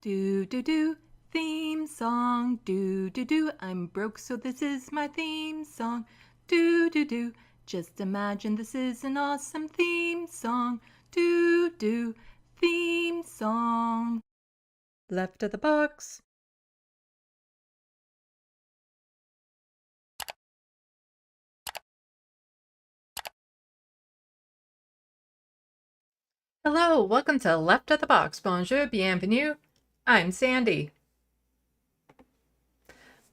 Do do do, theme song. Do do do, I'm broke so this is my theme song. Do do do, just imagine this is an awesome theme song. Do do, theme song. Left of the box. Hello, welcome to Left of the Box. Bonjour, bienvenue. I'm Sandy.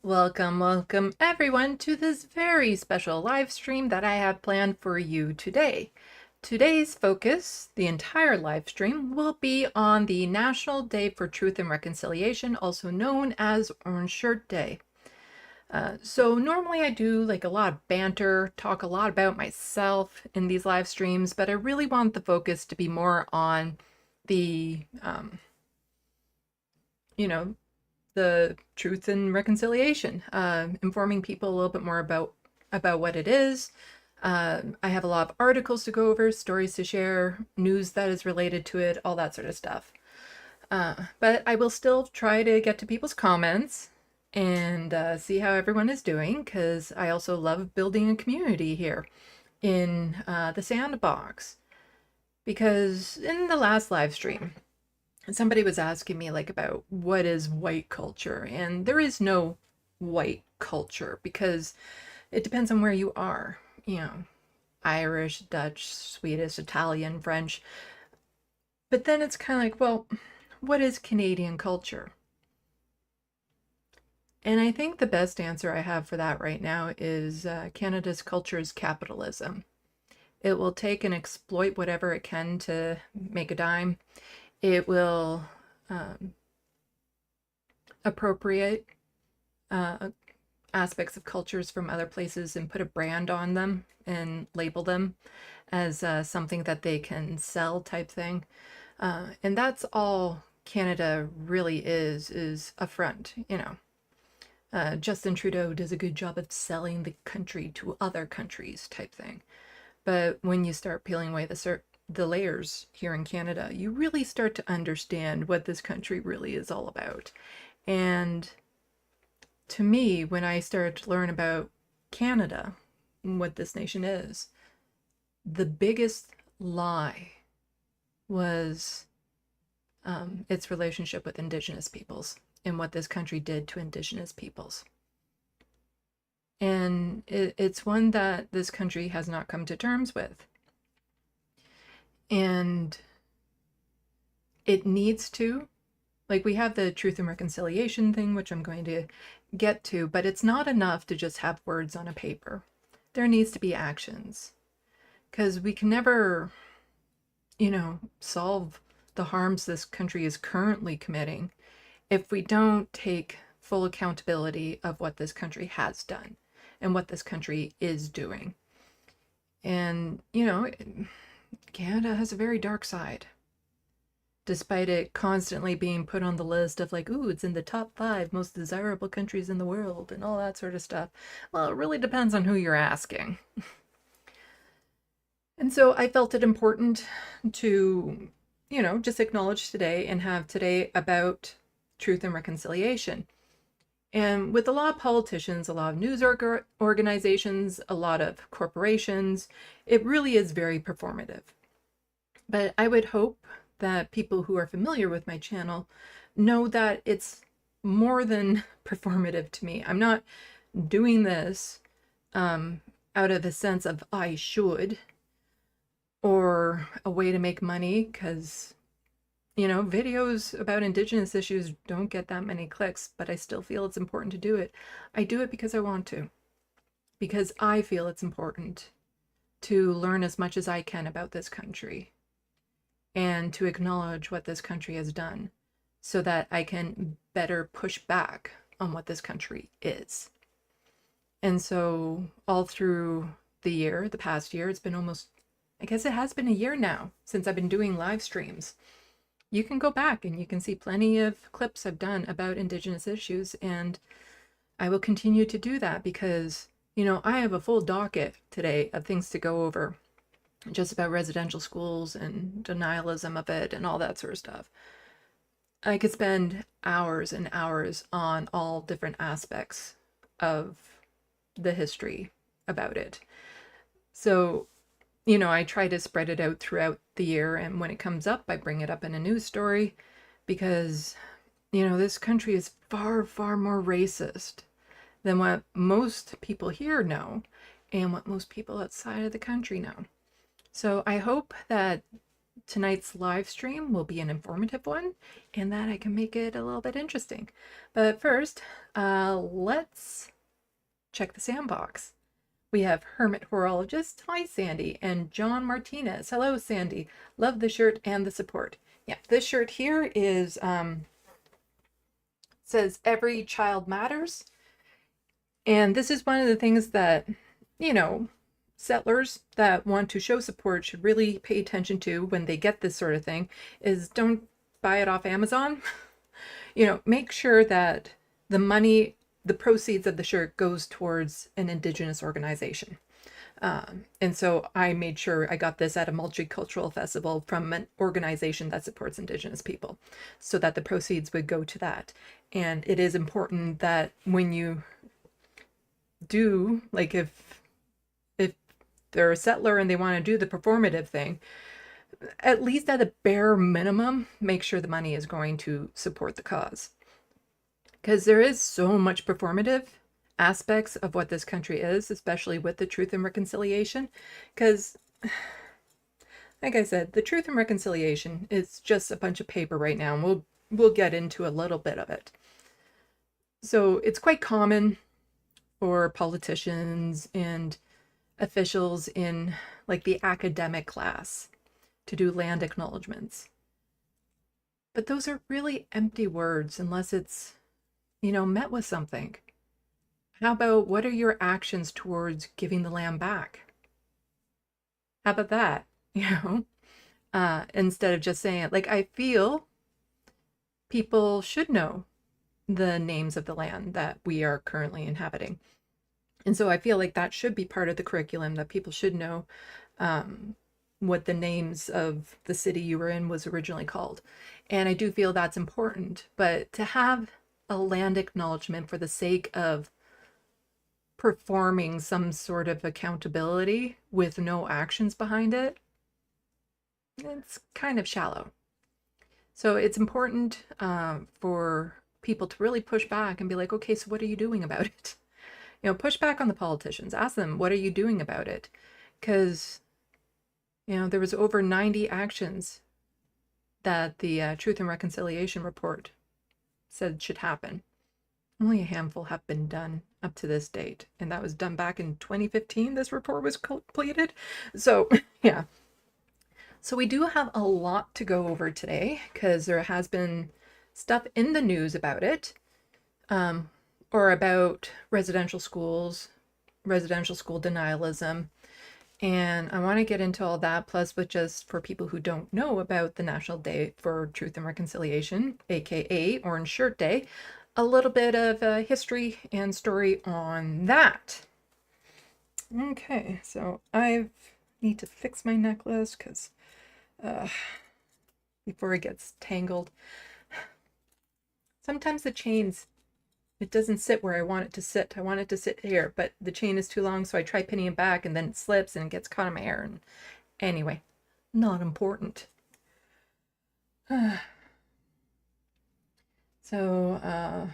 Welcome everyone to this very special live stream that I have planned for you today. Today's focus, the entire live stream, will be on the National Day for Truth and Reconciliation, also known as Orange Shirt Day. So normally I do like a lot of banter, talk a lot about myself in these live streams, but I really want the focus to be more on the, the truth and reconciliation, informing people a little bit more about what it is. I have a lot of articles to go over, stories to share, news that is related to it, all that sort of stuff. But I will still try to get to people's comments and see how everyone is doing, because I also love building a community here in the Sandbox. Because in the last live stream, somebody was asking me like about what is white culture, and there is no white culture because it depends on where you are, Irish, Dutch, Swedish, Italian, French. But then it's kind of like, well, what is Canadian culture? And I think the best answer I have for that right now is Canada's culture is capitalism. It will take and exploit whatever it can to make a dime. It will appropriate aspects of cultures from other places and put a brand on them and label them as something that they can sell type thing. And that's all Canada really is a front, Justin Trudeau does a good job of selling the country to other countries type thing. But when you start peeling away the layers here in Canada, you really start to understand what this country really is all about. And to me, when I started to learn about Canada, what this nation is, the biggest lie was its relationship with Indigenous peoples and what this country did to Indigenous peoples. And it's one that this country has not come to terms with. And it needs to. Like, we have the truth and reconciliation thing, which I'm going to get to, but it's not enough to just have words on a paper. There needs to be actions. Because we can never, solve the harms this country is currently committing if we don't take full accountability of what this country has done and what this country is doing. And, Canada has a very dark side, despite it constantly being put on the list of like, ooh, it's in the top 5 most desirable countries in the world and all that sort of stuff. Well, it really depends on who you're asking. And so I felt it important to, just acknowledge today and have today about truth and reconciliation. And with a lot of politicians, a lot of news organizations, a lot of corporations, it really is very performative. But I would hope that people who are familiar with my channel know that it's more than performative to me. I'm not doing this out of a sense of I should, or a way to make money, because videos about Indigenous issues don't get that many clicks, but I still feel it's important to do it. I do it because I want to, because I feel it's important to learn as much as I can about this country and to acknowledge what this country has done so that I can better push back on what this country is. And so all through the past year, it's been almost, I guess it has been a year now since I've been doing live streams. You can go back and you can see plenty of clips I've done about Indigenous issues, and I will continue to do that because, I have a full docket today of things to go over, just about residential schools and denialism of it and all that sort of stuff. I could spend hours and hours on all different aspects of the history about it. So, I try to spread it out throughout the year, and when it comes up, I bring it up in a news story because, this country is far, far more racist than what most people here know and what most people outside of the country know. So I hope that tonight's live stream will be an informative one and that I can make it a little bit interesting. But first, let's check the sandbox. We have Hermit Horologist, hi Sandy, and John Martinez. Hello Sandy, love the shirt and the support. Yeah, this shirt here is says every child matters. And this is one of the things that, settlers that want to show support should really pay attention to when they get this sort of thing is don't buy it off Amazon. Make sure that the money, the proceeds of the shirt goes towards an Indigenous organization. And so I made sure I got this at a multicultural festival from an organization that supports Indigenous people so that the proceeds would go to that. And it is important that when you do, like if they're a settler and they want to do the performative thing, at least at a bare minimum, make sure the money is going to support the cause. Because there is so much performative aspects of what this country is, especially with the Truth and Reconciliation. Because, like I said, the Truth and Reconciliation is just a bunch of paper right now, and we'll get into a little bit of it. So it's quite common for politicians and officials in like the academic class to do land acknowledgements. But those are really empty words unless it's, met with something. How about what are your actions towards giving the land back? How about that? Instead of just saying it, like I feel people should know the names of the land that we are currently inhabiting. And so I feel like that should be part of the curriculum, that people should know what the names of the city you were in was originally called. And I do feel that's important. But to have a land acknowledgement for the sake of performing some sort of accountability with no actions behind it, it's kind of shallow. So it's important for people to really push back and be like, okay, so what are you doing about it? Push back on the politicians. Ask them, what are you doing about it? Because, there was over 90 actions that the Truth and Reconciliation report said should happen. Only a handful have been done up to this date. And that was done back in 2015. This report was completed. So, yeah. So we do have a lot to go over today because there has been stuff in the news about it. Or about residential schools, residential school denialism. And I want to get into all that, plus with just for people who don't know about the National Day for Truth and Reconciliation, aka Orange Shirt Day, a little bit of history and story on that. Okay, so I need to fix my necklace because before it gets tangled. Sometimes the chains, it doesn't sit where I want it to sit. I want it to sit here, but the chain is too long, so I try pinning it back, and then it slips, and it gets caught in my hair. And anyway, not important. So,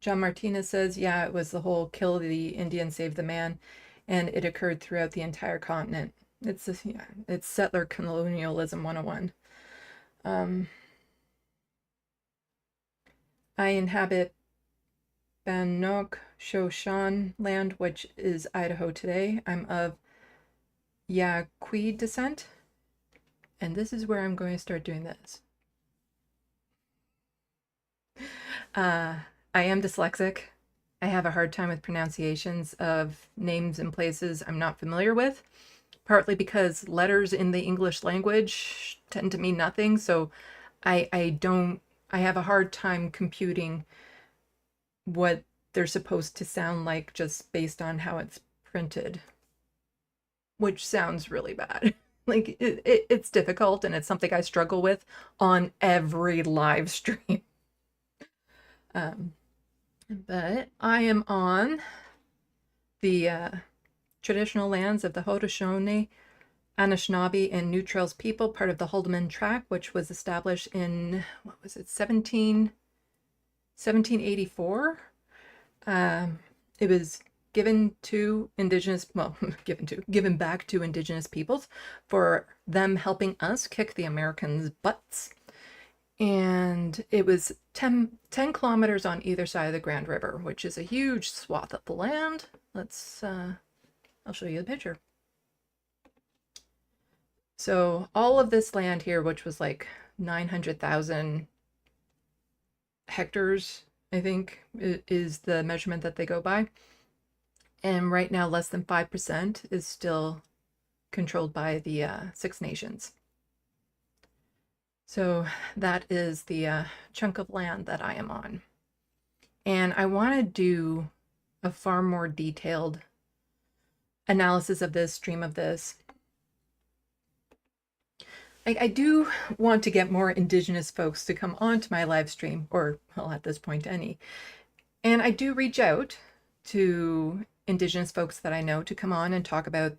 John Martinez says, yeah, it was the whole kill the Indian, save the man, and it occurred throughout the entire continent. It's settler colonialism 101. I inhabit Bannock Shoshan land, which is Idaho today. I'm of Yaqui descent, and this is where I'm going to start doing this. I am dyslexic. I have a hard time with pronunciations of names and places I'm not familiar with, partly because letters in the English language tend to mean nothing, so I have a hard time computing what they're supposed to sound like just based on how it's printed, which sounds really bad. Like it's difficult, and it's something I struggle with on every live stream. Um, but I am on the traditional lands of the Haudenosaunee, Anishinaabe, and New Trails people, part of the Haldeman Tract, which was established in, what was it, 1784. It was given to indigenous, well, given back to indigenous peoples for them helping us kick the Americans' butts. And it was 10 kilometers on either side of the Grand River, which is a huge swath of the land. Let's, I'll show you the picture. So all of this land here, which was like 900,000 hectares, I think, is the measurement that they go by. And right now, less than 5% is still controlled by the Six Nations. So that is the chunk of land that I am on. And I want to do a far more detailed analysis of this, stream of this. I do want to get more Indigenous folks to come onto my live stream, or, well, at this point, any. And I do reach out to Indigenous folks that I know to come on and talk about,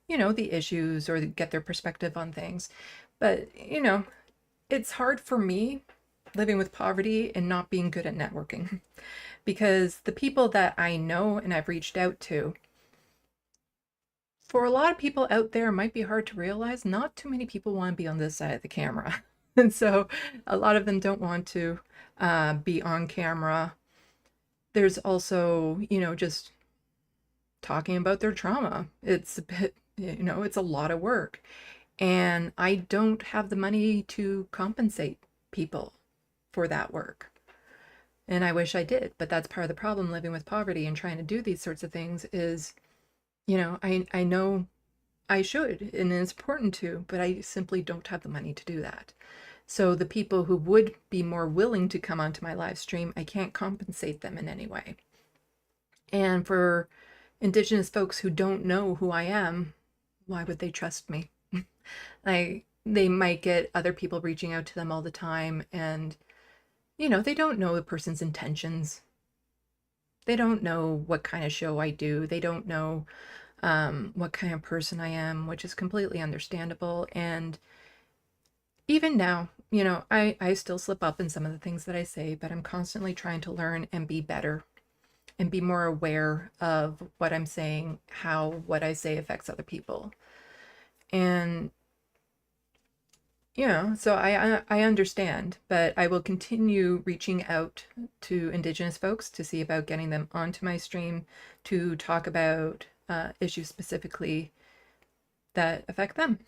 you know, the issues or get their perspective on things. But, you know, it's hard for me living with poverty and not being good at networking, because the people that I know and I've reached out to, for a lot of people out there, it might be hard to realize not too many people want to be on this side of the camera. And so a lot of them don't want to be on camera. There's also, you know, just talking about their trauma. It's a bit, you know, it's a lot of work. And I don't have the money to compensate people for that work. And I wish I did, but that's part of the problem living with poverty and trying to do these sorts of things is, you know, I know I should, and it's important to, but I simply don't have the money to do that. So the people who would be more willing to come onto my live stream, I can't compensate them in any way. And for Indigenous folks who don't know who I am, why would they trust me? They might get other people reaching out to them all the time, and, you know, they don't know the person's intentions. They don't know what kind of show I do. They don't know what kind of person I am, which is completely understandable. And even now, you know, I still slip up in some of the things that I say, but I'm constantly trying to learn and be better and be more aware of what I'm saying, how what I say affects other people. And, you know, so I understand, but I will continue reaching out to Indigenous folks to see about getting them onto my stream to talk about issues specifically that affect them.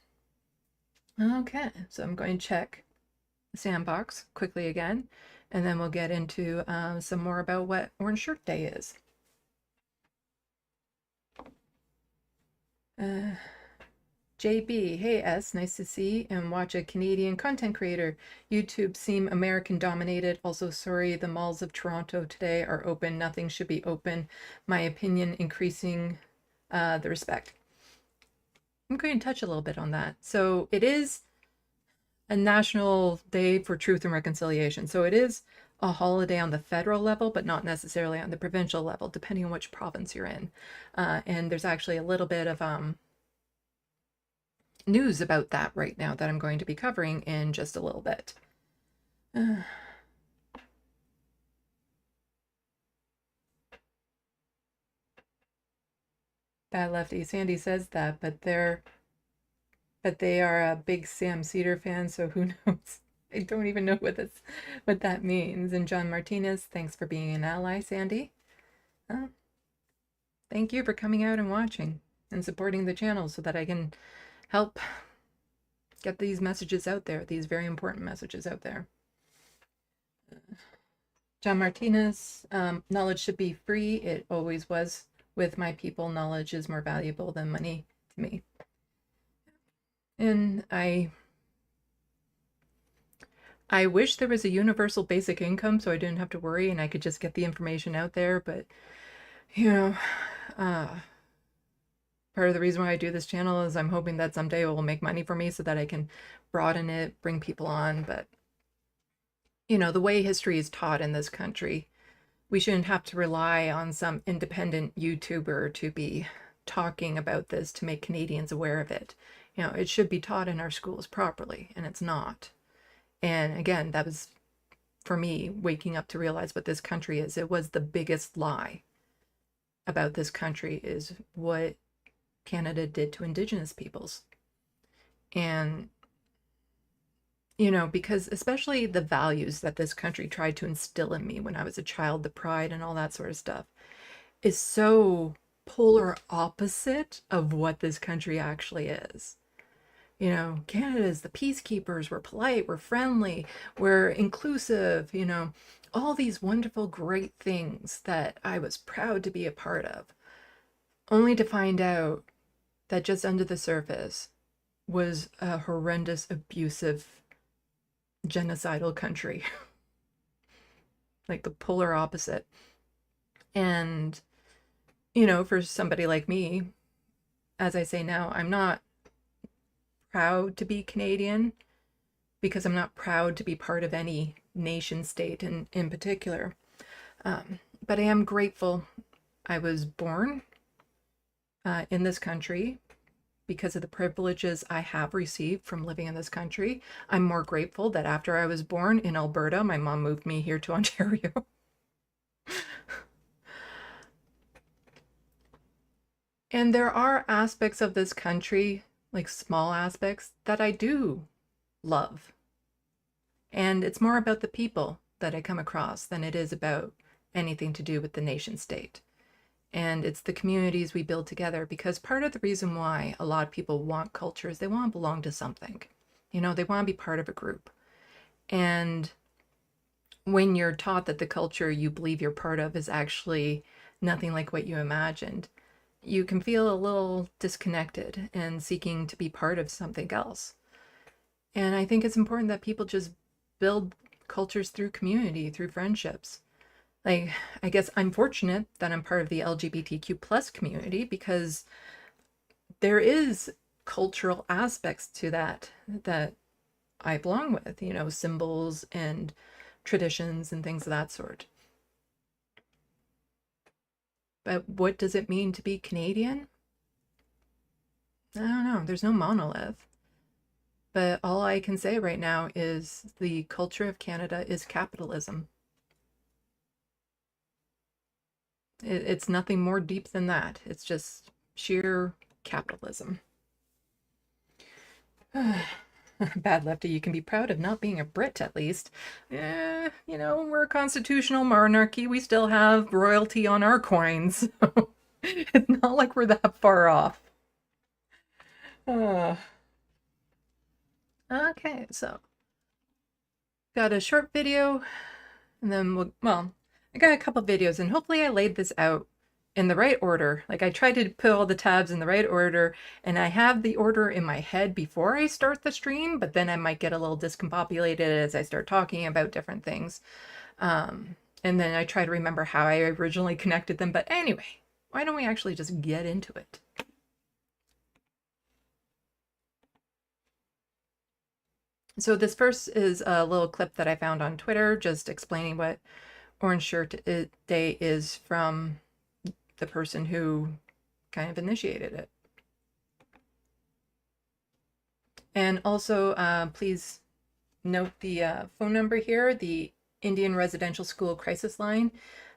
Okay, so I'm going to check the sandbox quickly again, and then we'll get into some more about what Orange Shirt Day is. JB, hey S, nice to see and watch a Canadian content creator. YouTube seem American dominated. Also, sorry, the malls of Toronto today are open. Nothing should be open. My opinion, increasing the respect. I'm going to touch a little bit on that. So it is a National Day for Truth and Reconciliation. So it is a holiday on the federal level, but not necessarily on the provincial level, depending on which province you're in. And there's actually a little bit of news about that right now that I'm going to be covering in just a little bit. Bad Lefty. Sandy says that, but they are a big Sam Cedar fan, so who knows? I don't even know what that means. And John Martinez, thanks for being an ally, Sandy. Thank you for coming out and watching and supporting the channel so that I can help get these messages out there, these very important messages out there. John Martinez, knowledge should be free. It always was with my people. Knowledge is more valuable than money to me. And I wish there was a universal basic income so I didn't have to worry and I could just get the information out there, but, you know, part of the reason why I do this channel is I'm hoping that someday it will make money for me so that I can broaden it, bring people on. But, the way history is taught in this country, we shouldn't have to rely on some independent YouTuber to be talking about this to make Canadians aware of it. It should be taught in our schools properly, and it's not. And again, that was, for me, waking up to realize what this country is. It was the biggest lie about this country is what Canada did to Indigenous peoples. And, because especially the values that this country tried to instill in me when I was a child, the pride and all that sort of stuff, is so polar opposite of what this country actually is. Canada is the peacekeepers, we're polite, we're friendly, we're inclusive, all these wonderful, great things that I was proud to be a part of, only to find out that just under the surface was a horrendous, abusive, genocidal country. Like the polar opposite. And, for somebody like me, as I say now, I'm not proud to be Canadian because I'm not proud to be part of any nation state in particular. But I am grateful I was born in this country because of the privileges I have received from living in this country. I'm more grateful that after I was born in Alberta, my mom moved me here to Ontario. And there are aspects of this country, like small aspects, that I do love. And it's more about the people that I come across than it is about anything to do with the nation state. And it's the communities we build together, because part of the reason why a lot of people want culture is they want to belong to something. They want to be part of a group. And when you're taught that the culture you believe you're part of is actually nothing like what you imagined, you can feel a little disconnected and seeking to be part of something else. And I think it's important that people just build cultures through community, through friendships. Like, I guess I'm fortunate that I'm part of the LGBTQ plus community because there is cultural aspects to that I belong with, symbols and traditions and things of that sort. But what does it mean to be Canadian? I don't know. There's no monolith. But all I can say right now is the culture of Canada is capitalism. It's nothing more deep than that. It's just sheer capitalism. Bad Lefty, you can be proud of not being a Brit, at least. We're a constitutional monarchy. We still have royalty on our coins. So it's not like we're that far off. Okay, so got a short video, and then I got a couple videos, and hopefully I laid this out in the right order. Like, I tried to put all the tabs in the right order, and I have the order in my head before I start the stream, but then I might get a little discombobulated as I start talking about different things. And then I try to remember how I originally connected them. But anyway, why don't we actually just get into it? So this first is a little clip that I found on Twitter, just explaining what Orange Shirt Day is from the person who kind of initiated it. And also, please note the phone number here, the Indian Residential School Crisis Line.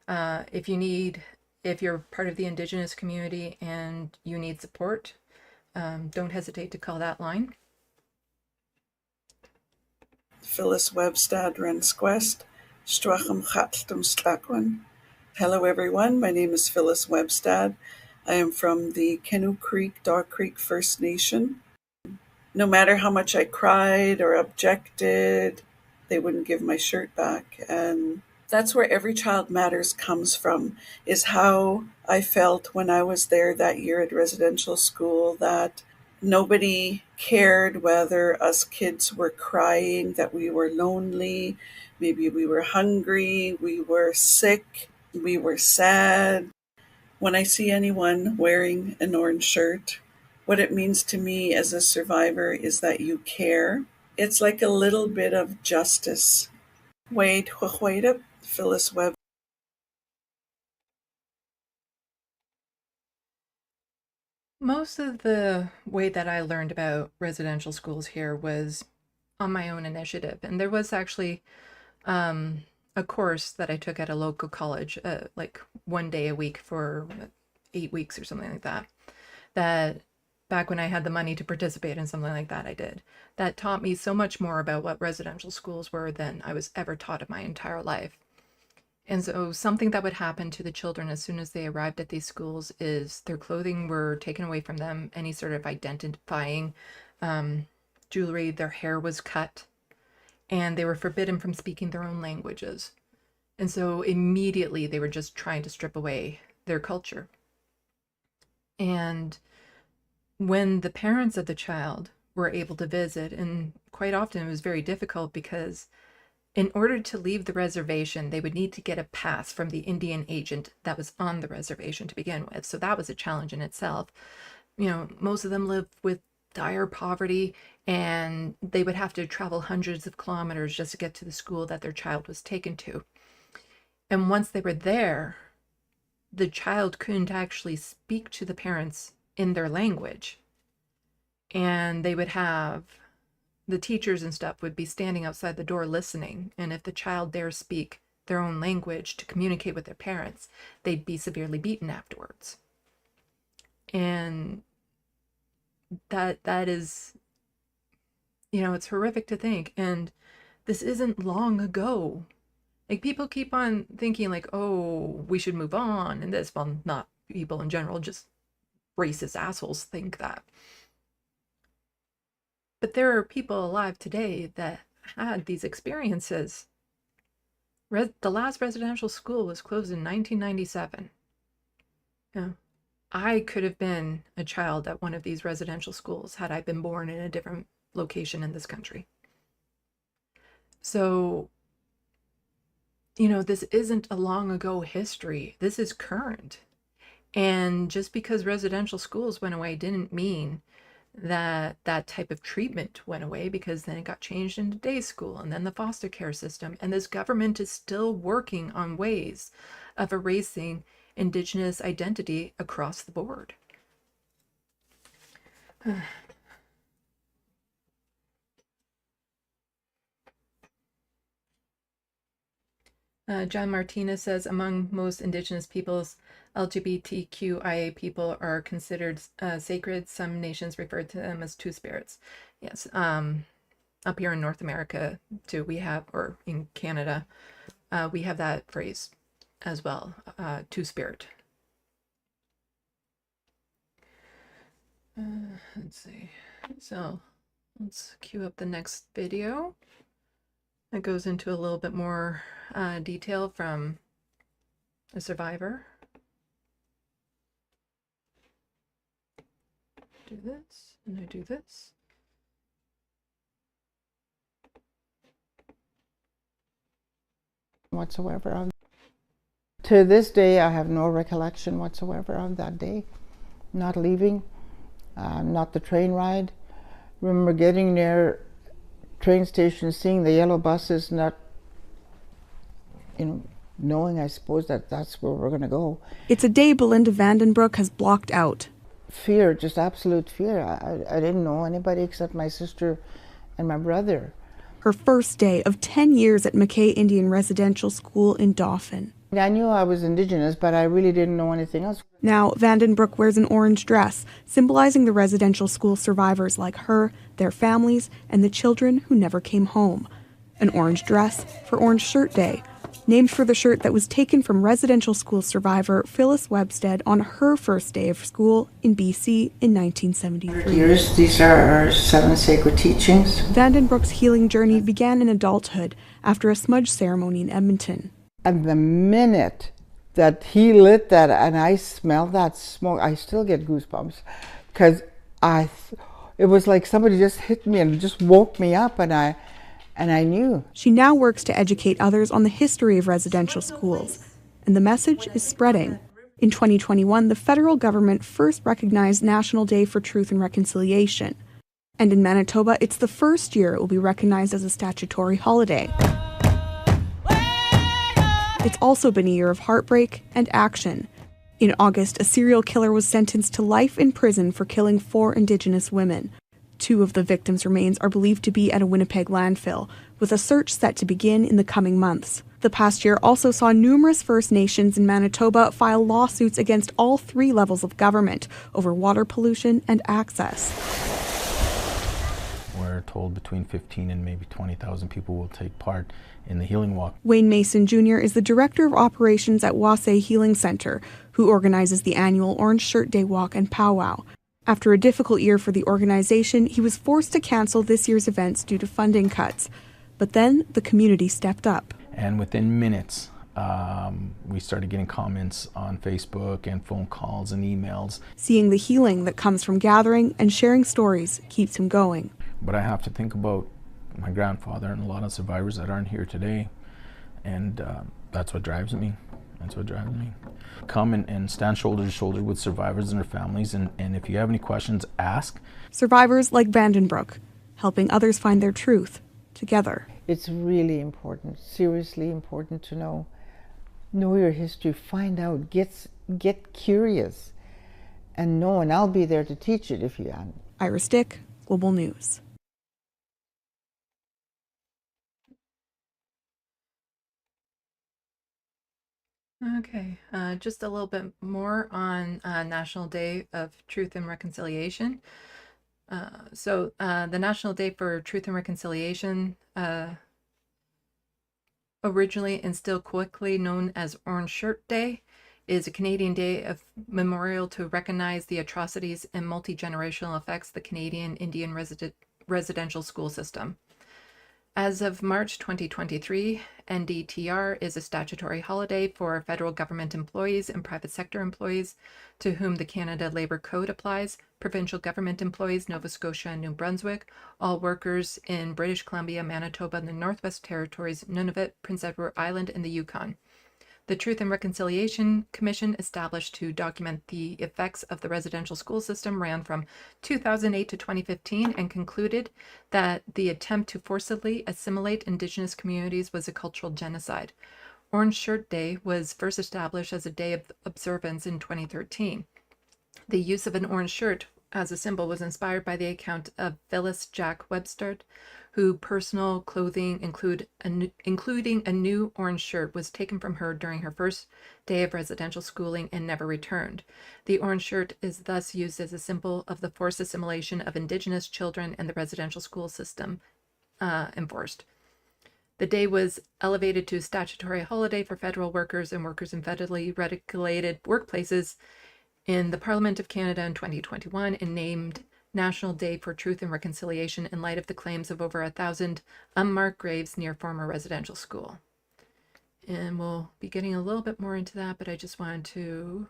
If you're part of the Indigenous community and you need support, don't hesitate to call that line. Phyllis Webstad Rensquest, Strachem Chatlum Stlakwan. Hello everyone, my name is Phyllis Webstad. I am from the Kennu Creek, Dog Creek First Nation. No matter how much I cried or objected, they wouldn't give my shirt back. And that's where Every Child Matters comes from, is how I felt when I was there that year at residential school, that nobody cared whether us kids were crying, that we were lonely, maybe we were hungry, we were sick, we were sad. When I see anyone wearing an orange shirt, what it means to me as a survivor is that you care. It's like a little bit of justice. Wade Huachwaida, Phyllis Webb. Most of the way that I learned about residential schools here was on my own initiative. And there was actually a course that I took at a local college, like 1 day a week for 8 weeks or something like that. That back when I had the money to participate in something like that, I did. That taught me so much more about what residential schools were than I was ever taught in my entire life. And so something that would happen to the children as soon as they arrived at these schools is their clothing were taken away from them, any sort of identifying jewelry, their hair was cut, and they were forbidden from speaking their own languages. And so immediately they were just trying to strip away their culture. And when the parents of the child were able to visit, and quite often it was very difficult because in order to leave the reservation, they would need to get a pass from the Indian agent that was on the reservation to begin with. So that was a challenge in itself. You know, most of them lived with dire poverty, and they would have to travel hundreds of kilometers just to get to the school that their child was taken to. And once they were there, the child couldn't actually speak to the parents in their language. And they would have the teachers and stuff would be standing outside the door listening, and if the child dare speak their own language to communicate with their parents, they'd be severely beaten afterwards. And that is, you know, it's horrific to think. And this isn't long ago. Like, people keep on thinking like, oh, we should move on, and this, well, not people in general, just racist assholes think that. But there are people alive today that had these experiences. The last residential school was closed in 1997. Yeah. I could have been a child at one of these residential schools had I been born in a different location in this country. So, you know, this isn't a long ago history. This is current. And just because residential schools went away didn't mean that that type of treatment went away, because then it got changed into day school and then the foster care system. And this government is still working on ways of erasing Indigenous identity across the board. John Martinez says, among most Indigenous peoples, LGBTQIA people are considered sacred. Some nations refer to them as two spirits. Yes. Up here in North America too, we have, or in Canada, we have that phrase as well, two spirit. Let's see. So let's cue up the next video. It goes into a little bit more detail from a survivor. Do this, and I do this. Whatsoever. To this day, I have no recollection whatsoever of that day. Not leaving, not the train ride. Remember getting there, train station, seeing the yellow buses, not, you know, knowing, I suppose, that that's where we're going to go. It's a day Belinda Vandenbroek has blocked out. Fear, just absolute fear. I didn't know anybody except my sister and my brother. Her first day of 10 years at McKay Indian Residential School in Dauphin. I knew I was Indigenous, but I really didn't know anything else. Now, Vandenbroek wears an orange dress, symbolizing the residential school survivors like her, their families, and the children who never came home. An orange dress for Orange Shirt Day, named for the shirt that was taken from residential school survivor Phyllis Webstead on her first day of school in BC in 1973. Years, these are our 7 sacred teachings. Vandenbroek's healing journey began in adulthood after a smudge ceremony in Edmonton. And the minute that he lit that and I smelled that smoke, I still get goosebumps, because it was like somebody just hit me and just woke me up, and I knew. She now works to educate others on the history of residential schools, and the message is spreading. In 2021, the federal government first recognized National Day for Truth and Reconciliation. And in Manitoba, it's the first year it will be recognized as a statutory holiday. It's also been a year of heartbreak and action. In August, a serial killer was sentenced to life in prison for killing 4 Indigenous women. 2 of the victims' remains are believed to be at a Winnipeg landfill, with a search set to begin in the coming months. The past year also saw numerous First Nations in Manitoba file lawsuits against all 3 levels of government over water pollution and access. We're told between 15 and maybe 20,000 people will take part in the healing walk. Wayne Mason Jr. is the Director of Operations at Wasay Healing Center, who organizes the annual Orange Shirt Day Walk and Powwow. After a difficult year for the organization, he was forced to cancel this year's events due to funding cuts. But then the community stepped up. And within minutes, we started getting comments on Facebook and phone calls and emails. Seeing the healing that comes from gathering and sharing stories keeps him going. But I have to think about my grandfather and a lot of survivors that aren't here today. And that's what drives me. That's what drives me. Come and stand shoulder to shoulder with survivors and their families. And if you have any questions, ask. Survivors like Vandenbroek, helping others find their truth together. It's really important, seriously important to know your history, find out, get curious, and know, and I'll be there to teach it if you want. Iris Dick, Global News. Okay, just a little bit more on National Day of Truth and Reconciliation. So the National Day for Truth and Reconciliation, originally and still colloquially known as Orange Shirt Day, is a Canadian day of memorial to recognize the atrocities and multi-generational effects of the Canadian Indian residential school system. As of March 2023, NDTR is a statutory holiday for federal government employees and private sector employees to whom the Canada Labour Code applies, provincial government employees, Nova Scotia and New Brunswick, all workers in British Columbia, Manitoba, and the Northwest Territories, Nunavut, Prince Edward Island, and the Yukon. The Truth and Reconciliation Commission, established to document the effects of the residential school system, ran from 2008 to 2015 and concluded that the attempt to forcibly assimilate Indigenous communities was a cultural genocide. Orange Shirt Day was first established as a day of observance in 2013. The use of an orange shirt as a symbol was inspired by the account of Phyllis Jack Webster, whose personal clothing, including a new orange shirt, was taken from her during her first day of residential schooling and never returned. The orange shirt is thus used as a symbol of the forced assimilation of Indigenous children and the residential school system enforced. The day was elevated to a statutory holiday for federal workers and workers in federally regulated workplaces in the Parliament of Canada in 2021 and named National Day for Truth and Reconciliation in light of the claims of over 1,000 unmarked graves near former residential school. And we'll be getting a little bit more into that, but I just wanted to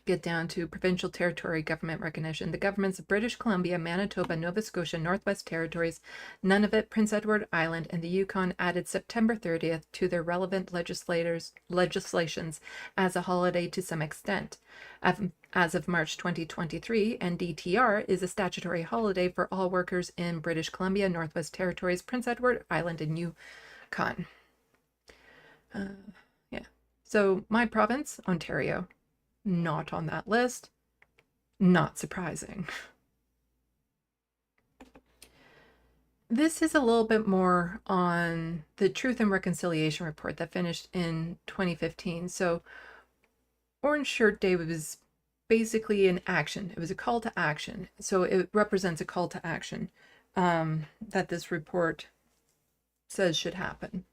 get down to provincial territory government recognition. The governments of British Columbia, Manitoba, Nova Scotia, Northwest Territories, Nunavut, Prince Edward Island, and the Yukon added September 30th to their relevant legislations as a holiday to some extent. As of March 2023, NDTR is a statutory holiday for all workers in British Columbia, Northwest Territories, Prince Edward Island, and Yukon. So my province, Ontario, not on that list. Not surprising. This is a little bit more on the Truth and Reconciliation report that finished in 2015. So Orange Shirt Day was basically an action. It was a call to action. So it represents a call to action that this report says should happen.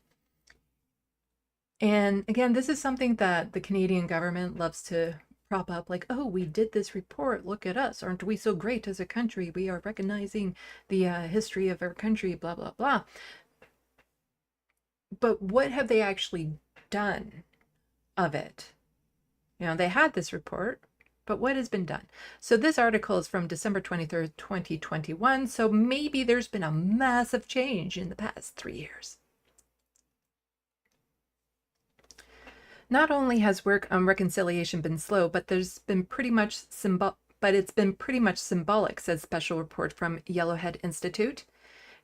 And again, this is something that the Canadian government loves to prop up, like, oh, we did this report, look at us, aren't we so great as a country, we are recognizing the history of our country, blah blah blah. But what have they actually done of it? You know, they had this report, but what has been done? So this article is from December 23rd, 2021, so maybe there's been a massive change in the past 3 years. Not only has work on reconciliation been slow, but it's been pretty much symbolic, says special report from Yellowhead Institute.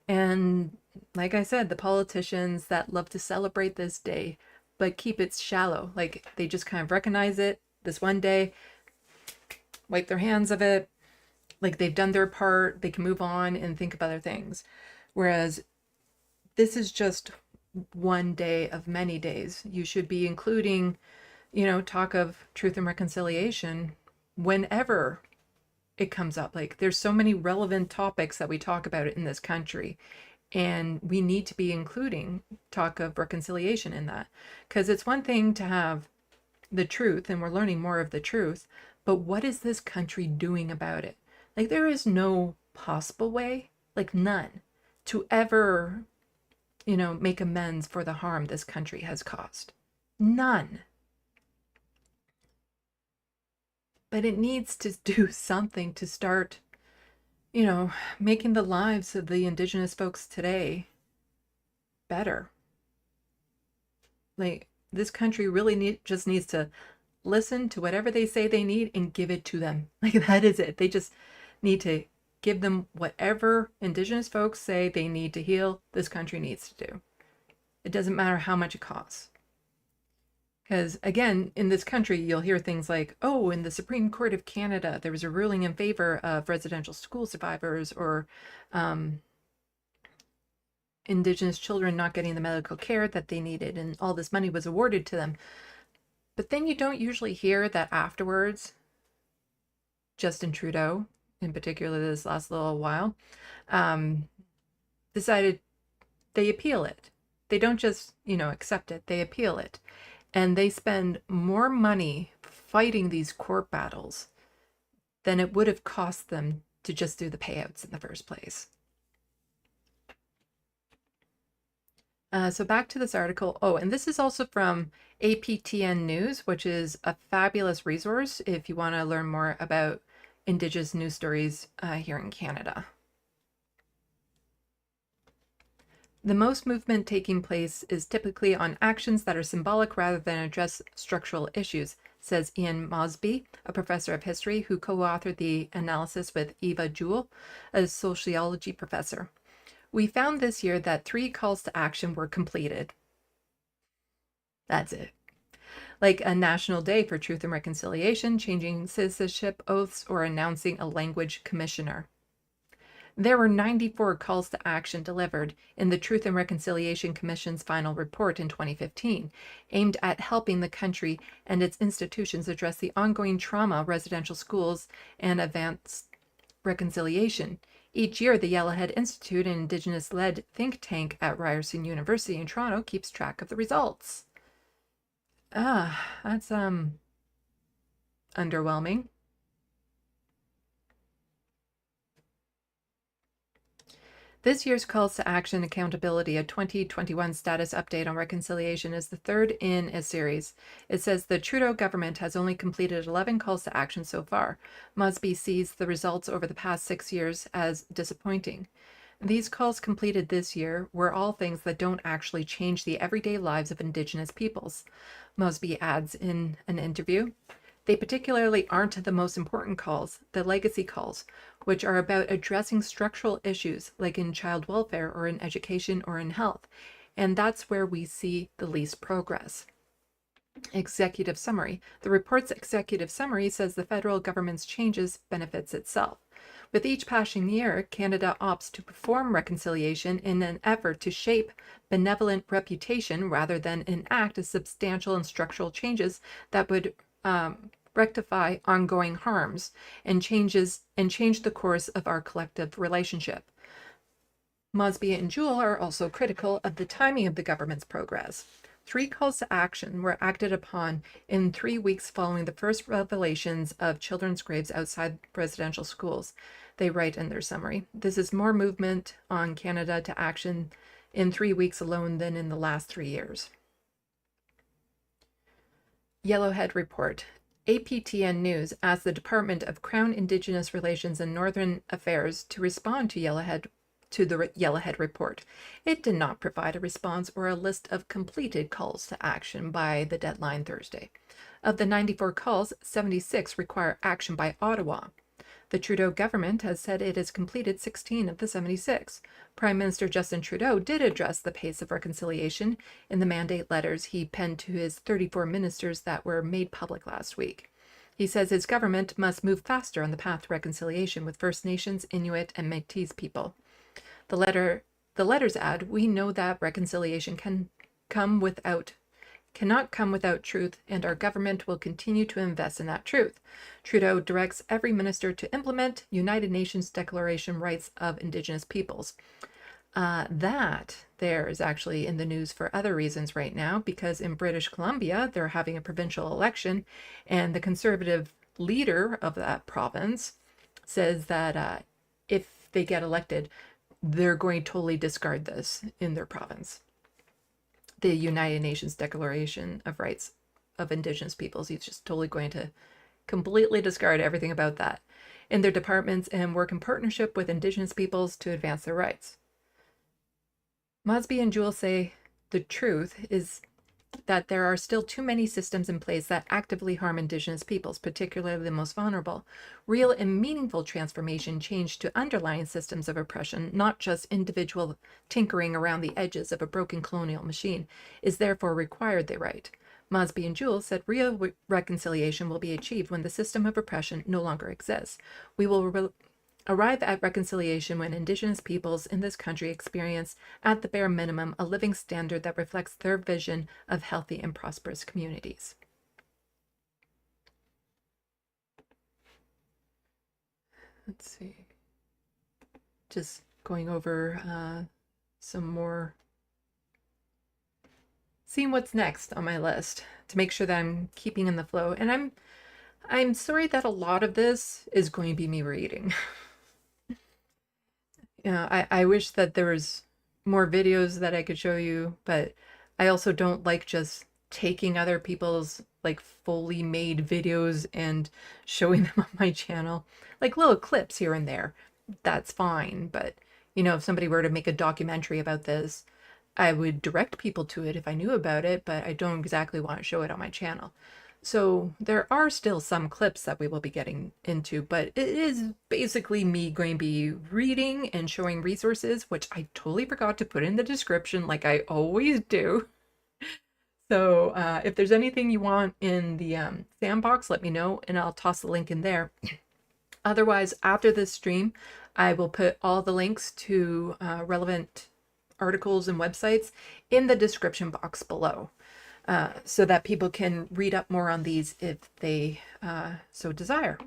And like I said, the politicians that love to celebrate this day, but keep it shallow. Like they just kind of recognize it this one day, wipe their hands of it, like they've done their part, they can move on and think of other things. Whereas this is just one day of many days. You should be including, talk of truth and reconciliation whenever it comes up. Like there's so many relevant topics that we talk about in this country, and we need to be including talk of reconciliation in that, because it's one thing to have the truth and we're learning more of the truth, but what is this country doing about it? Like there is no possible way, like none, to ever make amends for the harm this country has caused. None. But it needs to do something to start, making the lives of the Indigenous folks today better. Like this country really just needs to listen to whatever they say they need and give it to them. Like that is it. They just need to give them whatever Indigenous folks say they need to heal, this country needs to do. It doesn't matter how much it costs. Because again, in this country, you'll hear things like, oh, in the Supreme Court of Canada, there was a ruling in favor of residential school survivors, or Indigenous children not getting the medical care that they needed, and all this money was awarded to them. But then you don't usually hear that afterwards, Justin Trudeau, in particular this last little while, decided they appeal it. They don't just, accept it, they appeal it. And they spend more money fighting these court battles than it would have cost them to just do the payouts in the first place. So back to this article. Oh, and this is also from APTN News, which is a fabulous resource if you want to learn more about Indigenous news stories here in Canada. The most movement taking place is typically on actions that are symbolic rather than address structural issues, says Ian Mosby, a professor of history who co-authored the analysis with Eva Jewell, a sociology professor. We found this year that 3 calls to action were completed. That's it. Like a national day for truth and reconciliation, changing citizenship oaths, or announcing a language commissioner. There were 94 calls to action delivered in the Truth and Reconciliation Commission's final report in 2015, aimed at helping the country and its institutions address the ongoing trauma of residential schools and advance reconciliation. Each year, the Yellowhead Institute, an Indigenous-led think tank at Ryerson University in Toronto, keeps track of the results. That's underwhelming. This year's Calls to Action Accountability, a 2021 status update on reconciliation, is the third in a series. It says the Trudeau government has only completed 11 calls to action so far. Mosby sees the results over the past 6 years as disappointing. These calls completed this year were all things that don't actually change the everyday lives of Indigenous peoples. Mosby adds in an interview, they particularly aren't the most important calls, the legacy calls, which are about addressing structural issues like in child welfare or in education or in health. And that's where we see the least progress. Executive summary. The report's executive summary says the federal government's changes benefits itself. With each passing year, Canada opts to perform reconciliation in an effort to shape benevolent reputation rather than enact substantial and structural changes that would rectify ongoing harms and change the course of our collective relationship. Mosby and Jewell are also critical of the timing of the government's progress. 3 calls to action were acted upon in 3 weeks following the first revelations of children's graves outside residential schools. They write in their summary, this is more movement on Canada to action in 3 weeks alone than in the last 3 years. Yellowhead Report. APTN News asked the Department of Crown Indigenous Relations and Northern Affairs to respond to Yellowhead to the Yellowhead report. It did not provide a response or a list of completed calls to action by the deadline Thursday. Of the 94 calls, 76 require action by Ottawa. The Trudeau government has said it has completed 16 of the 76. Prime Minister Justin Trudeau did address the pace of reconciliation in the mandate letters he penned to his 34 ministers that were made public last week. He says his government must move faster on the path to reconciliation with First Nations, Inuit, and Métis people. The letters add, "We know that reconciliation cannot come without truth, and our government will continue to invest in that truth." Trudeau directs every minister to implement United Nations Declaration rights of Indigenous peoples. That there is actually in the news for other reasons right now, because in British Columbia, they're having a provincial election, and the Conservative leader of that province says that if they get elected, they're going to totally discard this in their province. The United Nations Declaration of Rights of Indigenous Peoples. He's just totally going to completely discard everything about that in their departments and work in partnership with Indigenous peoples to advance their rights. Mosby and Jewell say the truth is that there are still too many systems in place that actively harm Indigenous peoples, particularly the most vulnerable. Real and meaningful transformation change to underlying systems of oppression, not just individual tinkering around the edges of a broken colonial machine, is therefore required, they write. Mosby and Jewell said real reconciliation will be achieved when the system of oppression no longer exists. We will arrive at reconciliation when Indigenous peoples in this country experience, at the bare minimum, a living standard that reflects their vision of healthy and prosperous communities. Let's see. Just going over some more, seeing what's next on my list to make sure that I'm keeping in the flow. And I'm sorry that a lot of this is going to be me reading. I wish that there was more videos that I could show you, but I also don't like just taking other people's like fully made videos and showing them on my channel. Like little clips here and there, that's fine. But, if somebody were to make a documentary about this, I would direct people to it if I knew about it, but I don't exactly want to show it on my channel. So there are still some clips that we will be getting into, but it is basically me going to be reading and showing resources, which I totally forgot to put in the description like I always do. So if there's anything you want in the sandbox, let me know and I'll toss the link in there. Otherwise, after this stream, I will put all the links to relevant articles and websites in the description box below. So that people can read up more on these if they so desire.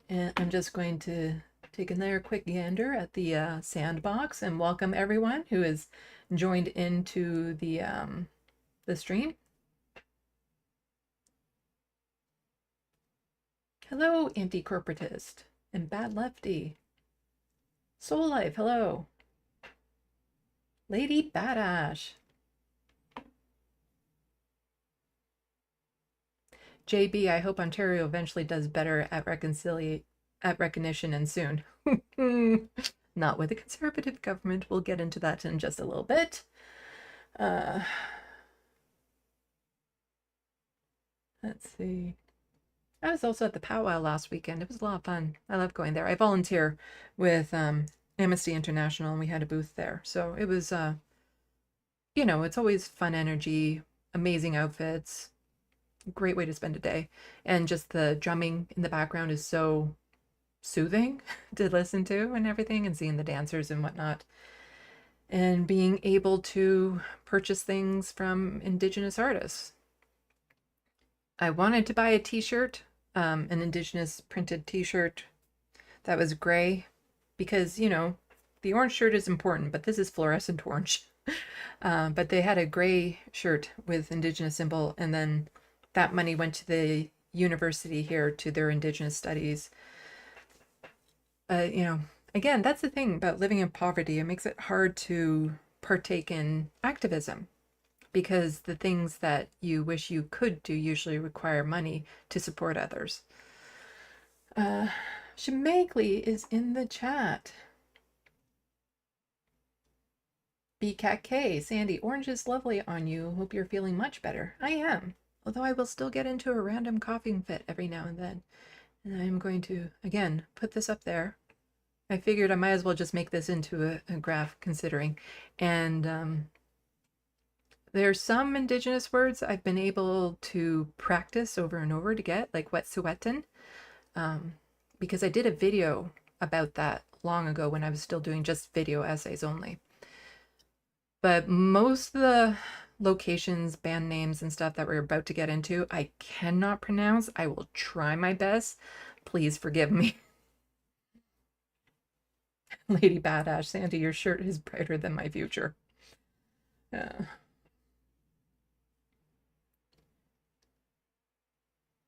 And I'm just going to take another quick gander at the sandbox and welcome everyone who has joined into the stream. Hello, anti-corporatist and bad lefty. Soul Life, hello. Lady Badash. JB, I hope Ontario eventually does better at recognition and soon. Not with a conservative government. We'll get into that in just a little bit. Let's see. I was also at the powwow last weekend. It was a lot of fun. I love going there. I volunteer with Amnesty International and we had a booth there. So it was, it's always fun energy, amazing outfits. Great way to spend a day, and just the drumming in the background is so soothing to listen to and everything, and seeing the dancers and whatnot, and being able to purchase things from Indigenous artists. I wanted to buy a t-shirt, an Indigenous printed t-shirt that was gray, because the orange shirt is important, but this is fluorescent orange. But they had a gray shirt with Indigenous symbol, and then that money went to the university here to their Indigenous studies. Again, that's the thing about living in poverty. It makes it hard to partake in activism because the things that you wish you could do usually require money to support others. Shemagli is in the chat. BCAT K, Sandy, orange is lovely on you. Hope you're feeling much better. I am, although I will still get into a random coughing fit every now and then. And I'm going to, again, put this up there. I figured I might as well just make this into a graph considering. And there's some indigenous words I've been able to practice over and over to get, like Wet'suwet'en, because I did a video about that long ago when I was still doing just video essays only. But most of the locations, band names, and stuff that we're about to get into, I cannot pronounce. I will try my best. Please forgive me. Lady Badass, Sandy, your shirt is brighter than my future.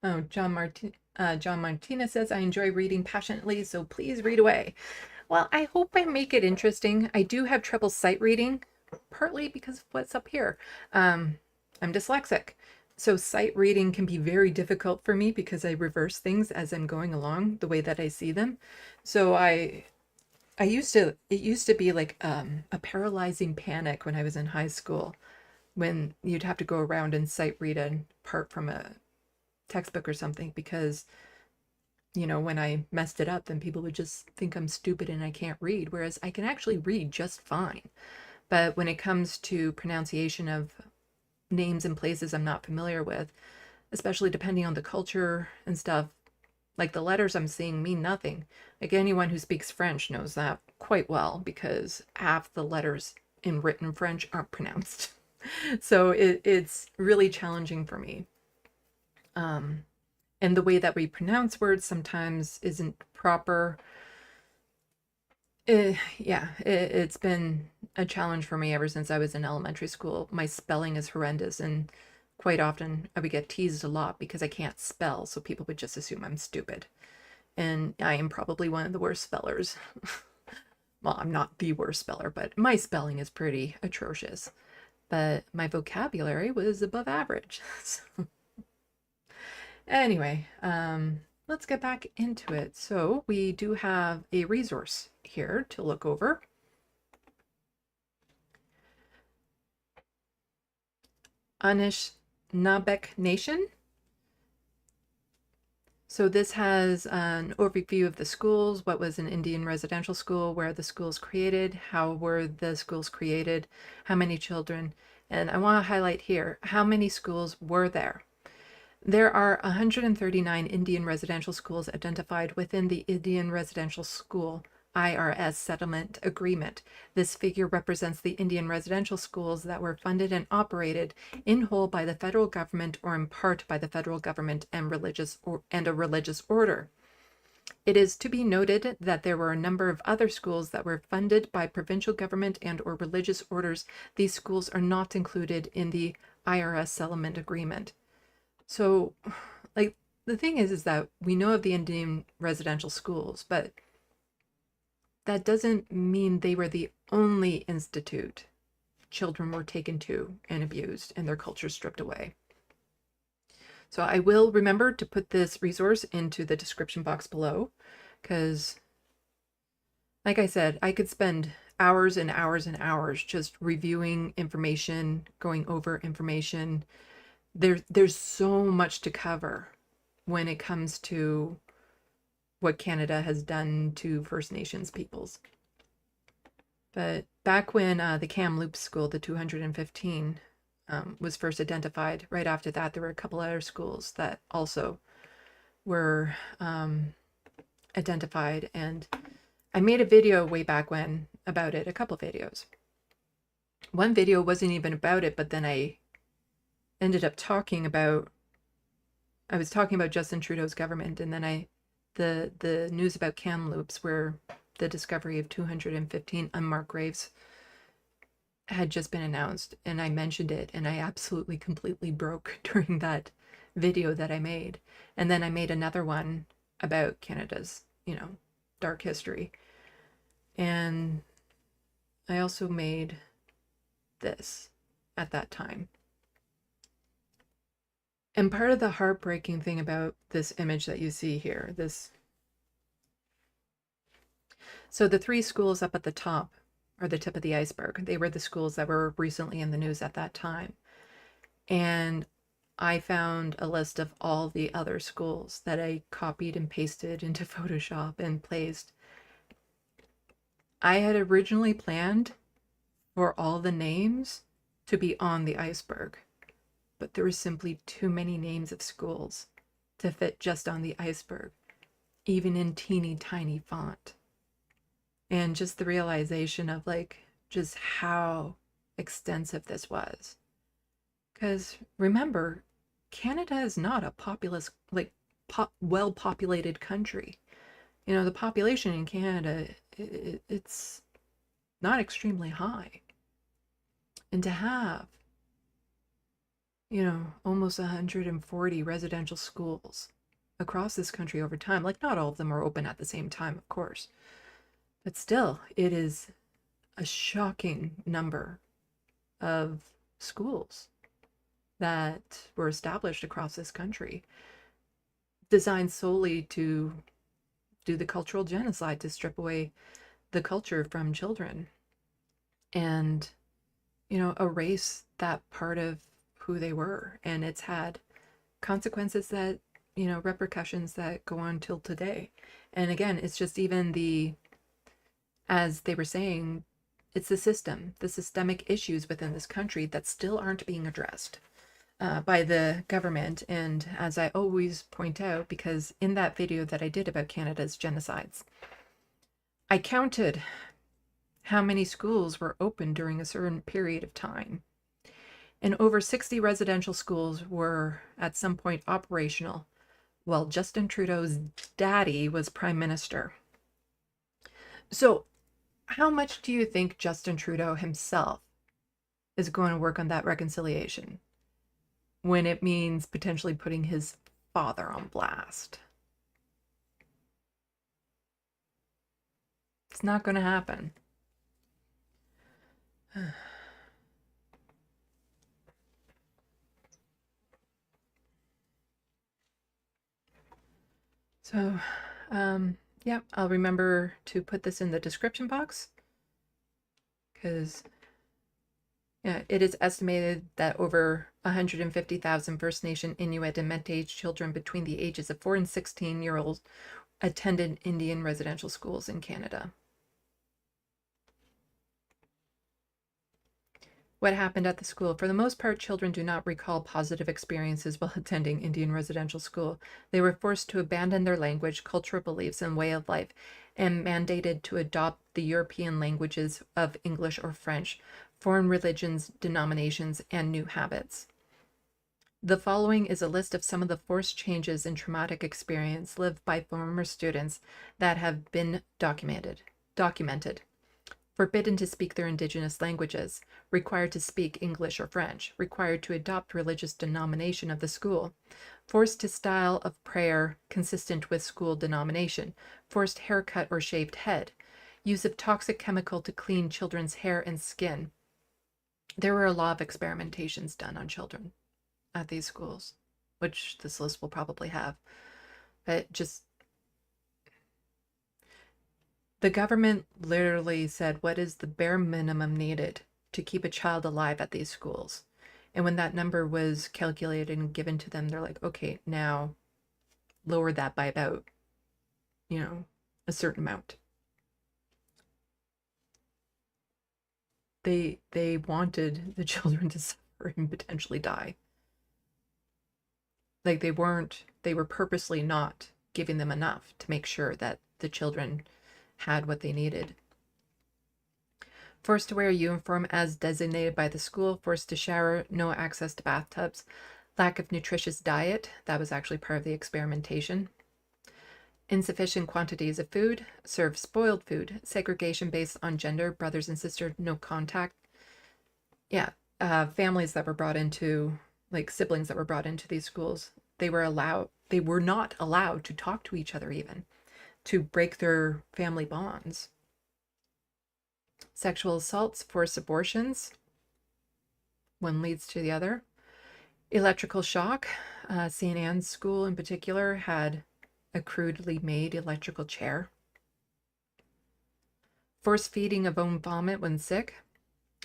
Oh, John Martinez says, I enjoy reading passionately, so please read away. Well, I hope I make it interesting. I do have trouble sight reading, partly because of what's up here. I'm dyslexic, so sight reading can be very difficult for me because I reverse things as I'm going along the way that I see them. So it used to be like a paralyzing panic when I was in high school, when you'd have to go around and sight read a part from a textbook or something, because when I messed it up, then people would just think I'm stupid and I can't read, whereas I can actually read just fine. But when it comes to pronunciation of names and places I'm not familiar with, especially depending on the culture and stuff, like the letters I'm seeing mean nothing. Like anyone who speaks French knows that quite well, because half the letters in written French aren't pronounced. So it's really challenging for me. And the way that we pronounce words sometimes isn't proper. It's been a challenge for me ever since I was in elementary school. My spelling is horrendous, and quite often I would get teased a lot because I can't spell, so people would just assume I'm stupid. And I am probably one of the worst spellers. Well, I'm not the worst speller, but my spelling is pretty atrocious. But my vocabulary was above average. So anyway, let's get back into it. So we do have a resource here to look over. Anishinaabe Nation. So this has an overview of the schools, what was an Indian residential school, where the schools created, how were the schools created, how many children, and I want to highlight here, how many schools were there? There are 139 Indian residential schools identified within the Indian Residential School IRS Settlement Agreement. This figure represents the Indian residential schools that were funded and operated in whole by the federal government or in part by the federal government and a religious order. It is to be noted that there were a number of other schools that were funded by provincial government and or religious orders. These schools are not included in the IRS Settlement Agreement. So, like, the thing is that we know of the Indian residential schools, but that doesn't mean they were the only institute children were taken to and abused and their culture stripped away. So I will remember to put this resource into the description box below, because, like I said, I could spend hours and hours and hours just reviewing information, going over information. There's so much to cover when it comes to what Canada has done to First Nations peoples. But back when the Kamloops School, the 215, was first identified, right after that there were a couple other schools that also were identified, and I made a video way back when about it, a couple videos. One video wasn't even about it, but then I ended up talking about Justin Trudeau's government, and then the news about Kamloops, where the discovery of 215 unmarked graves had just been announced, and I mentioned it, and I absolutely completely broke during that video that I made. And then I made another one about Canada's, dark history. And I also made this at that time. And part of the heartbreaking thing about this image that you see here, this So the three schools up at the top are the tip of the iceberg. They were the schools that were recently in the news at that time. And I found a list of all the other schools that I copied and pasted into Photoshop and placed. I had originally planned for all the names to be on the iceberg, but there were simply too many names of schools to fit just on the iceberg, even in teeny tiny font. And just the realization of like just how extensive this was. Because remember, Canada is not a populous, like well-populated country. You know, the population in Canada, it's not extremely high. And to have, you know, almost 140 residential schools across this country over time, like not all of them are open at the same time, of course, but still, it is a shocking number of schools that were established across this country, designed solely to do the cultural genocide, to strip away the culture from children and, you know, erase that part of who they were. And it's had consequences that, you know, repercussions that go on till today. And again, it's just even as they were saying, it's the systemic issues within this country that still aren't being addressed by the government. And as I always point out, because in that video that I did about Canada's genocides, I counted how many schools were open during a certain period of time. And over 60 residential schools were at some point operational while Justin Trudeau's daddy was prime minister. So how much do you think Justin Trudeau himself is going to work on that reconciliation when it means potentially putting his father on blast? It's not going to happen. So, yeah, I'll remember to put this in the description box because yeah, it is estimated that over 150,000 First Nation, Inuit, and Métis children between the ages of 4 and 16-year-olds attended Indian residential schools in Canada. What happened at the school? For the most part, children do not recall positive experiences while attending Indian residential school. They were forced to abandon their language, cultural beliefs, and way of life, and mandated to adopt the European languages of English or French, foreign religions, denominations, and new habits. The following is a list of some of the forced changes and traumatic experience lived by former students that have been documented. Forbidden to speak their Indigenous languages, required to speak English or French, required to adopt religious denomination of the school, forced to style of prayer consistent with school denomination, forced haircut or shaved head, use of toxic chemical to clean children's hair and skin. There were a lot of experimentations done on children at these schools, which this list will probably have, but just the government literally said, what is the bare minimum needed to keep a child alive at these schools? And when that number was calculated and given to them, they're like, okay, now lower that by about, you know, a certain amount. They wanted the children to suffer and potentially die. Like they were purposely not giving them enough to make sure that the children had what they needed. Forced to wear a uniform as designated by the school, forced to shower, no access to bathtubs, lack of nutritious diet, that was actually part of the experimentation, insufficient quantities of food, serve spoiled food, segregation based on gender, brothers and sisters, no contact. Yeah, families that were brought into, like siblings that were brought into these schools, they were not allowed to talk to each other even, to break their family bonds. Sexual assaults, forced abortions, one leads to the other. Electrical shock, St. Anne's School in particular had a crudely made electrical chair. forced feeding of own vomit when sick,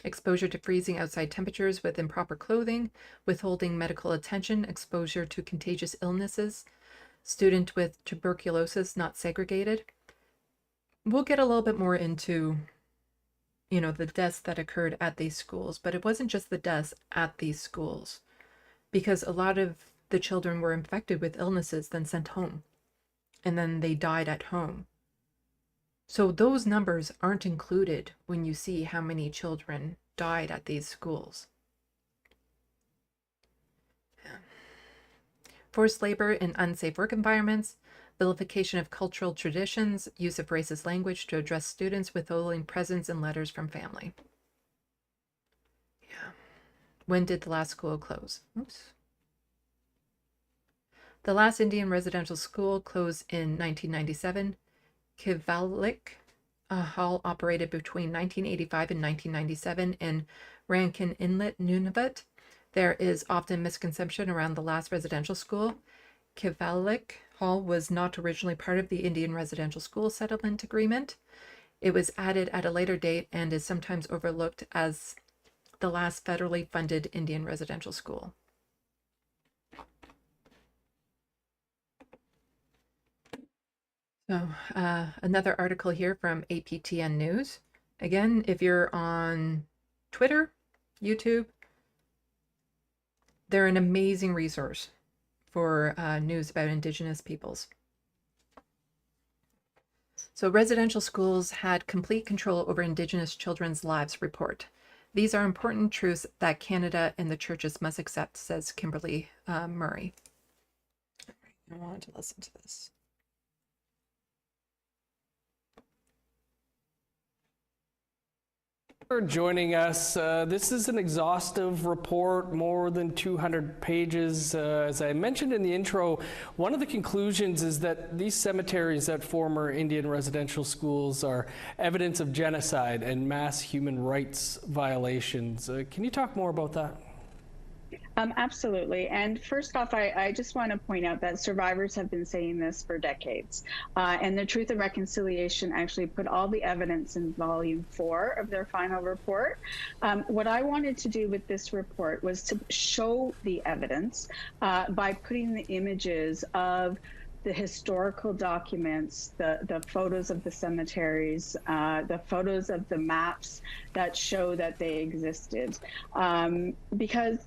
exposure to freezing outside temperatures with improper clothing, withholding medical attention, exposure to contagious illnesses, student with tuberculosis not segregated. We'll get a little bit more into, the deaths that occurred at these schools, but it wasn't just the deaths at these schools, because a lot of the children were infected with illnesses, then sent home, and then they died at home. So those numbers aren't included when you see how many children died at these schools. Forced labor in unsafe work environments, vilification of cultural traditions, use of racist language to address students, withholding presents and letters from family. Yeah. When did the last school close? Oops. The last Indian residential school closed in 1997. Kivalik Hall operated between 1985 and 1997 in Rankin Inlet, Nunavut. There is often misconception around the last residential school. Kivalik Hall was not originally part of the Indian Residential School Settlement Agreement. It was added at a later date and is sometimes overlooked as the last federally funded Indian residential school. So another article here from APTN News. Again, if you're on Twitter, YouTube, they're an amazing resource for news about Indigenous peoples. So residential schools had complete control over Indigenous children's lives report. These are important truths that Canada and the churches must accept, says Kimberly Murray. I wanted to listen to this. For joining us. This is an exhaustive report, more than 200 pages. As I mentioned in the intro, one of the conclusions is that these cemeteries at former Indian residential schools are evidence of genocide and mass human rights violations. Can you talk more about that? Absolutely. And first off, I just want to point out that survivors have been saying this for decades. And the Truth and Reconciliation actually put all the evidence in volume 4 of their final report. What I wanted to do with this report was to show the evidence by putting the images of the historical documents, the photos of the cemeteries, the photos of the maps that show that they existed. Because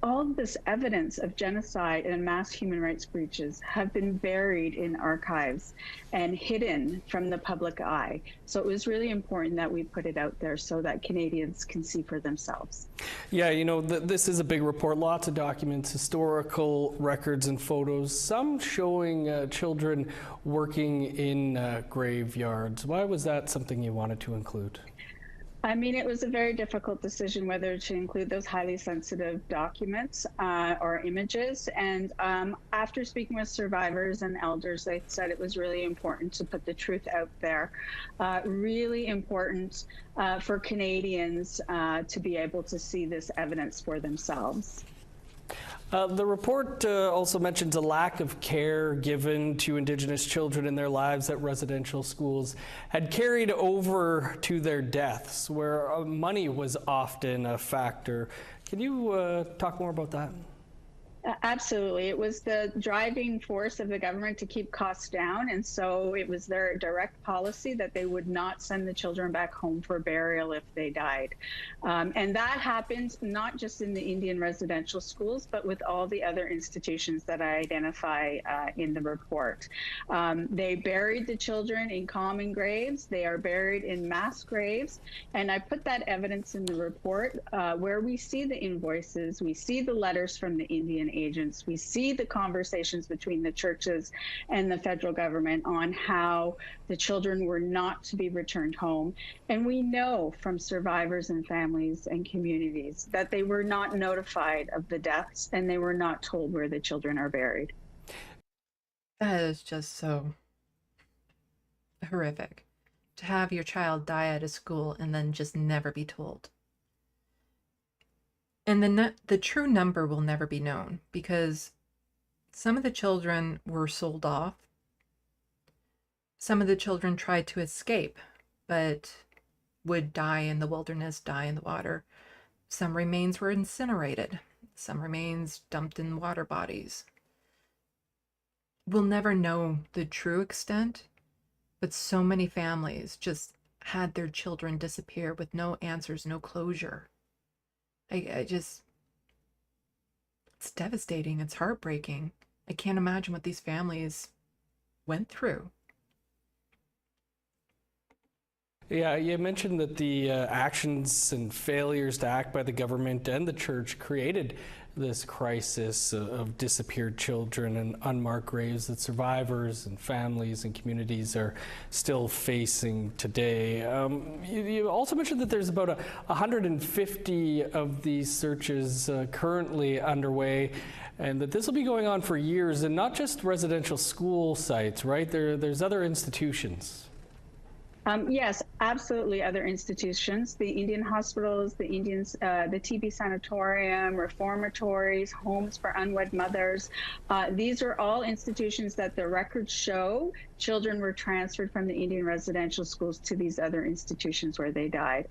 all of this evidence of genocide and mass human rights breaches have been buried in archives and hidden from the public eye. So it was really important that we put it out there so that Canadians can see for themselves. Yeah, this is a big report, lots of documents, historical records and photos, some showing children working in graveyards. Why was that something you wanted to include? I mean, it was a very difficult decision whether to include those highly sensitive documents or images. And after speaking with survivors and elders, they said it was really important to put the truth out there. Really important for Canadians to be able to see this evidence for themselves. The report also mentions a lack of care given to Indigenous children in their lives at residential schools had carried over to their deaths, where money was often a factor. Can you talk more about that? Absolutely. It was the driving force of the government to keep costs down. And so it was their direct policy that they would not send the children back home for burial if they died. And that happened not just in the Indian residential schools, but with all the other institutions that I identify in the report. They buried the children in common graves. They are buried in mass graves. And I put that evidence in the report where we see the invoices, we see the letters from the Indian agents. We see the conversations between the churches and the federal government on how the children were not to be returned home. And we know from survivors and families and communities that they were not notified of the deaths and they were not told where the children are buried. That is just so horrific. To have your child die at a school and then just never be told. And the true number will never be known because some of the children were sold off. Some of the children tried to escape but would die in the wilderness, die in the water. Some remains were incinerated, some remains dumped in water bodies. We'll never know the true extent, but so many families just had their children disappear with no answers, no closure. I just, it's devastating. It's heartbreaking. I can't imagine what these families went through. Yeah, you mentioned that the actions and failures to act by the government and the church created this crisis of disappeared children and unmarked graves that survivors and families and communities are still facing today. You also mentioned that there's about 150 of these searches currently underway, and that this will be going on for years, and not just residential school sites, right? There's other institutions. Yes, absolutely. Other institutions, the Indian hospitals, the TB sanatorium, reformatories, homes for unwed mothers. These are all institutions that the records show children were transferred from the Indian residential schools to these other institutions where they died.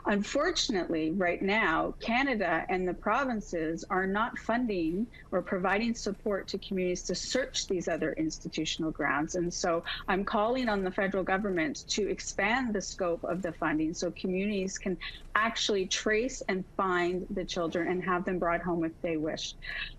Unfortunately, right now, Canada and the provinces are not funding or providing support to communities to search these other institutional grounds. And so I'm calling on the federal government to expand the scope of the funding so communities can actually trace and find the children and have them brought home if they wish.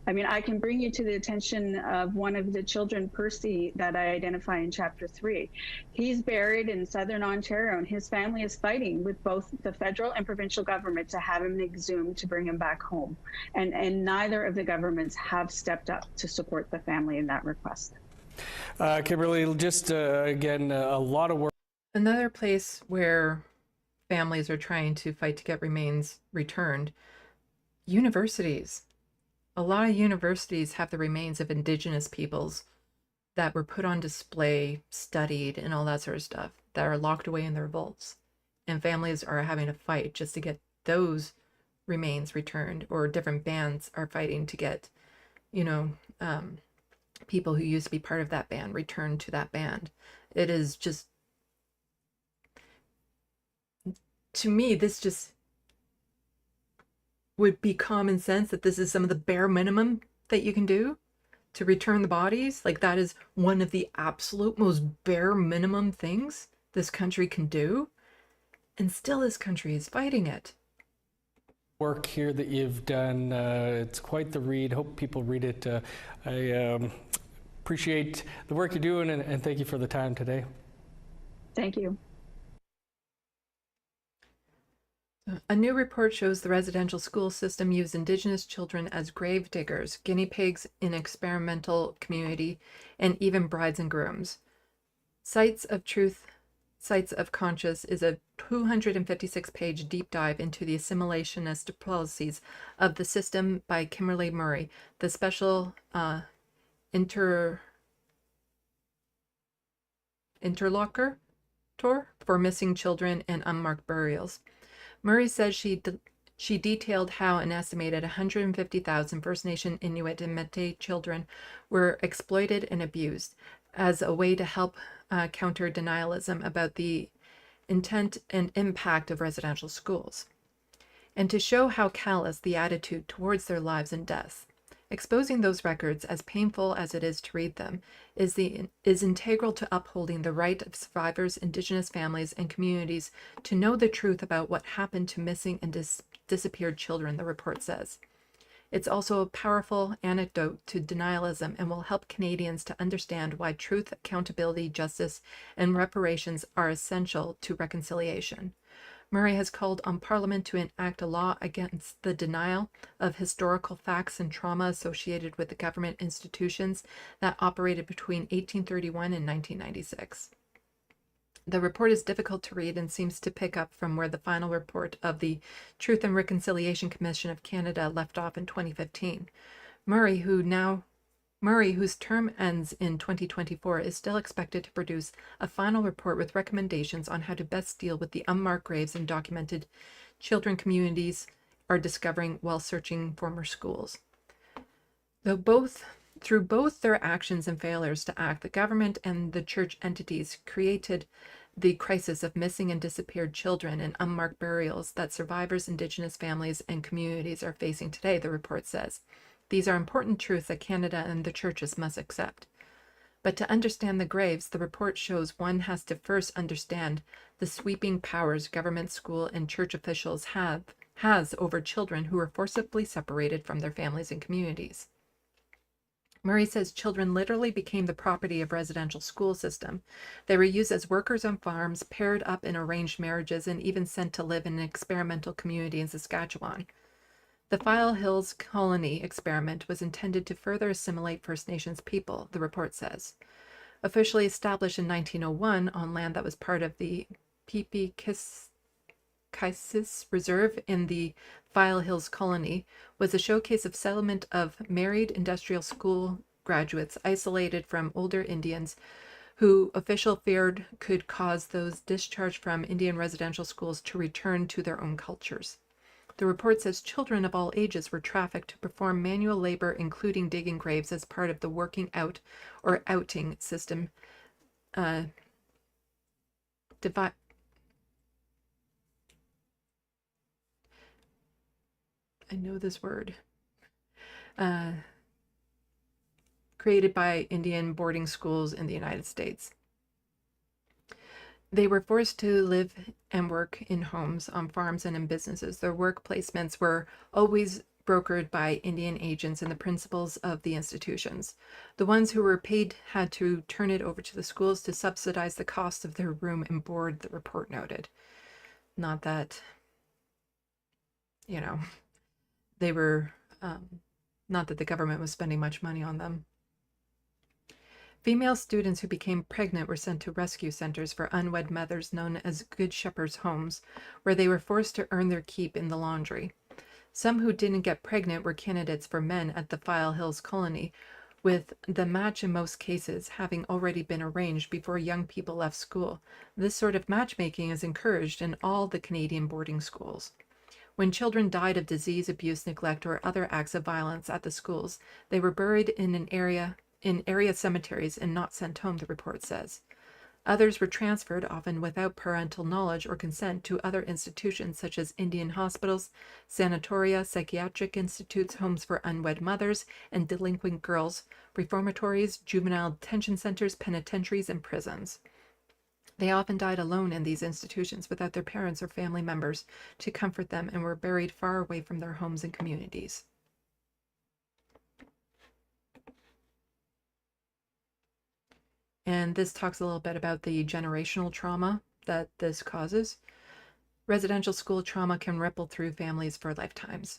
I mean, I can bring you to the attention of one of the children, Percy, that I identify in Chapter 3. He's buried in southern Ontario, and his family is fighting with both the federal and provincial government to have him exhumed to bring him back home. And neither of the governments have stepped up to support the family in that request. Kimberly, just again, a lot of work. Another place where families are trying to fight to get remains returned, universities. A lot of universities have the remains of Indigenous peoples that were put on display, studied, and all that sort of stuff that are locked away in their vaults. And families are having to fight just to get those remains returned, or different bands are fighting to get, people who used to be part of that band returned to that band. It is just, to me, this just would be common sense that this is some of the bare minimum that you can do to return the bodies. Like, that is one of the absolute most bare minimum things this country can do. And still this country is fighting it. Work here that you've done, it's quite the read. Hope people read it. I appreciate the work you're doing, and thank you for the time today. Thank you. A new report shows the residential school system used Indigenous children as grave diggers, guinea pigs in experimental community, and even brides and grooms. Sites of Truth, Sites of Conscience is a 256-page deep dive into the assimilationist policies of the system by Kimberly Murray, the special interlocutor for missing children and unmarked burials. Murray says she detailed how an estimated 150,000 First Nation, Inuit, and Métis children were exploited and abused as a way to help counter denialism about the intent and impact of residential schools, and to show how callous the attitude towards their lives and deaths. Exposing those records, as painful as it is to read them, is integral to upholding the right of survivors, Indigenous families, and communities to know the truth about what happened to missing and disappeared children, the report says. It's also a powerful antidote to denialism and will help Canadians to understand why truth, accountability, justice, and reparations are essential to reconciliation. Murray has called on Parliament to enact a law against the denial of historical facts and trauma associated with the government institutions that operated between 1831 and 1996. The report is difficult to read and seems to pick up from where the final report of the Truth and Reconciliation Commission of Canada left off in 2015. Murray, whose term ends in 2024, is still expected to produce a final report with recommendations on how to best deal with the unmarked graves and documented children communities are discovering while searching former schools. Through both their actions and failures to act, the government and the church entities created the crisis of missing and disappeared children and unmarked burials that survivors, Indigenous families, and communities are facing today, the report says. These are important truths that Canada and the churches must accept. But to understand the graves, the report shows one has to first understand the sweeping powers government, school, and church officials has over children who are forcibly separated from their families and communities. Murray says children literally became the property of residential school system. They were used as workers on farms, paired up in arranged marriages, and even sent to live in an experimental community in Saskatchewan. The File Hills Colony experiment was intended to further assimilate First Nations people, the report says. Officially established in 1901 on land that was part of the Pipikis Reserve in the File Hills Colony, was a showcase of settlement of married industrial school graduates isolated from older Indians who official feared could cause those discharged from Indian residential schools to return to their own cultures. The report says children of all ages were trafficked to perform manual labor, including digging graves, as part of the working out or outing system. I know this word. Created by Indian boarding schools in the United States. They were forced to live and work in homes, on farms, and in businesses. Their work placements were always brokered by Indian agents and the principals of the institutions. The ones who were paid had to turn it over to the schools to subsidize the cost of their room and board, the report noted. Not that, they were, not that the government was spending much money on them. Female students who became pregnant were sent to rescue centers for unwed mothers known as Good Shepherd's Homes, where they were forced to earn their keep in the laundry. Some who didn't get pregnant were candidates for men at the File Hills Colony, with the match in most cases having already been arranged before young people left school. This sort of matchmaking is encouraged in all the Canadian boarding schools. When children died of disease, abuse, neglect, or other acts of violence at the schools, they were buried in area cemeteries and not sent home, the report says. Others were transferred, often without parental knowledge or consent, to other institutions such as Indian hospitals, sanatoria, psychiatric institutes, homes for unwed mothers and delinquent girls, reformatories, juvenile detention centers, penitentiaries, and prisons. They often died alone in these institutions without their parents or family members to comfort them, and were buried far away from their homes and communities. And this talks a little bit about the generational trauma that this causes. Residential school trauma can ripple through families for lifetimes.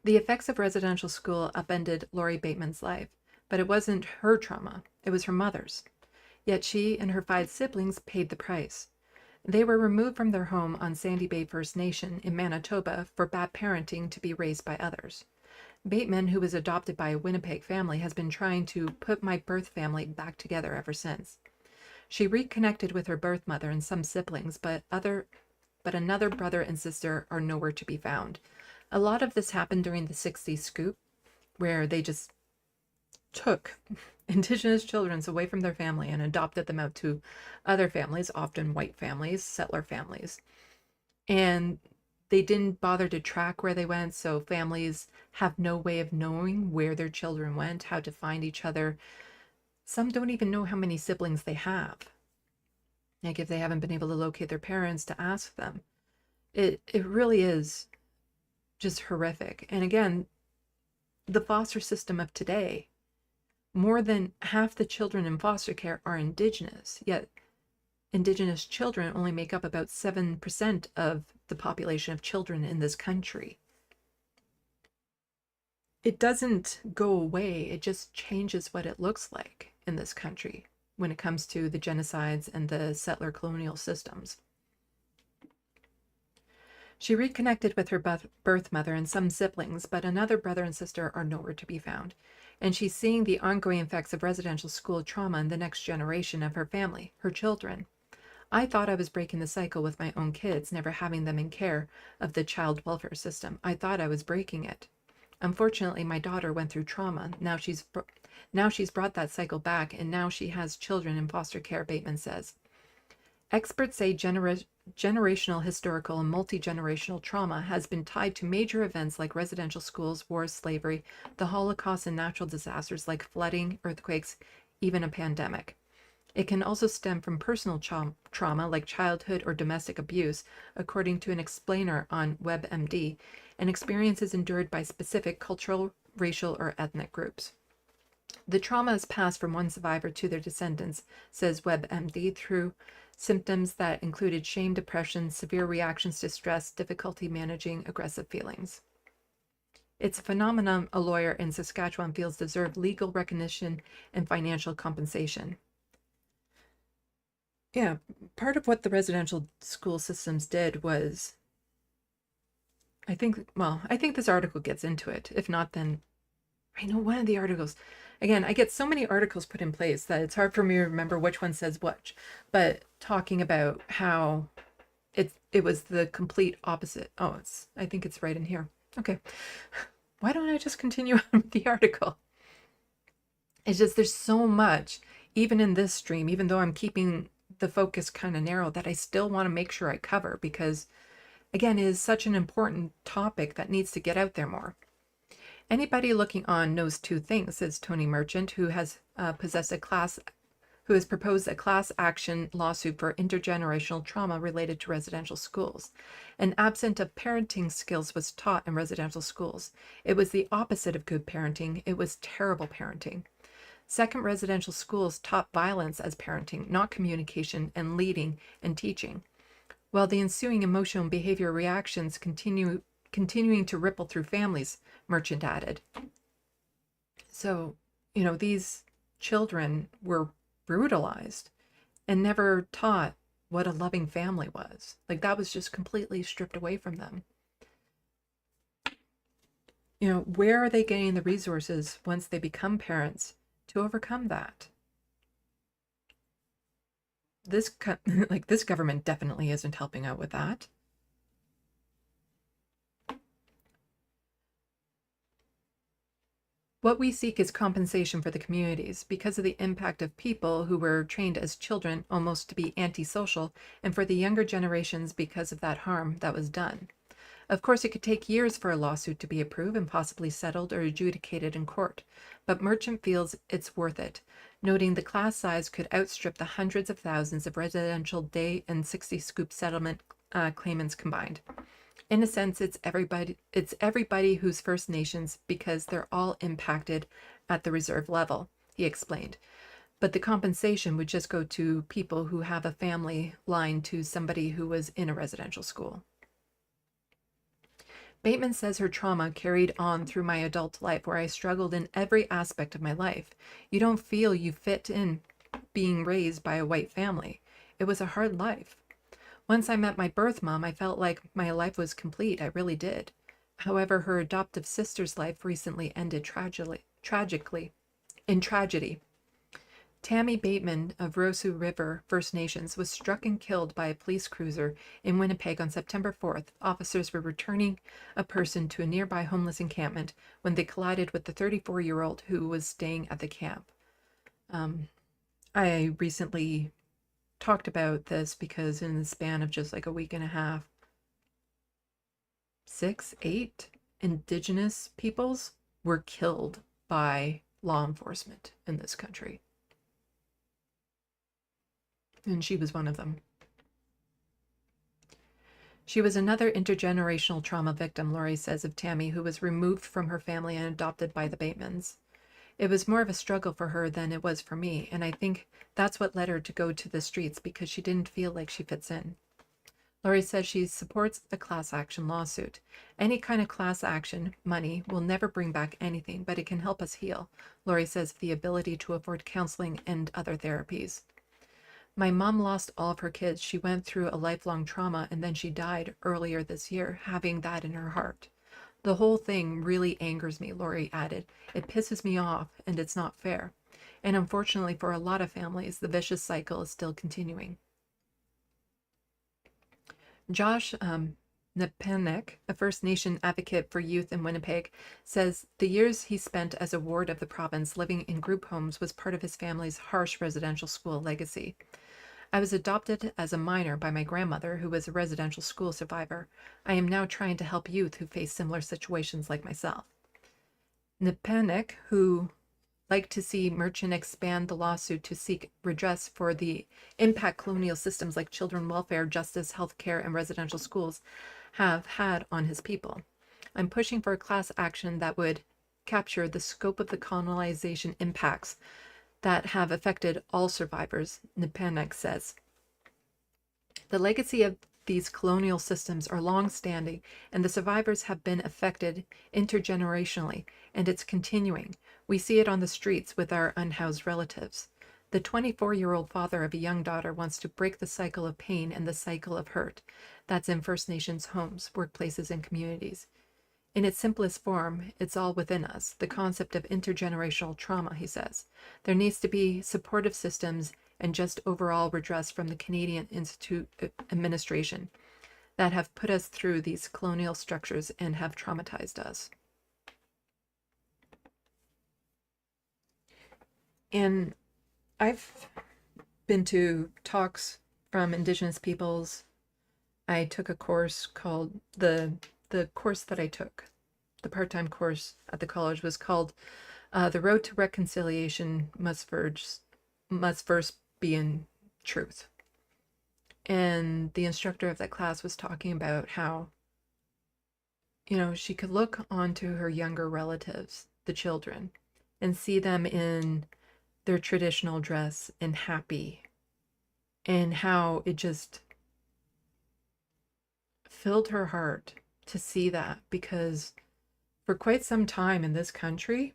The effects of residential school upended Lori Bateman's life, but it wasn't her trauma, it was her mother's. Yet she and her 5 siblings paid the price. They were removed from their home on Sandy Bay First Nation in Manitoba for bad parenting to be raised by others. Bateman, who was adopted by a Winnipeg family, has been trying to put my birth family back together ever since. She reconnected with her birth mother and some siblings, but another brother and sister are nowhere to be found. A lot of this happened during the 60s scoop, where they just took Indigenous children away from their family and adopted them out to other families, often white families, settler families. And they didn't bother to track where they went, so families have no way of knowing where their children went, how to find each other. Some don't even know how many siblings they have. Like if they haven't been able to locate their parents to ask them. It really is just horrific. And again, the foster system of today, more than half the children in foster care are Indigenous, yet Indigenous children only make up about 7% of the population of children in this country. It doesn't go away, it just changes what it looks like in this country when it comes to the genocides and the settler colonial systems. She reconnected with her birth mother and some siblings, but another brother and sister are nowhere to be found. And she's seeing the ongoing effects of residential school trauma in the next generation of her family, her children. I thought I was breaking the cycle with my own kids, never having them in care of the child welfare system. I thought I was breaking it. Unfortunately, my daughter went through trauma. Now she's brought that cycle back, and now she has children in foster care, Bateman says. Experts say generational, historical, and multi-generational trauma has been tied to major events like residential schools, wars, slavery, the Holocaust, and natural disasters like flooding, earthquakes, even a pandemic. It can also stem from personal trauma like childhood or domestic abuse, according to an explainer on WebMD, and experiences endured by specific cultural, racial, or ethnic groups. The trauma is passed from one survivor to their descendants, says WebMD, through symptoms that included shame, depression, severe reactions to stress, difficulty managing aggressive feelings. It's a phenomenon a lawyer in Saskatchewan feels deserves legal recognition and financial compensation. Yeah, part of what the residential school systems did was, I think this article gets into it. If not, then I know one of the articles. Again, I get so many articles put in place that it's hard for me to remember which one says which, but talking about how it was the complete opposite. Oh, I think it's right in here. Okay. Why don't I just continue on with the article? It's just there's so much, even in this stream, even though I'm keeping the focus kind of narrow, that I still want to make sure I cover because, again, it is such an important topic that needs to get out there more. Anybody looking on knows two things, says Tony Merchant, who has proposed a class action lawsuit for intergenerational trauma related to residential schools. An absence of parenting skills was taught in residential schools. It was the opposite of good parenting. It was terrible parenting. Second, residential schools taught violence as parenting, not communication and leading and teaching. While the ensuing emotional and behavior reactions continuing to ripple through families, Merchant added. So, these children were brutalized and never taught what a loving family was. Like, that was just completely stripped away from them. Where are they getting the resources once they become parents to overcome that? This government definitely isn't helping out with that. What we seek is compensation for the communities because of the impact of people who were trained as children almost to be antisocial, and for the younger generations because of that harm that was done. Of course, it could take years for a lawsuit to be approved and possibly settled or adjudicated in court, but Merchant feels it's worth it, noting the class size could outstrip the hundreds of thousands of residential day and 60 scoop settlement claimants combined. In a sense, it's everybody who's First Nations because they're all impacted at the reserve level, he explained. But the compensation would just go to people who have a family line to somebody who was in a residential school. Bateman says her trauma carried on through my adult life where I struggled in every aspect of my life. You don't feel you fit in being raised by a white family. It was a hard life. Once I met my birth mom, I felt like my life was complete. I really did. However, her adoptive sister's life recently ended tragically, in tragedy. Tammy Bateman of Rosu River First Nations was struck and killed by a police cruiser in Winnipeg on September 4th. Officers were returning a person to a nearby homeless encampment when they collided with the 34-year-old who was staying at the camp. I recently talked about this because in the span of just like a week and a half, 8 Indigenous peoples were killed by law enforcement in this country. And she was one of them. She was another intergenerational trauma victim, Laurie says of Tammy, who was removed from her family and adopted by the Batemans. It was more of a struggle for her than it was for me, and I think that's what led her to go to the streets because she didn't feel like she fits in. Laurie says she supports a class action lawsuit. Any kind of class action money will never bring back anything, but it can help us heal. Laurie says the ability to afford counseling and other therapies. My mom lost all of her kids. She went through a lifelong trauma and then she died earlier this year, having that in her heart. The whole thing really angers me, Laurie added. It pisses me off and it's not fair. And unfortunately for a lot of families, the vicious cycle is still continuing. Josh Nepanek, a First Nation advocate for youth in Winnipeg, says the years he spent as a ward of the province living in group homes was part of his family's harsh residential school legacy. I was adopted as a minor by my grandmother, who was a residential school survivor. I am now trying to help youth who face similar situations like myself. Nepanek, who liked to see Merchant expand the lawsuit to seek redress for the impact colonial systems like children welfare, justice, healthcare, and residential schools have had on his people. I'm pushing for a class action that would capture the scope of the colonization impacts that have affected all survivors, Nepanek says. The legacy of these colonial systems are long-standing, and the survivors have been affected intergenerationally, and it's continuing. We see it on the streets with our unhoused relatives. The 24-year-old father of a young daughter wants to break the cycle of pain and the cycle of hurt that's in First Nations homes, workplaces, and communities. In its simplest form, it's all within us, the concept of intergenerational trauma, he says. There needs to be supportive systems and just overall redress from the Canadian Institute administration that have put us through these colonial structures and have traumatized us. And I've been to talks from Indigenous peoples. I took a course called the course that I took, the part-time course at the college, was called The Road to Reconciliation Must First Be in Truth. And the instructor of that class was talking about how, she could look onto her younger relatives, the children, and see them in their traditional dress and happy, and how it just filled her heart to see that, because for quite some time in this country,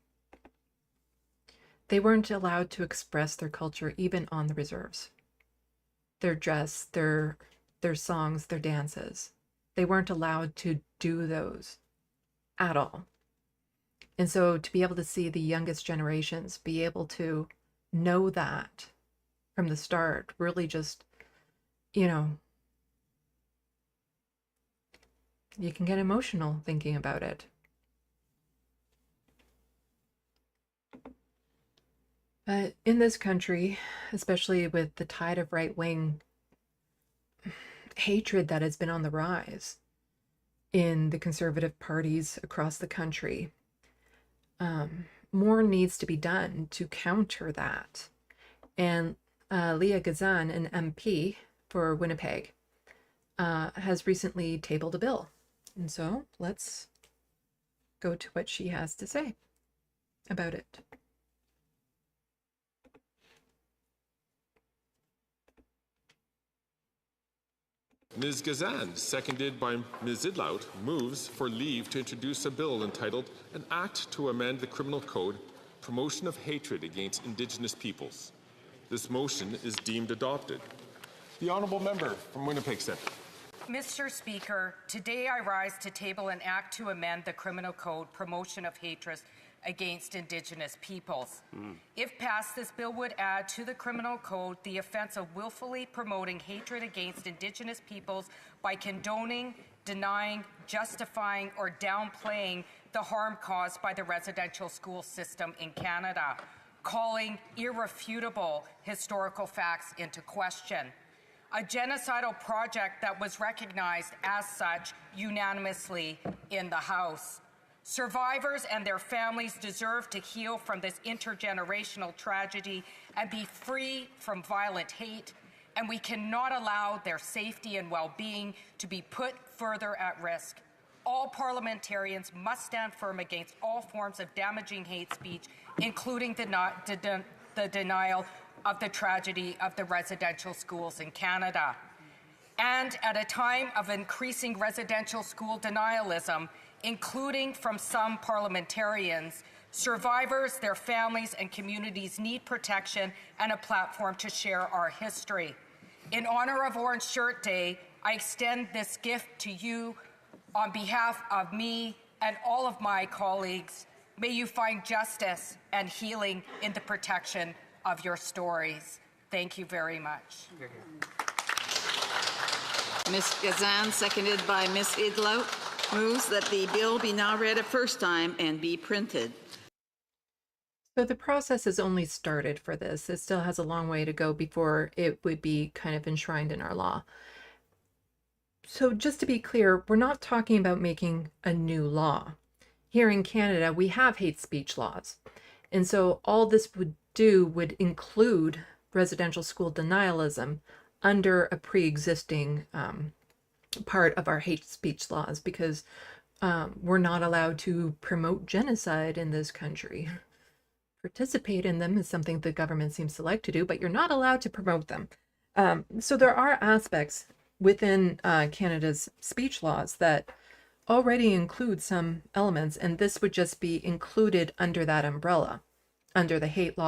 they weren't allowed to express their culture even on the reserves. Their dress, their songs, their dances. They weren't allowed to do those at all. And so to be able to see the youngest generations be able to know that from the start really just, you can get emotional thinking about it. But in this country, especially with the tide of right-wing hatred that has been on the rise in the conservative parties across the country, more needs to be done to counter that. And Leah Gazan, an MP for Winnipeg, has recently tabled a bill. And so let's go to what she has to say about it. Ms. Gazan, seconded by Ms. Zidlout, moves for leave to introduce a bill entitled An Act to Amend the Criminal Code, Promotion of Hatred Against Indigenous Peoples. This motion is deemed adopted. The Honourable Member from Winnipeg Centre. Mr. Speaker, today I rise to table an act to amend the Criminal Code, Promotion of Hatred Against Indigenous Peoples. If passed, this bill would add to the Criminal Code the offence of willfully promoting hatred against Indigenous peoples by condoning, denying, justifying, or downplaying the harm caused by the residential school system in Canada, calling irrefutable historical facts into question. A genocidal project that was recognized as such unanimously in the House. Survivors and their families deserve to heal from this intergenerational tragedy and be free from violent hate, and we cannot allow their safety and well-being to be put further at risk. All parliamentarians must stand firm against all forms of damaging hate speech, including the denial of the tragedy of the residential schools in Canada. And at a time of increasing residential school denialism, including from some parliamentarians, survivors, their families, and communities need protection and a platform to share our history. In honor of Orange Shirt Day, I extend this gift to you on behalf of me and all of my colleagues. May you find justice and healing in the protection of your stories. Thank you very much. Ms. Gazan, seconded by Ms. Idlout, moves that the bill be now read a first time and be printed. So the process has only started for this. It still has a long way to go before it would be kind of enshrined in our law. So just to be clear, we're not talking about making a new law. Here in Canada, we have hate speech laws. And so all this would do would include residential school denialism under a pre-existing part of our hate speech laws, because we're not allowed to promote genocide in this country. Participate in them is something the government seems to like to do, but you're not allowed to promote them. So there are aspects within Canada's speech laws that already include some elements, and this would just be included under that umbrella, under the hate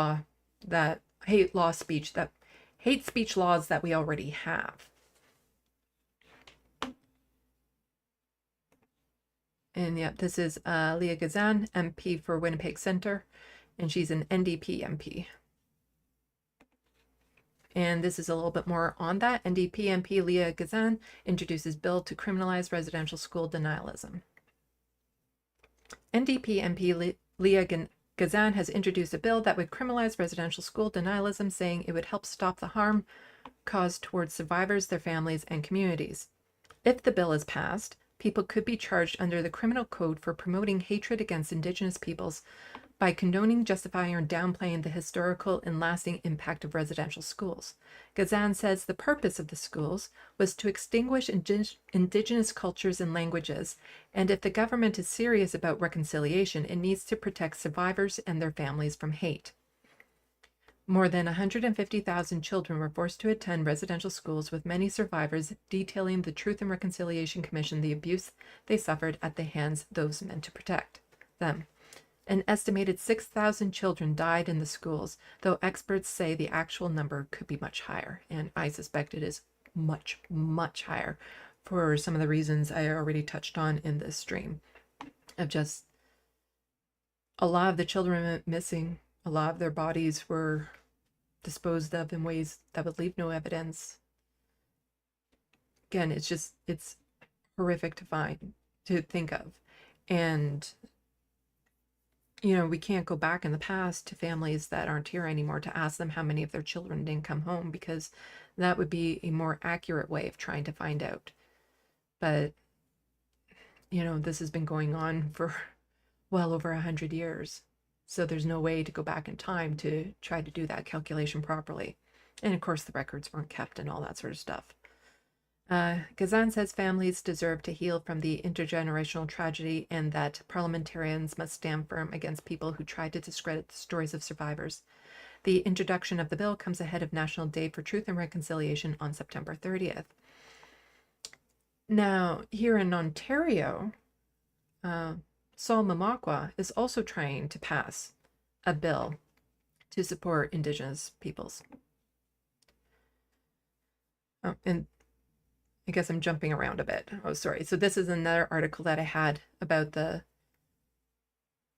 speech laws that we already have. And yeah, this is Leah Gazan, MP for Winnipeg Centre, and she's an NDP MP. And this is a little bit more on that. NDP MP Leah Gazan introduces bill to criminalize residential school denialism. NDP MP Leah Gazan has introduced a bill that would criminalize residential school denialism, saying it would help stop the harm caused towards survivors, their families, and communities. If the bill is passed, people could be charged under the criminal code for promoting hatred against Indigenous peoples by condoning, justifying, or downplaying the historical and lasting impact of residential schools. Gazan says the purpose of the schools was to extinguish Indigenous cultures and languages, and if the government is serious about reconciliation, it needs to protect survivors and their families from hate. More than 150,000 children were forced to attend residential schools, with many survivors detailing the Truth and Reconciliation Commission the abuse they suffered at the hands of those meant to protect them. An estimated 6,000 children died in the schools, though experts say the actual number could be much higher, and I suspect it is much, much higher for some of the reasons I already touched on in this stream, of just a lot of the children went missing. A lot of their bodies were disposed of in ways that would leave no evidence. Again, it's horrific to think of. And, we can't go back in the past to families that aren't here anymore to ask them how many of their children didn't come home, because that would be a more accurate way of trying to find out. But, this has been going on for well over 100 years. So there's no way to go back in time to try to do that calculation properly. And of course, the records weren't kept and all that sort of stuff. Gazan says families deserve to heal from the intergenerational tragedy, and that parliamentarians must stand firm against people who try to discredit the stories of survivors. The introduction of the bill comes ahead of National Day for Truth and Reconciliation on September 30th. Now, here in Ontario, Saul Mamakwa is also trying to pass a bill to support Indigenous peoples. Oh, and I guess I'm jumping around a bit. Oh, sorry. So this is another article that I had about the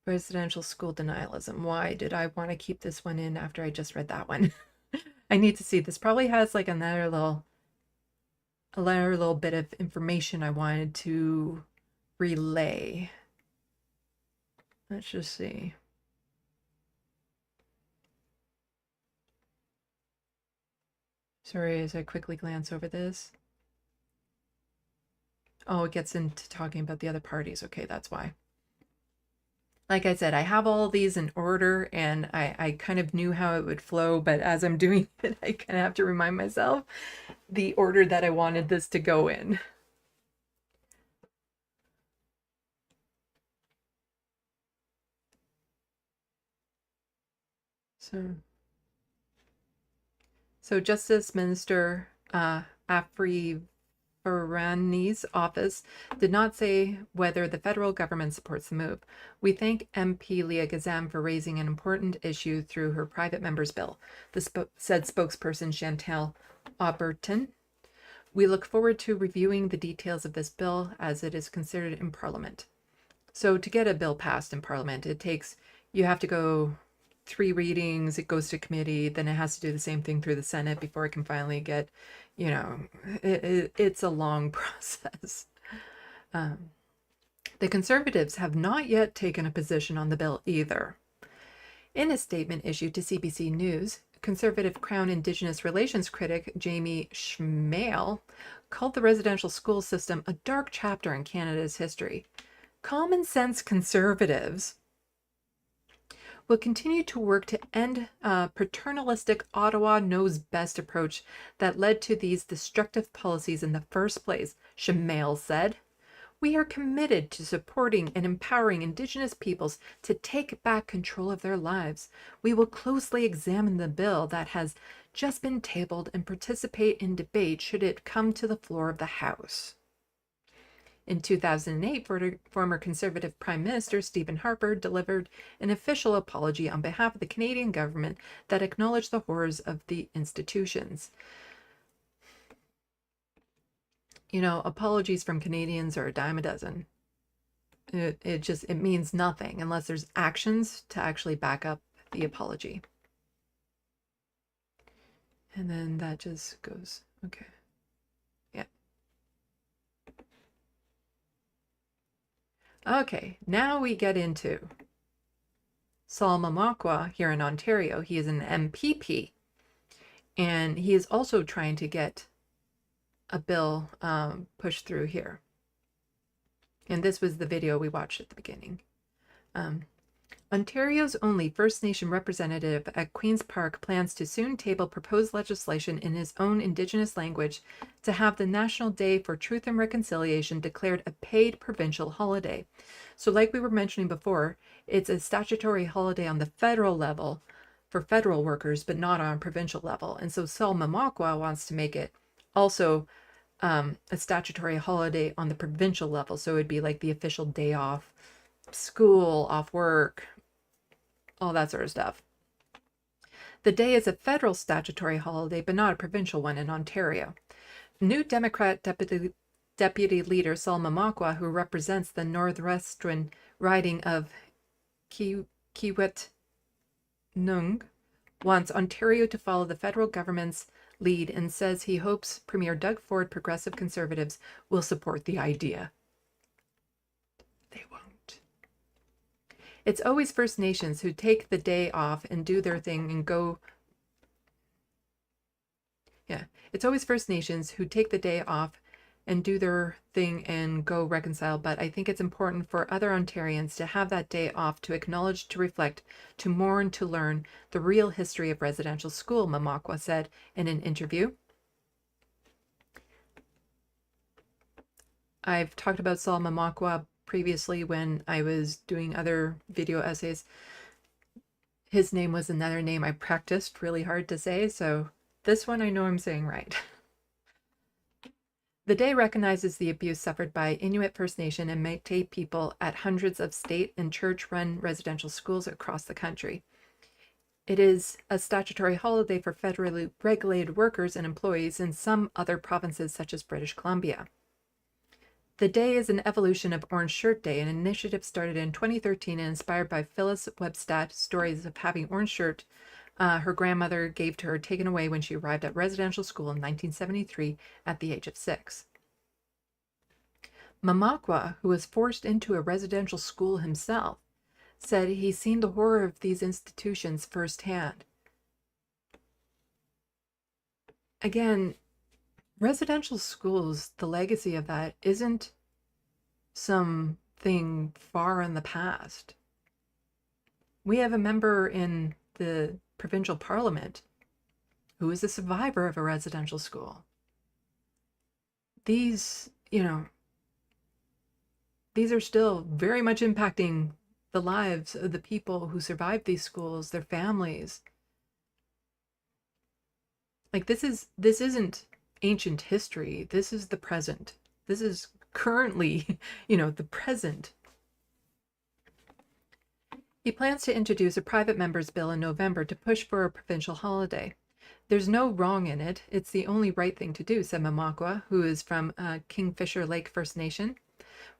residential school denialism. Why did I want to keep this one in after I just read that one? I need to see. This probably has like another little bit of information I wanted to relay. Let's just see. Sorry, as I quickly glance over this. Oh, it gets into talking about the other parties. Okay, that's why. Like I said, I have all these in order, and I kind of knew how it would flow, but as I'm doing it, I kind of have to remind myself the order that I wanted this to go in. So Justice Minister Afri Varani's office did not say whether the federal government supports the move. We thank MP Leah Gazan for raising an important issue through her private member's bill, said spokesperson Chantal Aubertin. We look forward to reviewing the details of this bill as it is considered in Parliament. So to get a bill passed in Parliament, you have to go 3 readings, it goes to committee, then it has to do the same thing through the Senate before it can finally get, you know, it's a long process. The Conservatives have not yet taken a position on the bill either. In a statement issued to CBC News, Conservative Crown Indigenous Relations critic Jamie Schmale called the residential school system a dark chapter in Canada's history. Common sense Conservatives will continue to work to end a paternalistic Ottawa knows best approach that led to these destructive policies in the first place, Schmale said. We are committed to supporting and empowering Indigenous peoples to take back control of their lives. We will closely examine the bill that has just been tabled and participate in debate should it come to the floor of the House. In 2008, former Conservative Prime Minister Stephen Harper delivered an official apology on behalf of the Canadian government that acknowledged the horrors of the institutions. You know, apologies from Canadians are a dime a dozen. It means nothing unless there's actions to actually back up the apology. And then that just goes, okay. Yeah. Okay, now we get into Saul Mamakwa here in Ontario. He is an MPP, and he is also trying to get a bill pushed through here. And this was the video we watched at the beginning. Ontario's only First Nation representative at Queen's Park plans to soon table proposed legislation in his own Indigenous language to have the National Day for Truth and Reconciliation declared a paid provincial holiday. So like we were mentioning before, it's a statutory holiday on the federal level for federal workers, but not on a provincial level. And so Saul Mamakwa wants to make it also a statutory holiday on the provincial level. So it'd be like the official day off school, off work, all that sort of stuff. The day is a federal statutory holiday, but not a provincial one in Ontario. New Democrat Deputy Leader Saul Mamakwa, who represents the northwestern riding of Kiewit Nung, wants Ontario to follow the federal government's lead and says he hopes Premier Doug Ford Progressive Conservatives will support the idea. They won't. It's always First Nations who take the day off and do their thing and go. Yeah, it's always First Nations who take the day off and do their thing and go reconcile, but I think it's important for other Ontarians to have that day off to acknowledge, to reflect, to mourn, to learn the real history of residential school, Mamakwa said in an interview. I've talked about Saul Mamakwa previously when I was doing other video essays. His name was another name I practiced really hard to say, so this one I know I'm saying right. The day recognizes the abuse suffered by Inuit First Nation and Métis people at hundreds of state and church-run residential schools across the country. It is a statutory holiday for federally regulated workers and employees in some other provinces such as British Columbia. The day is an evolution of Orange Shirt Day, an initiative started in 2013 and inspired by Phyllis Webstad's stories of having orange shirt her grandmother gave to her taken away when she arrived at residential school in 1973 at the age of 6. Mamakwa, who was forced into a residential school himself, said he's seen the horror of these institutions firsthand. Again, residential schools, the legacy of that isn't something far in the past. We have a member in the provincial parliament who is a survivor of a residential school. These, these are still very much impacting the lives of the people who survived these schools, their families. Like this isn't ancient history. This is the present. This is currently, the present. He plans to introduce a private member's bill in November to push for a provincial holiday. There's no wrong in it. It's the only right thing to do, said Mamakwa, who is from Kingfisher Lake First Nation.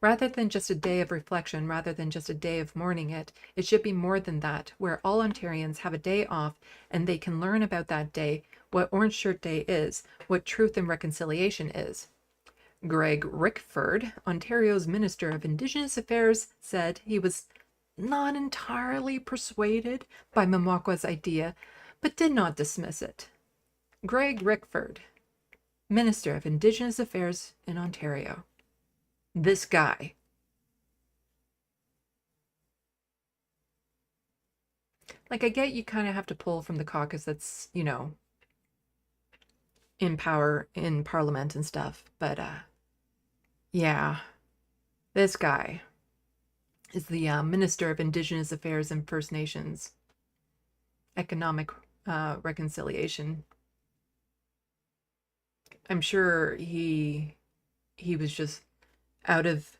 Rather than just a day of reflection, rather than just a day of mourning it should be more than that, where all Ontarians have a day off and they can learn about that day what Orange Shirt Day is, what truth and reconciliation is. Greg Rickford, Ontario's Minister of Indigenous Affairs, said he was not entirely persuaded by Mamakwa's idea, but did not dismiss it. Greg Rickford, Minister of Indigenous Affairs in Ontario. This guy. Like, I get you kind of have to pull from the caucus that's, you know, in power in Parliament and stuff, but yeah, this guy is the Minister of Indigenous Affairs and First Nations Economic Reconciliation. I'm sure he was just out of,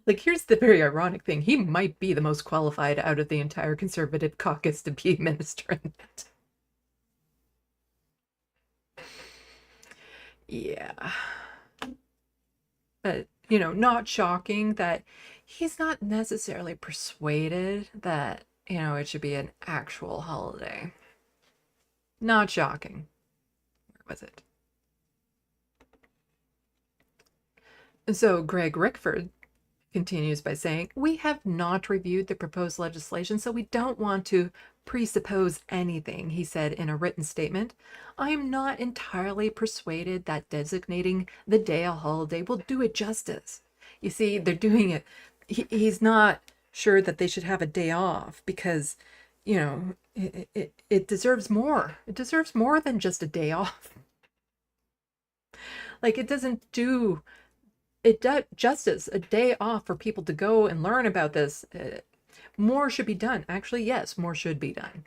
like, here's the very ironic thing. He might be the most qualified out of the entire Conservative caucus to be minister in that. Yeah. But, you know, not shocking that he's not necessarily persuaded that, you know, it should be an actual holiday. Not shocking. Where was it? So Greg Rickford continues by saying, we have not reviewed the proposed legislation, so we don't want to presuppose anything, he said in a written statement. I am not entirely persuaded that designating the day a holiday will do it justice. You see, they're doing it. He's not sure that they should have a day off because, you know, it deserves more. It deserves more than just a day off. Like, it doesn't do it does justice, a day off for people to go and learn about this. More should be done. Actually, yes, more should be done.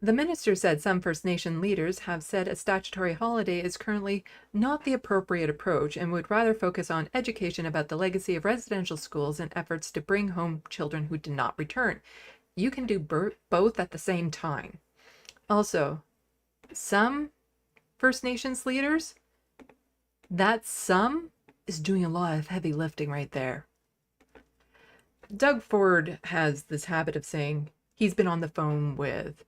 The minister said some First Nation leaders have said a statutory holiday is currently not the appropriate approach and would rather focus on education about the legacy of residential schools and efforts to bring home children who did not return. You can do both at the same time. Also, some First Nations leaders, that some is doing a lot of heavy lifting right there. Doug Ford has this habit of saying he's been on the phone with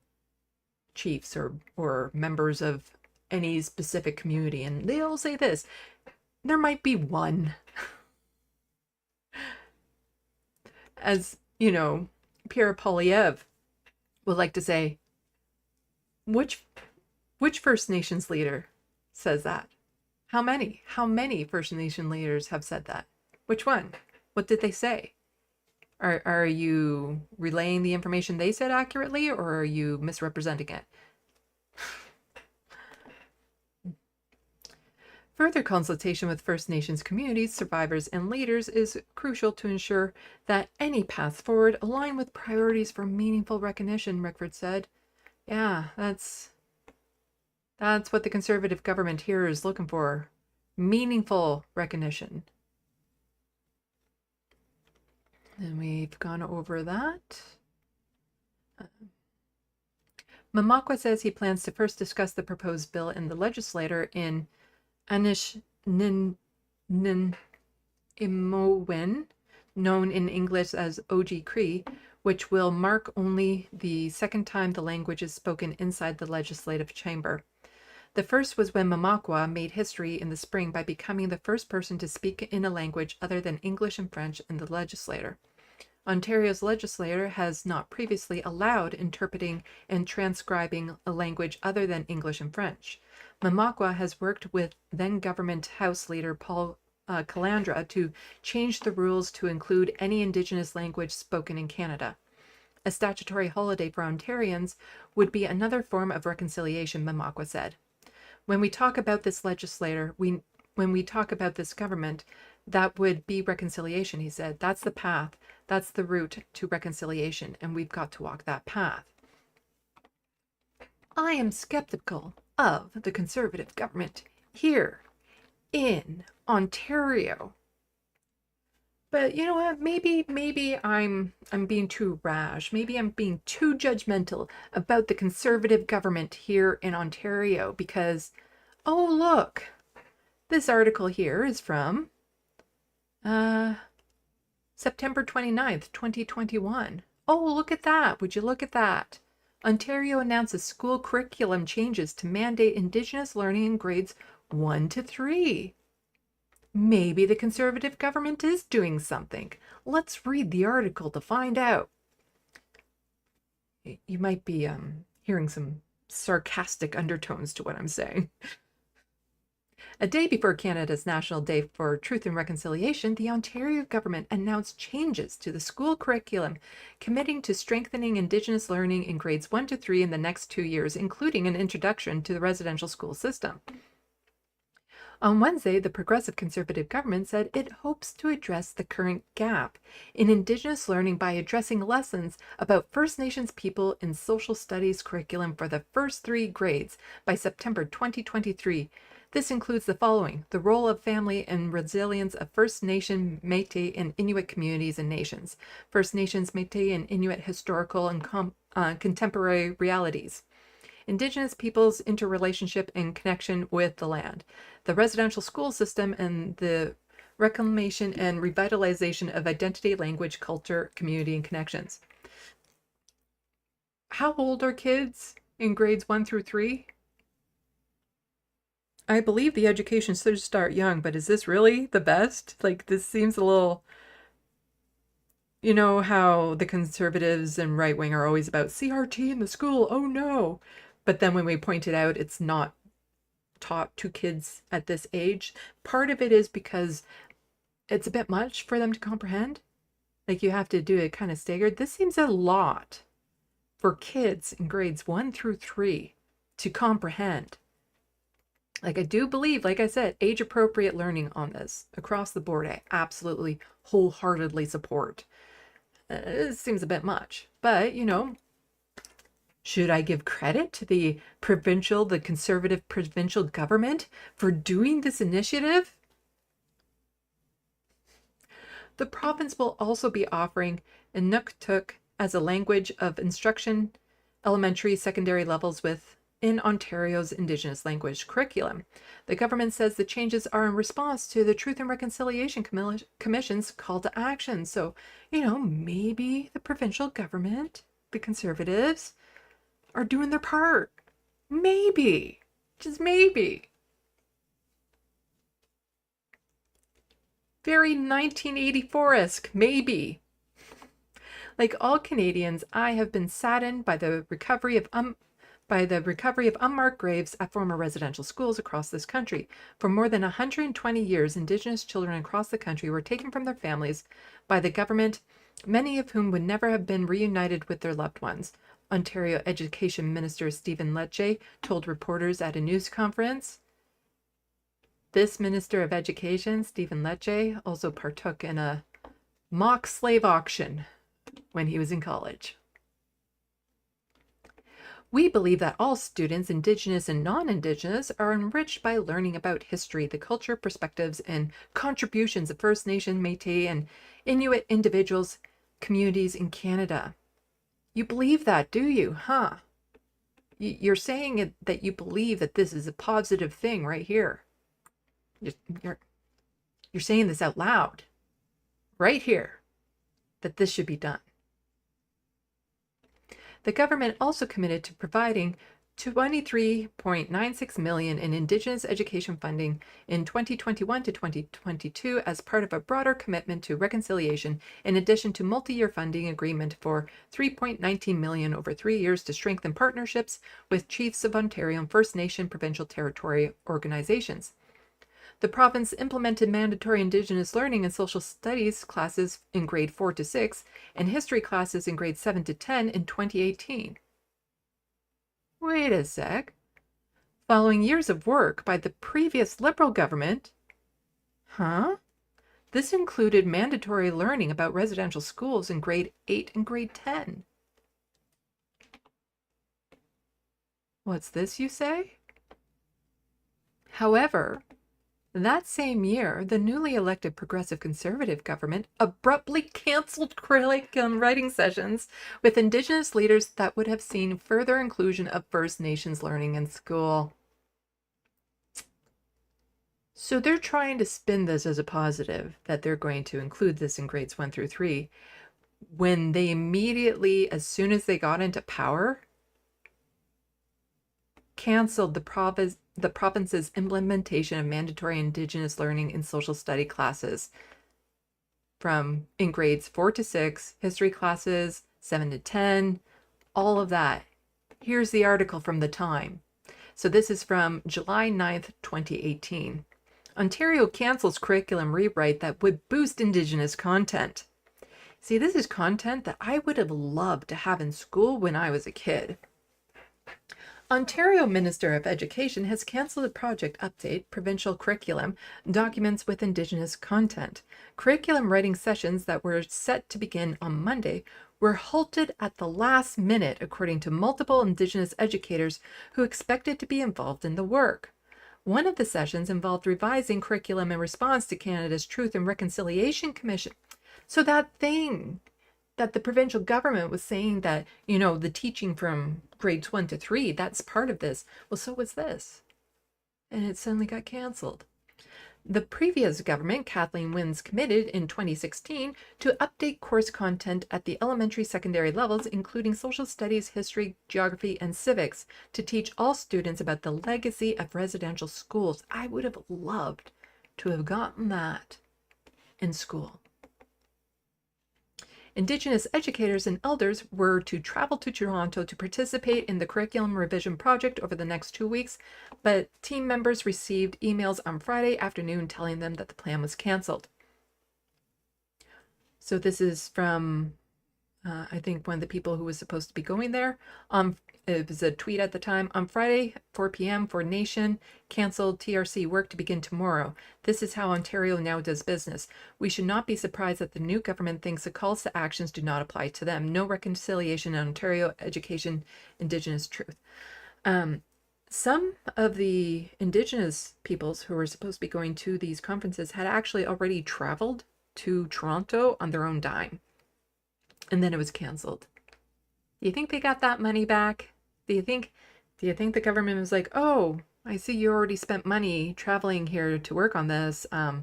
chiefs or members of any specific community, and they'll say this. There might be one. As, you know, Pierre Poilievre would like to say, which First Nations leader says that? How many? How many First Nation leaders have said that? Which one? What did they say? Are you relaying the information they said accurately, or are you misrepresenting it? Further consultation with First Nations communities, survivors, and leaders is crucial to ensure that any path forward align with priorities for meaningful recognition, Rickford said. Yeah, that's what the Conservative government here is looking for. Meaningful recognition. And we've gone over that. Mamakwa says he plans to first discuss the proposed bill in the legislature in Anishinaabemowin, known in English as OG Cree, which will mark only the second time the language is spoken inside the legislative chamber. The first was when Mamakwa made history in the spring by becoming the first person to speak in a language other than English and French in the legislature. Ontario's legislature has not previously allowed interpreting and transcribing a language other than English and French. Mamakwa has worked with then-government House Leader Paul Calandra to change the rules to include any Indigenous language spoken in Canada. A statutory holiday for Ontarians would be another form of reconciliation, Mamakwa said. When we talk about this legislator, when we talk about this government, that would be reconciliation, he said. That's the path. That's the route to reconciliation, and we've got to walk that path. I am skeptical of the Conservative government here in Ontario. But you know what? Maybe I'm being too rash. Maybe I'm being too judgmental about the Conservative government here in Ontario because, oh look, this article here is from September 29th, 2021. Oh, look at that. Would you look at that? Ontario announces school curriculum changes to mandate Indigenous learning in grades 1 to 3. Maybe the Conservative government is doing something. Let's read the article to find out. You might be hearing some sarcastic undertones to what I'm saying. A day before Canada's National Day for Truth and Reconciliation, the Ontario government announced changes to the school curriculum, committing to strengthening Indigenous learning in grades 1 to 3 in the next 2 years, including an introduction to the residential school system. On Wednesday, the Progressive Conservative government said it hopes to address the current gap in Indigenous learning by addressing lessons about First Nations people in social studies curriculum for the first 3 grades by September 2023. This includes the following: the role of family and resilience of First Nation, Métis, and Inuit communities and nations, First Nations, Métis, and Inuit historical and contemporary realities, Indigenous peoples' interrelationship and connection with the land, the residential school system, and the reclamation and revitalization of identity, language, culture, community, and connections. How old are kids in grades 1 through 3? I believe the education should start young, but is this really the best? Like, this seems a little... You know how the Conservatives and right wing are always about CRT in the school, oh no. But then when we point it out, it's not taught to kids at this age. Part of it is because it's a bit much for them to comprehend. Like, you have to do it kind of staggered. This seems a lot for kids in grades 1 through 3 to comprehend. Like, I do believe, like I said, age-appropriate learning on this across the board, I absolutely wholeheartedly support. It seems a bit much, but, you know, should I give credit to the Conservative provincial government for doing this initiative? The province will also be offering Inuktitut as a language of instruction, elementary, secondary levels in Ontario's Indigenous language curriculum. The government says the changes are in response to the Truth and Reconciliation Commission's call to action. So, you know, maybe the provincial government, the Conservatives, are doing their part. Maybe. Just maybe. Very 1984-esque, maybe. Like all Canadians, I have been saddened by the recovery of unmarked graves at former residential schools across this country. For more than 120 years, Indigenous children across the country were taken from their families by the government, many of whom would never have been reunited with their loved ones. Ontario Education Minister Stephen Lecce told reporters at a news conference. This Minister of Education, Stephen Lecce, also partook in a mock slave auction when he was in college. We believe that all students, Indigenous and non-Indigenous, are enriched by learning about history, the culture, perspectives, and contributions of First Nation, Métis, and Inuit individuals, communities in Canada. You believe that, do you? Huh? You're saying that you believe that this is a positive thing right here. You're saying this out loud, right here, that this should be done. The government also committed to providing $23.96 million in Indigenous education funding in 2021 to 2022 as part of a broader commitment to reconciliation, in addition to multi-year funding agreement for $3.19 million over 3 years to strengthen partnerships with Chiefs of Ontario and First Nation provincial territory organizations. The province implemented mandatory Indigenous learning and social studies classes in grade 4 to 6 and history classes in grades 7 to 10 in 2018. Wait a sec. Following years of work by the previous Liberal government, this included mandatory learning about residential schools in grade 8 and grade 10. What's this, you say? However, that same year, the newly elected Progressive Conservative government abruptly canceled curriculum writing sessions with Indigenous leaders that would have seen further inclusion of First Nations learning in school. So they're trying to spin this as a positive, that they're going to include this in grades 1 through 3, when they immediately, as soon as they got into power, canceled the province's implementation of mandatory Indigenous learning in social study classes in grades 4 to 6, history classes 7 to 10, all of that. Here's the article from the Time. So this is from July 9th, 2018. Ontario cancels curriculum rewrite that would boost Indigenous content. See, this is content that I would have loved to have in school when I was a kid. Ontario Minister of Education has cancelled a project update provincial curriculum documents with Indigenous content. Curriculum writing sessions that were set to begin on Monday were halted at the last minute, according to multiple Indigenous educators who expected to be involved in the work. One of the sessions involved revising curriculum in response to Canada's Truth and Reconciliation Commission. So that thing that the provincial government was saying that, the teaching from grades 1 to 3, that's part of this. Well, so was this. And it suddenly got canceled. The previous government, Kathleen Wynne's, committed in 2016 to update course content at the elementary, secondary levels, including social studies, history, geography, and civics, to teach all students about the legacy of residential schools. I would have loved to have gotten that in school. Indigenous educators and elders were to travel to Toronto to participate in the curriculum revision project over the next 2 weeks, but team members received emails on Friday afternoon telling them that the plan was canceled. So this is from, I think, one of the people who was supposed to be going there. It was a tweet at the time. On Friday, 4 p.m. for Nation, canceled TRC work to begin tomorrow. This is how Ontario now does business. We should not be surprised that the new government thinks the calls to actions do not apply to them. No reconciliation in Ontario education, Indigenous truth. Some of the Indigenous peoples who were supposed to be going to these conferences had actually already traveled to Toronto on their own dime. And then it was canceled. Do you think they got that money back? Do you think the government was like, oh, I see you already spent money traveling here to work on this. Why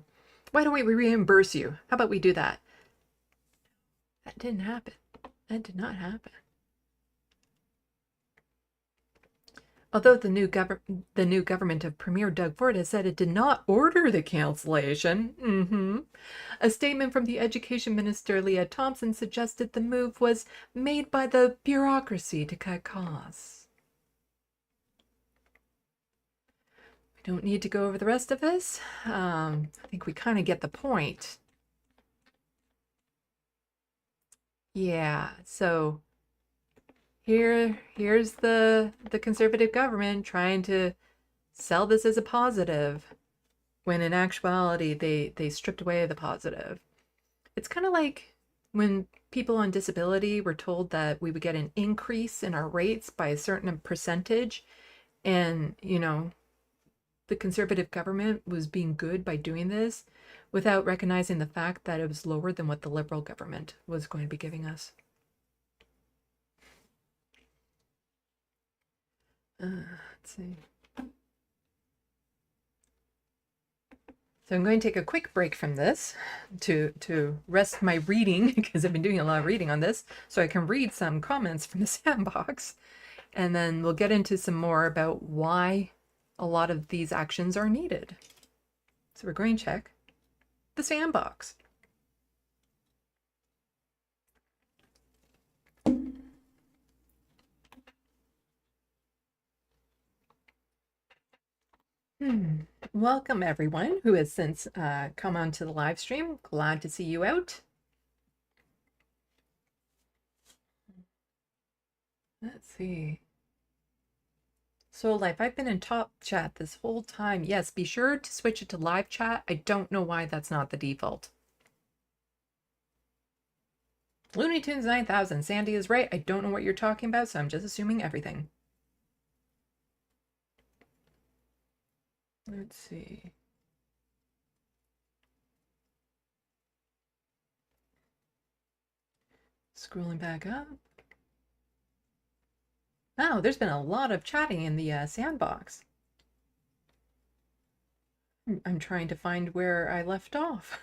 don't we reimburse you? How about we do that? That didn't happen. That did not happen. Although the new government of Premier Doug Ford has said it did not order the cancellation. A statement from the Education Minister, Leah Thompson, suggested the move was made by the bureaucracy to cut costs. We don't need to go over the rest of this. I think we kind of get the point. Yeah, so here's the Conservative government trying to sell this as a positive, when in actuality they stripped away the positive. It's kind of like when people on disability were told that we would get an increase in our rates by a certain percentage, and the Conservative government was being good by doing this without recognizing the fact that it was lower than what the Liberal government was going to be giving us. Let's see. So I'm going to take a quick break from this to rest my reading, because I've been doing a lot of reading on this, so I can read some comments from the Sandbox, and then we'll get into some more about why a lot of these actions are needed. So we're going to check the Sandbox. Welcome everyone who has since come onto the live stream. Glad to see you out. Let's see. Soul Life, I've been in top chat this whole time. Yes, be sure to switch it to live chat. I don't know why that's not the default. Looney Tunes 9000, Sandy is right. I don't know what you're talking about, so I'm just assuming everything. Let's see. Scrolling back up. Oh, there's been a lot of chatting in the Sandbox. I'm trying to find where I left off.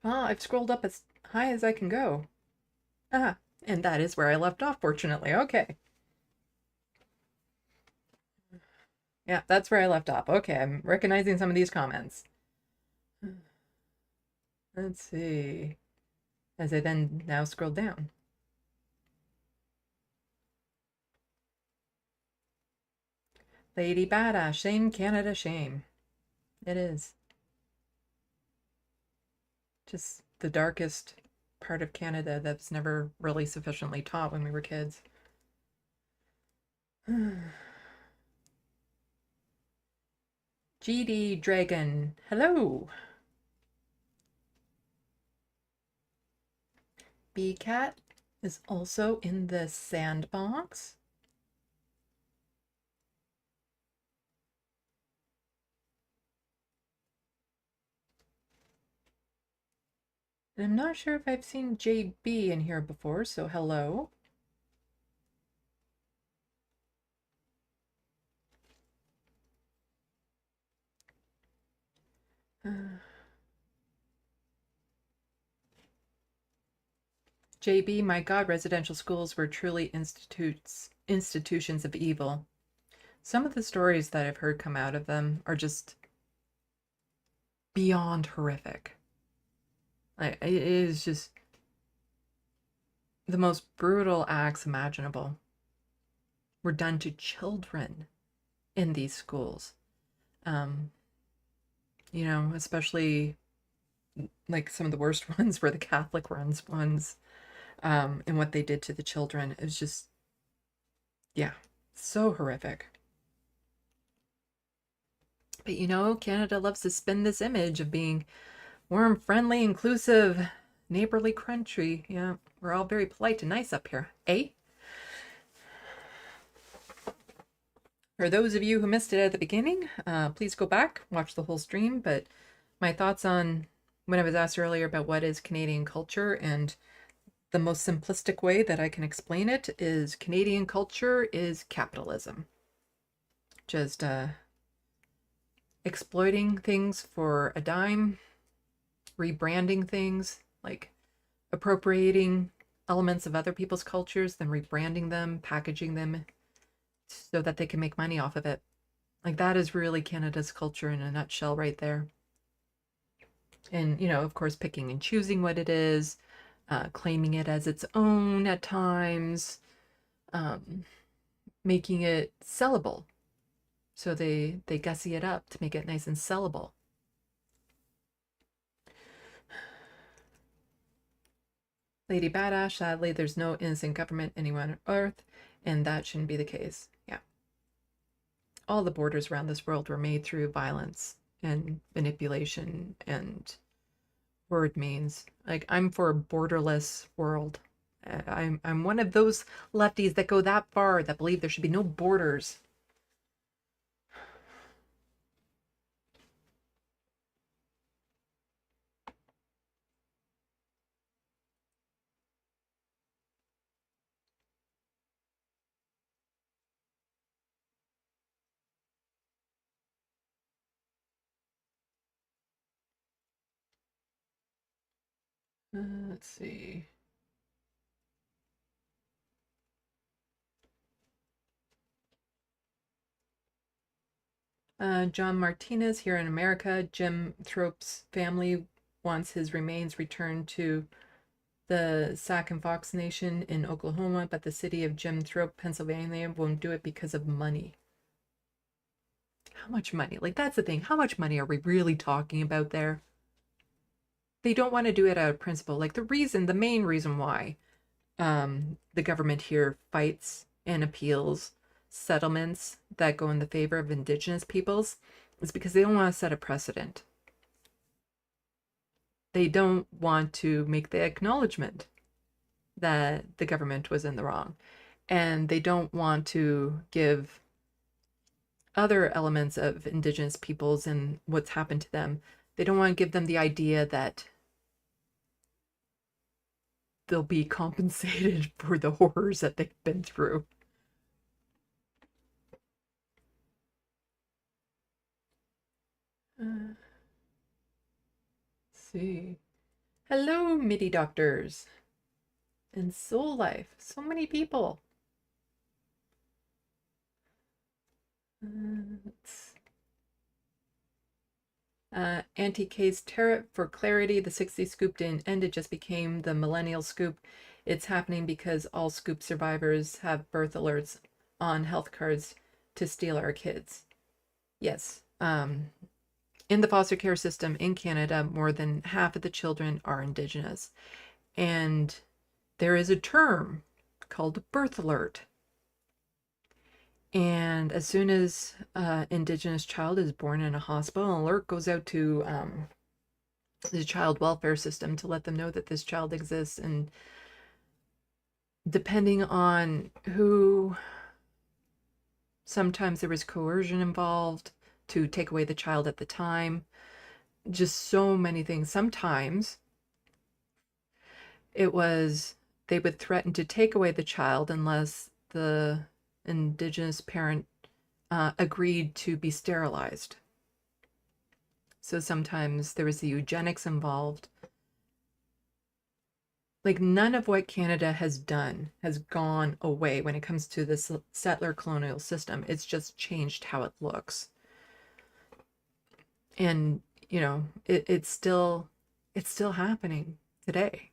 Well, I've scrolled up high as I can go. Ah, and that is where I left off, fortunately. Okay. Yeah, that's where I left off. Okay, I'm recognizing some of these comments. Let's see. As I then now scroll down. Lady Badass, shame Canada, shame. It is. Just the darkest part of Canada that's never really sufficiently taught when we were kids. GD Dragon, hello. B-Cat is also in the sandbox. And I'm not sure if I've seen JB in here before, so hello. JB, my God, residential schools were truly institutions of evil. Some of the stories that I've heard come out of them are just beyond horrific. It is just the most brutal acts imaginable were done to children in these schools. You know, especially like some of the worst ones were the Catholic ones, and what they did to the children. It was just, yeah, so horrific. But you know, Canada loves to spin this image of being warm, friendly, inclusive, neighborly country. Yeah, we're all very polite and nice up here, eh? For those of you who missed it at the beginning, please go back, watch the whole stream. But my thoughts on when I was asked earlier about what is Canadian culture, and the most simplistic way that I can explain it is Canadian culture is capitalism. Just exploiting things for a dime, rebranding things, like appropriating elements of other people's cultures, then rebranding them, packaging them so that they can make money off of it. Like that is really Canada's culture in a nutshell right there. And, you know, of course, picking and choosing what it is, claiming it as its own at times, making it sellable. So they gussy it up to make it nice and sellable. Lady Badass, sadly, there's no innocent government anywhere on Earth, and that shouldn't be the case. Yeah. All the borders around this world were made through violence and manipulation and word means. Like, I'm for a borderless world. I'm one of those lefties that go that far, that believe there should be no borders. Let's see. John Martinez here in America. Jim Thrope's family wants his remains returned to the Sac and Fox Nation in Oklahoma, but the city of Jim Thrope, Pennsylvania won't do it because of money. How much money? Like, that's the thing. How much money are we really talking about there? They don't want to do it out of principle. Like, the main reason why the government here fights and appeals settlements that go in the favor of Indigenous peoples is because they don't want to set a precedent. They don't want to make the acknowledgement that the government was in the wrong. And they don't want to give other elements of Indigenous peoples and what's happened to them. They don't want to give them the idea that they'll be compensated for the horrors that they've been through. Let's see. Hello, MIDI doctors and Soul Life. So many people. Auntie K's Tarot for clarity. The 60 scoop didn't end. It just became the millennial scoop. It's happening because all scoop survivors have birth alerts on health cards to steal our kids. Yes. In the foster care system in Canada, more than half of the children are Indigenous. And there is a term called birth alert. And as soon as an Indigenous child is born in a hospital, an alert goes out to the child welfare system to let them know that this child exists. And depending on who, sometimes there was coercion involved to take away the child at the time. Just so many things. Sometimes it was they would threaten to take away the child unless the Indigenous parent agreed to be sterilized. So sometimes there was the eugenics involved. Like, none of what Canada has done has gone away when it comes to this settler colonial system. It's just changed how it looks. And, you know, it's still happening today.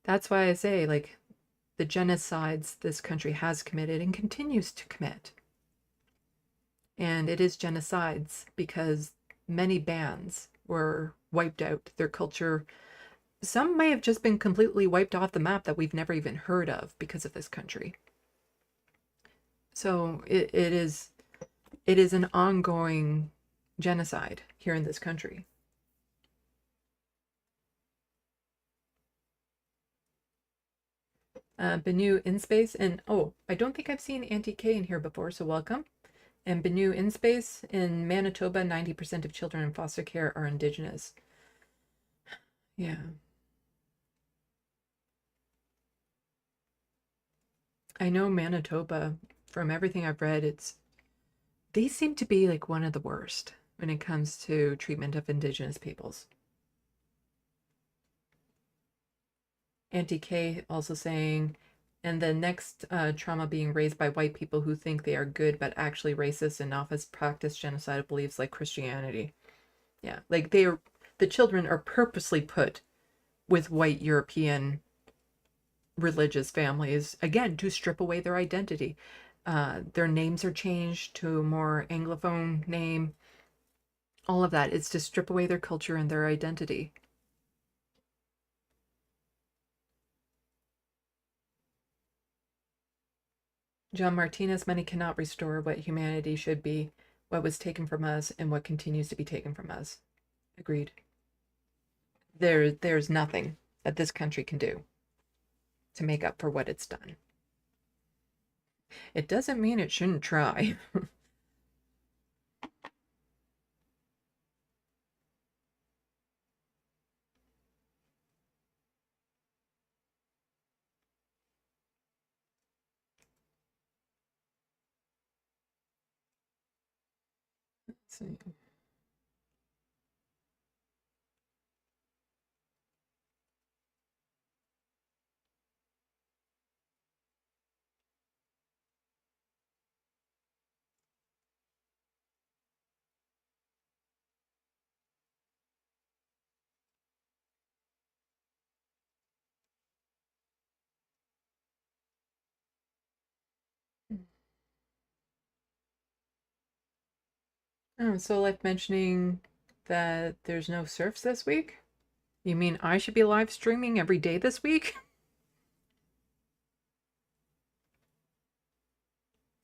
That's why I say, like, the genocides this country has committed and continues to commit. And it is genocides because many bands were wiped out. Their culture, some may have just been completely wiped off the map that we've never even heard of because of this country. So it is an ongoing genocide here in this country. Benu in space, and oh, I don't think I've seen Auntie K in here before, so welcome. And Benu in space, in Manitoba, 90% of children in foster care are Indigenous. Yeah. I know Manitoba, from everything I've read, they seem to be like one of the worst when it comes to treatment of Indigenous peoples. Auntie K also saying, and the next trauma being raised by white people who think they are good but actually racist and often practice genocidal beliefs like Christianity. Yeah, like the children are purposely put with white European religious families, again, to strip away their identity. Their names are changed to a more Anglophone name. All of that is to strip away their culture and their identity. John Martinez, money cannot restore what humanity should be, what was taken from us, and what continues to be taken from us. Agreed. There's nothing that this country can do to make up for what it's done. It doesn't mean it shouldn't try. Let's see. Oh, so like mentioning that there's no surfs this week? You mean I should be live streaming every day this week?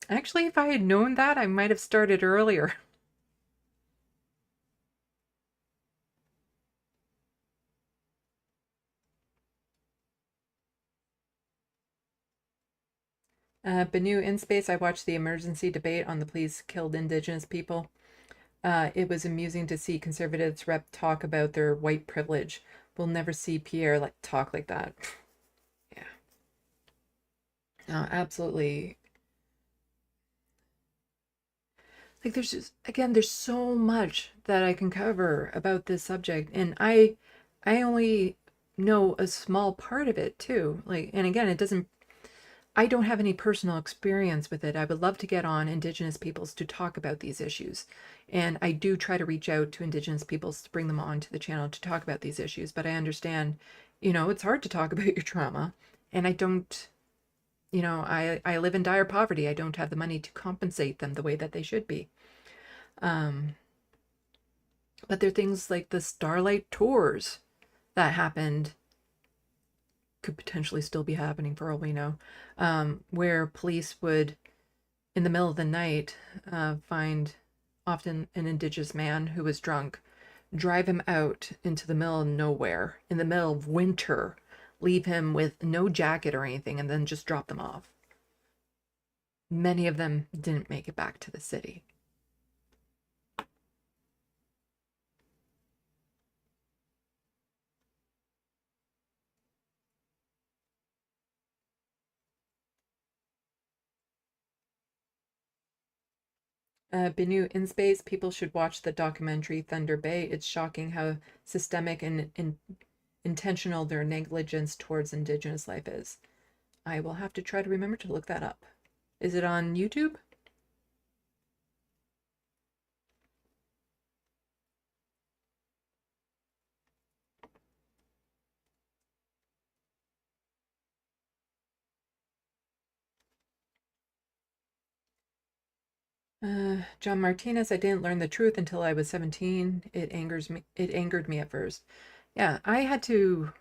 Actually, if I had known that, I might have started earlier. Benu in space, I watched the emergency debate on the police killed Indigenous people. It was amusing to see conservatives rep talk about their white privilege. We'll never see Pierre talk like that. Yeah. Absolutely. Like, there's just, again, there's so much that I can cover about this subject, and I I only know a small part of it too. Like, and again, I don't have any personal experience with it. I would love to get on Indigenous peoples to talk about these issues. And I do try to reach out to Indigenous peoples to bring them on to the channel to talk about these issues. But I understand, it's hard to talk about your trauma. And I don't, I live in dire poverty. I don't have the money to compensate them the way that they should be. But there are things like the Starlight Tours that happened, could potentially still be happening for all we know, where police would, in the middle of the night, find often an Indigenous man who was drunk, drive him out into the middle of nowhere, in the middle of winter, leave him with no jacket or anything, and then just drop them off. Many of them didn't make it back to the city. Binu, in space, people should watch the documentary Thunder Bay. It's shocking how systemic and intentional their negligence towards Indigenous life is. I will have to try to remember to look that up. Is it on YouTube? John Martinez, I didn't learn the truth until I was 17. It angered me at first. Yeah, I had to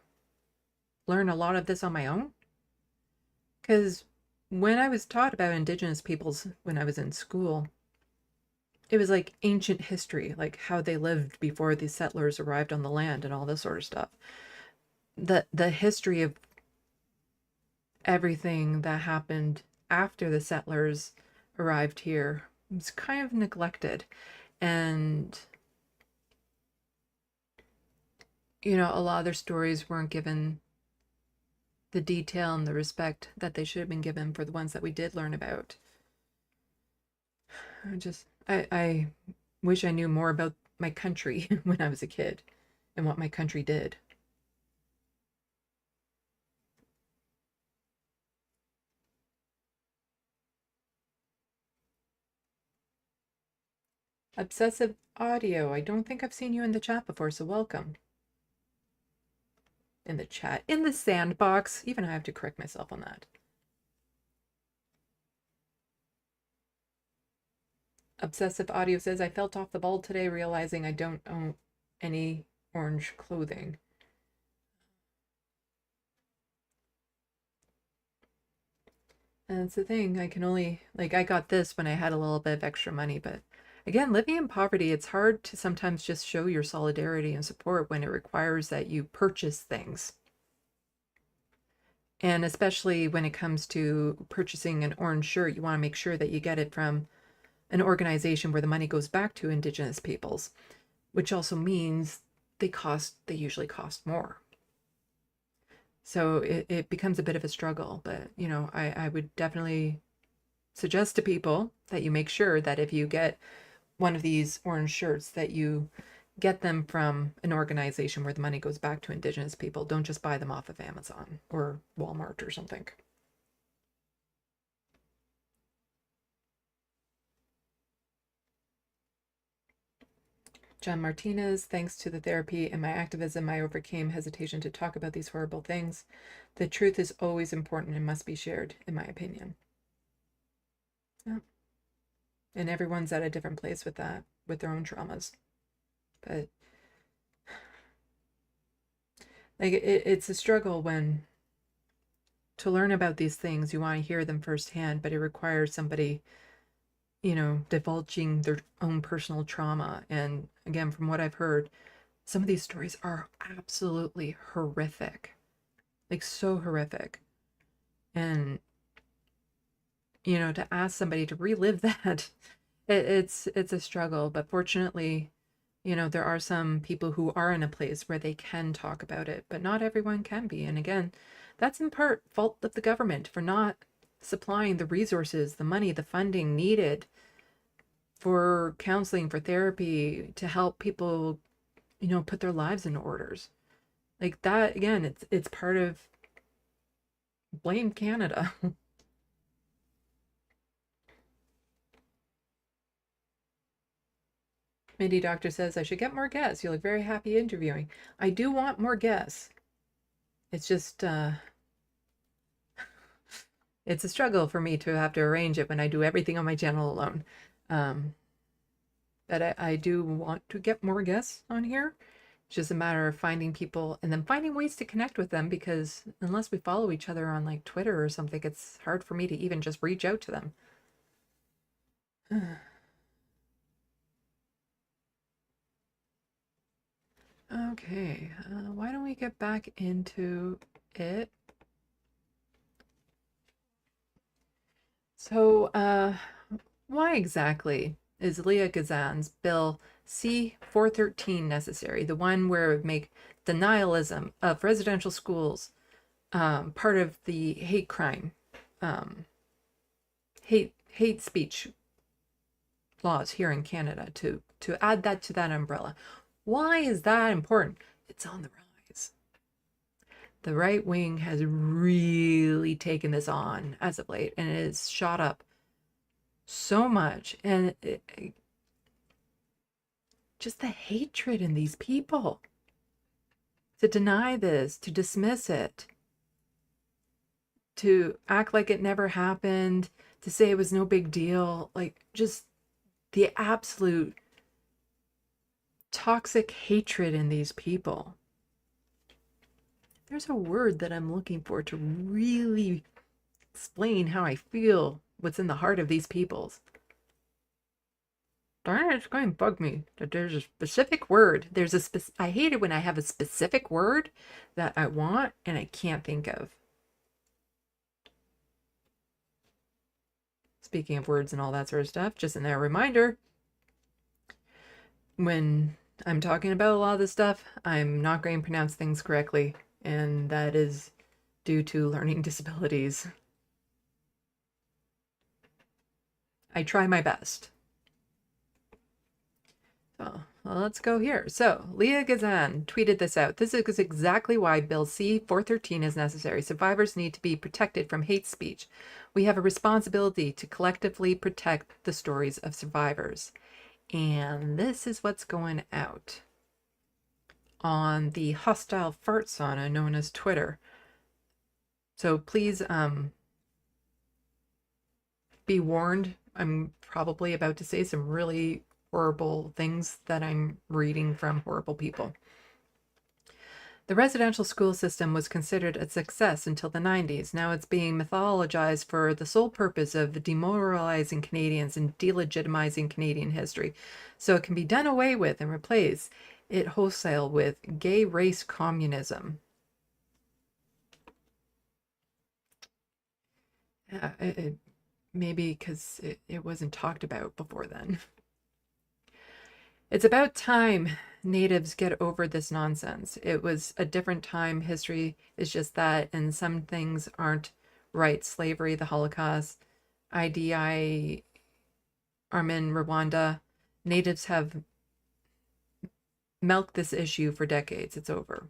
learn a lot of this on my own. Because when I was taught about Indigenous peoples when I was in school, it was like ancient history, like how they lived before these settlers arrived on the land and all this sort of stuff. The history of everything that happened after the settlers arrived here was kind of neglected. And, a lot of their stories weren't given the detail and the respect that they should have been given for the ones that we did learn about. I wish I knew more about my country when I was a kid and what my country did. Obsessive Audio, I don't think I've seen you in the chat before, so welcome. In the chat, in the sandbox. Even I have to correct myself on that. Obsessive Audio says, I felt off the ball today realizing I don't own any orange clothing. And it's the thing, I can only, I got this when I had a little bit of extra money, but again, living in poverty, it's hard to sometimes just show your solidarity and support when it requires that you purchase things. And especially when it comes to purchasing an orange shirt, you want to make sure that you get it from an organization where the money goes back to Indigenous peoples, which also means they usually cost more. So it becomes a bit of a struggle, but I would definitely suggest to people that you make sure that if you get one of these orange shirts that you get them from an organization where the money goes back to Indigenous people. Don't just buy them off of Amazon or Walmart or something. John Martinez, thanks to the therapy and my activism, I overcame hesitation to talk about these horrible things. The truth is always important and must be shared, in my opinion. Yeah. And everyone's at a different place with that, with their own traumas. But it's a struggle when to learn about these things, you want to hear them firsthand, but it requires somebody, divulging their own personal trauma. And again, from what I've heard, some of these stories are absolutely horrific, like so horrific. And, to ask somebody to relive that, it's a struggle. But fortunately, there are some people who are in a place where they can talk about it, but not everyone can be. And again, that's in part fault of the government for not supplying the resources, the money, the funding needed for counseling, for therapy, to help people, put their lives in orders. Like that, again, it's part of blame Canada. Mindy Doctor says, I should get more guests. You look very happy interviewing. I do want more guests. It's just, it's a struggle for me to have to arrange it when I do everything on my channel alone. But I do want to get more guests on here. It's just a matter of finding people and then finding ways to connect with them, because unless we follow each other on like Twitter or something, it's hard for me to even just reach out to them. Okay, why don't we get back into it? So, why exactly is Leah Gazan's Bill C-413 necessary? The one where it would make denialism of residential schools part of the hate crime, hate speech laws here in Canada, to add that to that umbrella. Why is that important? It's on the rise. The right wing has really taken this on as of late, and it has shot up so much. And just the hatred in these people. To deny this, to dismiss it, to act like it never happened, to say it was no big deal, like just the absolute toxic hatred in these people. There's a word that I'm looking for to really explain how I feel, what's in the heart of these peoples. Darn it, it's going to bug me that there's a specific word. I hate it when I have a specific word that I want and I can't think of. Speaking of words and all that sort of stuff, just a reminder, when I'm talking about a lot of this stuff, I'm not going to pronounce things correctly, and that is due to learning disabilities. I try my best. So, well, let's go here. So, Leah Gazan tweeted this out. This is exactly why Bill C-413 is necessary. Survivors need to be protected from hate speech. We have a responsibility to collectively protect the stories of survivors. And this is what's going out on the hostile fart sauna known as Twitter. So please be warned. I'm probably about to say some really horrible things that I'm reading from horrible people. The residential school system was considered a success until the 90s. Now it's being mythologized for the sole purpose of demoralizing Canadians and delegitimizing Canadian history. So it can be done away with and replace it wholesale with gay race communism. Maybe because it wasn't talked about before then. It's about time Natives get over this nonsense. It was a different time. History is just that, and some things aren't right. Slavery, the Holocaust, IDI, Armin, Rwanda. Natives have milked this issue for decades. It's over.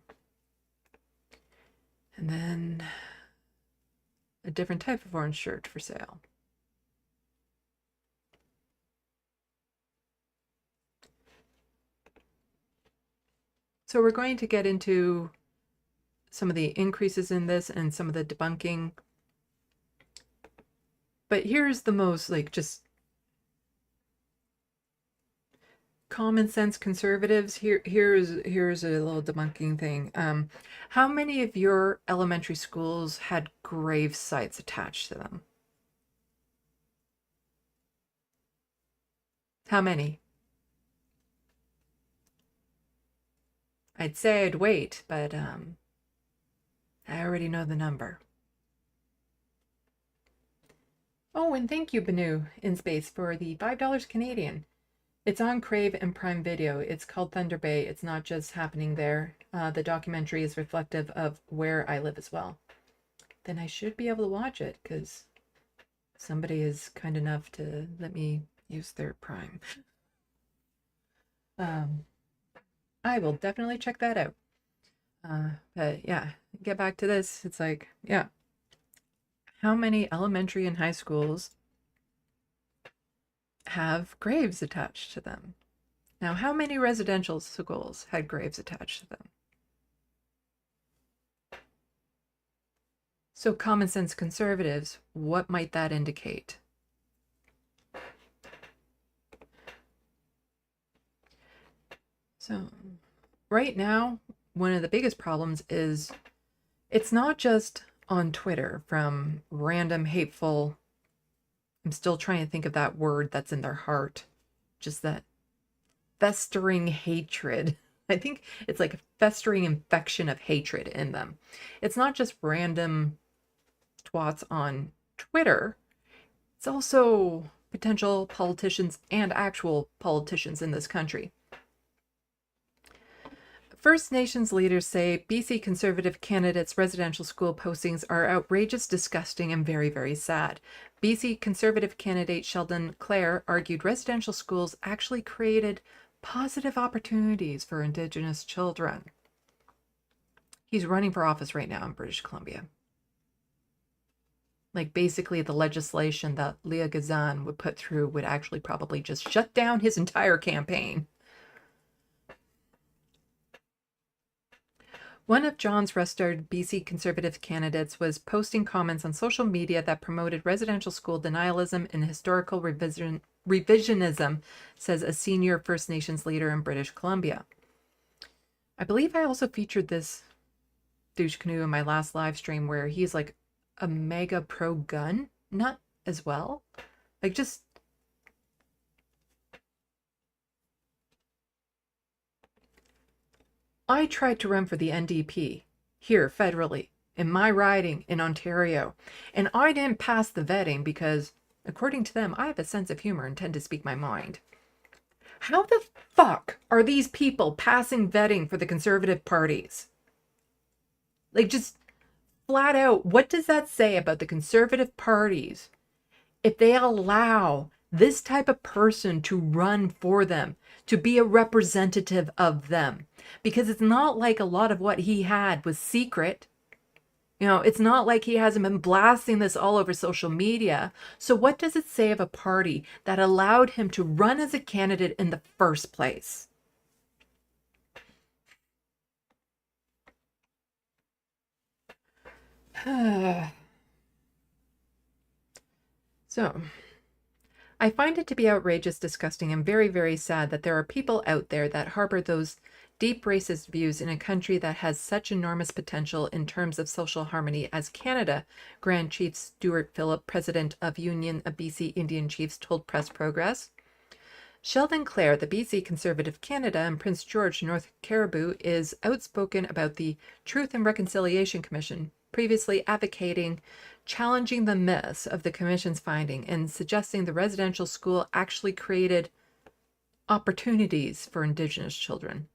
And then a different type of orange shirt for sale. So we're going to get into some of the increases in this and some of the debunking. But here's the most just common sense conservatives. Here's a little debunking thing. How many of your elementary schools had grave sites attached to them? How many? I'd say I'd wait, but I already know the number. Oh, and thank you, Banu in Space, for the $5 Canadian. It's on Crave and Prime Video. It's called Thunder Bay. It's not just happening there. The documentary is reflective of where I live as well. Then I should be able to watch it because somebody is kind enough to let me use their Prime. I will definitely check that out. But yeah, get back to this. It's like, yeah, how many elementary and high schools have graves attached to them? Now, how many residential schools had graves attached to them? So, common sense conservatives, what might that indicate? So, right now, one of the biggest problems is it's not just on Twitter from random hateful, I'm still trying to think of that word that's in their heart, just that festering hatred. I think it's like a festering infection of hatred in them. It's not just random twats on Twitter. It's also potential politicians and actual politicians in this country. First Nations leaders say BC Conservative candidates' residential school postings are outrageous, disgusting, and very, very sad. BC Conservative candidate Sheldon Clare argued residential schools actually created positive opportunities for Indigenous children. He's running for office right now in British Columbia. Like basically the legislation that Leah Gazan would put through would actually probably just shut down his entire campaign. One of John's restarted BC Conservative candidates was posting comments on social media that promoted residential school denialism and historical revisionism, says a senior First Nations leader in British Columbia. I believe I also featured this douche canoe in my last live stream where he's like a mega pro gun nut as well. Like just I tried to run for the NDP here federally in my riding in Ontario, and I didn't pass the vetting because, according to them, I have a sense of humor and tend to speak my mind. How the fuck are these people passing vetting for the Conservative parties? Like, just flat out, what does that say about the Conservative parties if they allow this type of person to run for them, to be a representative of them? Because it's not like a lot of what he had was secret. You know, it's not like he hasn't been blasting this all over social media. So what does it say of a party that allowed him to run as a candidate in the first place? So, I find it to be outrageous, disgusting, and very, very sad that there are people out there that harbor those deep racist views in a country that has such enormous potential in terms of social harmony as Canada, Grand Chief Stuart Phillip, president of Union of BC Indian Chiefs, told Press Progress. Sheldon Clare, the BC Conservative Canada and Prince George North Caribou, is outspoken about the Truth and Reconciliation Commission, previously advocating challenging the myths of the Commission's finding and suggesting the residential school actually created opportunities for Indigenous children.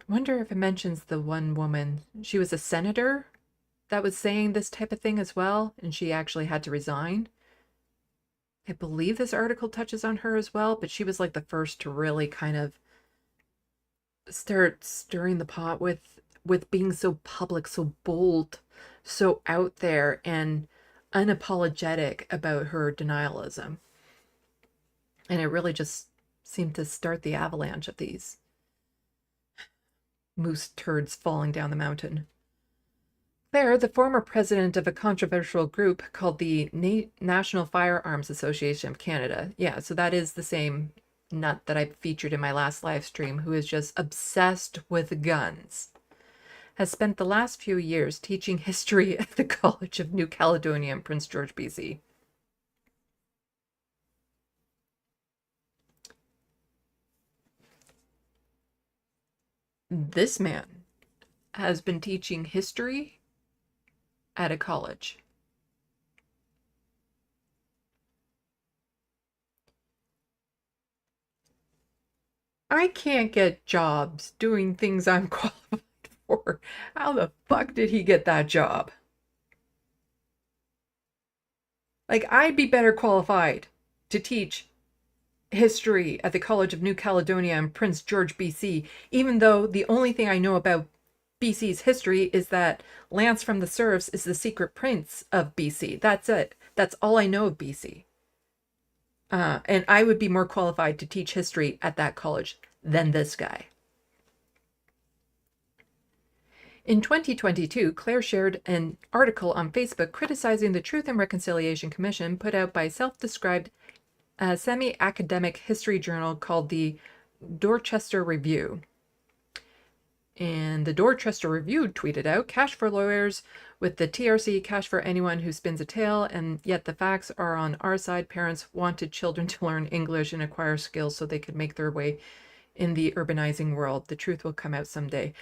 I wonder if it mentions the one woman, she was a senator that was saying this type of thing as well, and she actually had to resign. I believe this article touches on her as well, but she was like the first to really kind of start stirring the pot with being so public, so bold, so out there, and unapologetic about her denialism. And it really just seemed to start the avalanche of these moose turds falling down the mountain. Clare, the former president of a controversial group called the National Firearms Association of Canada. Yeah, so that is the same nut that I featured in my last live stream, who is just obsessed with guns, has spent the last few years teaching history at the College of New Caledonia in Prince George, BC. This man has been teaching history at a college. I can't get jobs doing things I'm qualified for. How the fuck did he get that job? Like, I'd be better qualified to teach history at the College of New Caledonia in Prince George, BC, even though the only thing I know about BC's history is that Lance from the Serfs is the secret prince of BC. That's it. That's all I know of BC. And I would be more qualified to teach history at that college than this guy. In 2022, Claire shared an article on Facebook criticizing the Truth and Reconciliation Commission put out by self-described semi-academic history journal called the Dorchester Review. And the Dorchester Review tweeted out, "Cash for lawyers with the TRC, cash for anyone who spins a tale, and yet the facts are on our side. Parents wanted children to learn English and acquire skills so they could make their way in the urbanizing world. The truth will come out someday."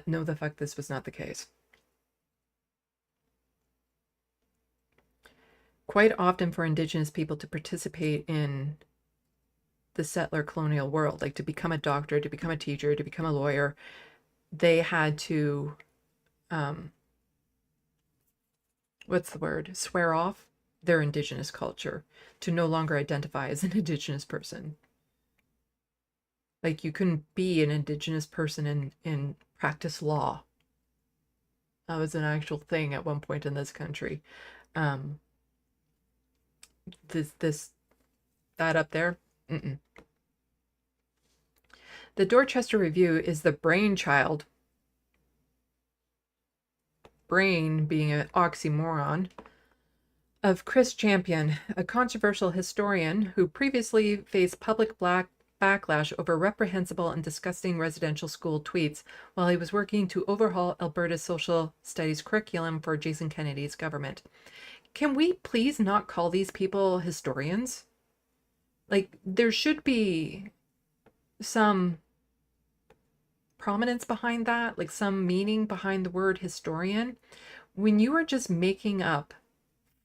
No, the fuck, this was not the case. Quite often for Indigenous people to participate in the settler colonial world, like to become a doctor, to become a teacher, to become a lawyer, they had to, swear off their Indigenous culture, to no longer identify as an Indigenous person. Like, you couldn't be an Indigenous person and practice law. That was an actual thing at one point in this country. That up there, The Dorchester Review is the brainchild, brain being an oxymoron, of Chris Champion, a controversial historian who previously faced public backlash over reprehensible and disgusting residential school tweets while he was working to overhaul Alberta's social studies curriculum for Jason Kennedy's government. Can we please not call these people historians? Like, there should be some prominence behind that, like some meaning behind the word historian. When you are just making up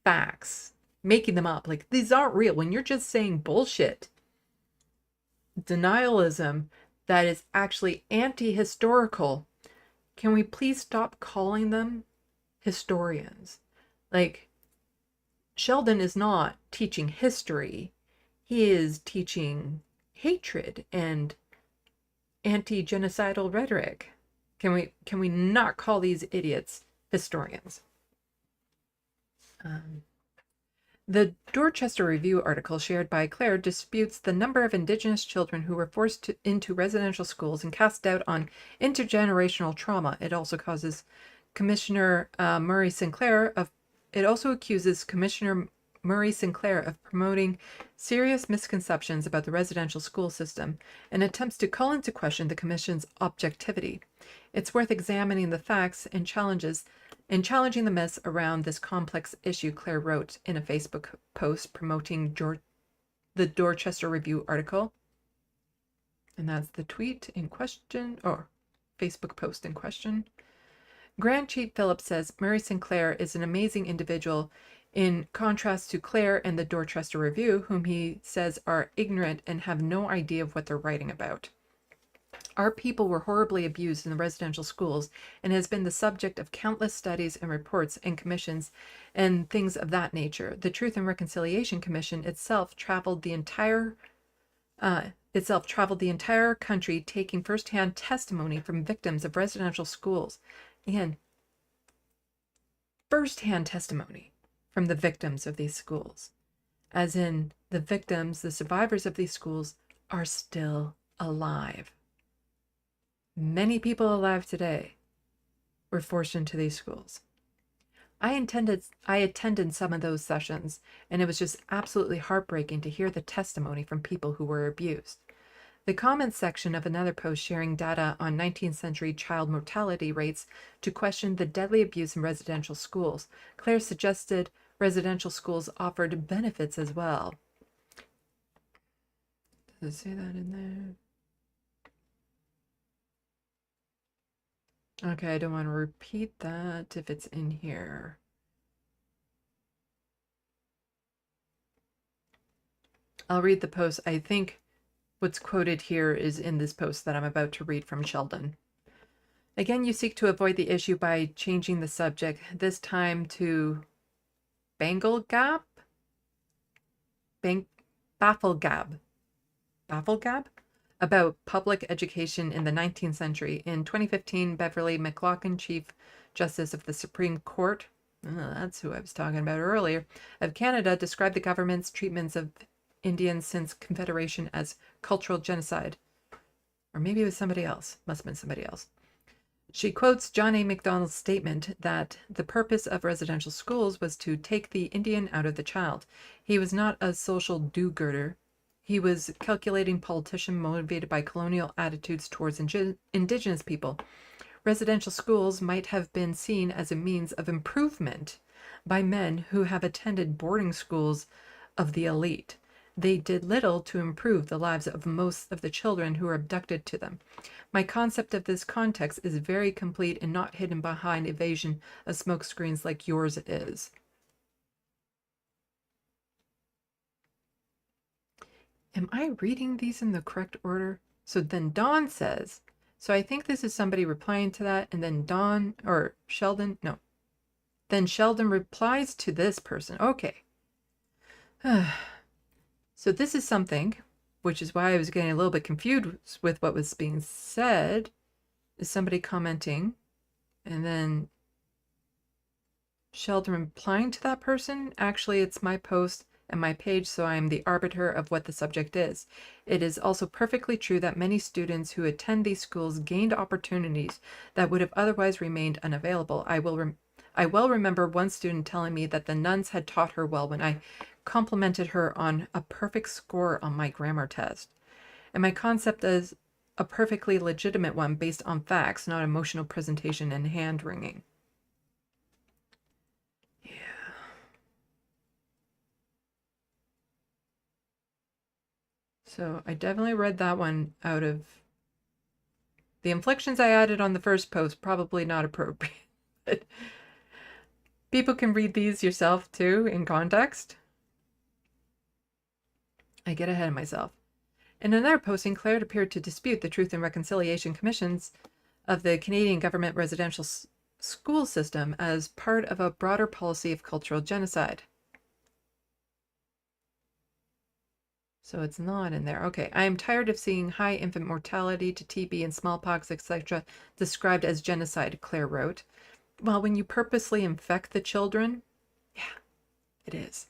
facts, making them up, like these aren't real, when you're just saying bullshit, denialism that is actually anti-historical, can we please stop calling them historians? Like, Sheldon is not teaching history, he is teaching hatred and anti-genocidal rhetoric. Can we not call these idiots historians? The Dorchester Review article shared by Claire disputes the number of Indigenous children who were forced into residential schools and casts doubt on intergenerational trauma. It also accuses Commissioner Murray Sinclair of promoting serious misconceptions about the residential school system and attempts to call into question the Commission's objectivity. It's worth examining the facts and challenging the myths around this complex issue, Claire wrote in a Facebook post promoting the Dorchester Review article. And that's the tweet in question, or Facebook post in question. Grand Chief Phillips says Murray Sinclair is an amazing individual, in contrast to Claire and the Dorchester Review, whom he says are ignorant and have no idea of what they're writing about. Our people were horribly abused in the residential schools and has been the subject of countless studies and reports and commissions and things of that nature. The Truth and Reconciliation Commission itself traveled the entire country, taking firsthand testimony from victims of residential schools. Again, firsthand testimony from the victims of these schools, as in the victims, the survivors of these schools, are still alive. Many people alive today were forced into these schools. I attended some of those sessions, and it was just absolutely heartbreaking to hear the testimony from people who were abused. The comments section of another post sharing data on 19th century child mortality rates to question the deadly abuse in residential schools. Claire suggested residential schools offered benefits as well. Does it say that in there? Okay, I don't want to repeat that if it's in here. I'll read the post. I think what's quoted here is in this post that I'm about to read from Sheldon. Again, you seek to avoid the issue by changing the subject, this time to Bafflegab. Bafflegab about public education in the 19th century. In 2015, Beverly McLaughlin, Chief Justice of the Supreme Court, that's who I was talking about earlier, of Canada, described the government's treatments of Indians since Confederation as cultural genocide. Or maybe it was somebody else. Must have been somebody else. She quotes John A. Macdonald's statement that the purpose of residential schools was to take the Indian out of the child. He was not a social do-gooder. He was a calculating politician motivated by colonial attitudes towards Indigenous people. Residential schools might have been seen as a means of improvement by men who have attended boarding schools of the elite. They did little to improve the lives of most of the children who were abducted to them. My concept of this context is very complete and not hidden behind evasion of smokescreens like yours is. Am I reading these in the correct order? So then Dawn says, so I think this is somebody replying to that, and then Dawn, or Sheldon, no. Then Sheldon replies to this person. Okay. So this is something, which is why I was getting a little bit confused with what was being said, is somebody commenting, and then Sheldon replying to that person. Actually, it's my post and my page, so I am the arbiter of what the subject is. It is also perfectly true that many students who attend these schools gained opportunities that would have otherwise remained unavailable. I well remember one student telling me that the nuns had taught her well when I complimented her on a perfect score on my grammar test. And my concept is a perfectly legitimate one based on facts, not emotional presentation and hand-wringing. Yeah. So I definitely read that one out of the inflections I added on the first post, probably not appropriate. But people can read these yourself too in context. I get ahead of myself. In another posting, Claire appeared to dispute the Truth and Reconciliation Commissions of the Canadian government residential school system as part of a broader policy of cultural genocide. So it's not in there. Okay, I am tired of seeing high infant mortality to TB and smallpox, etc., described as genocide, Claire wrote. Well, when you purposely infect the children, yeah, it is.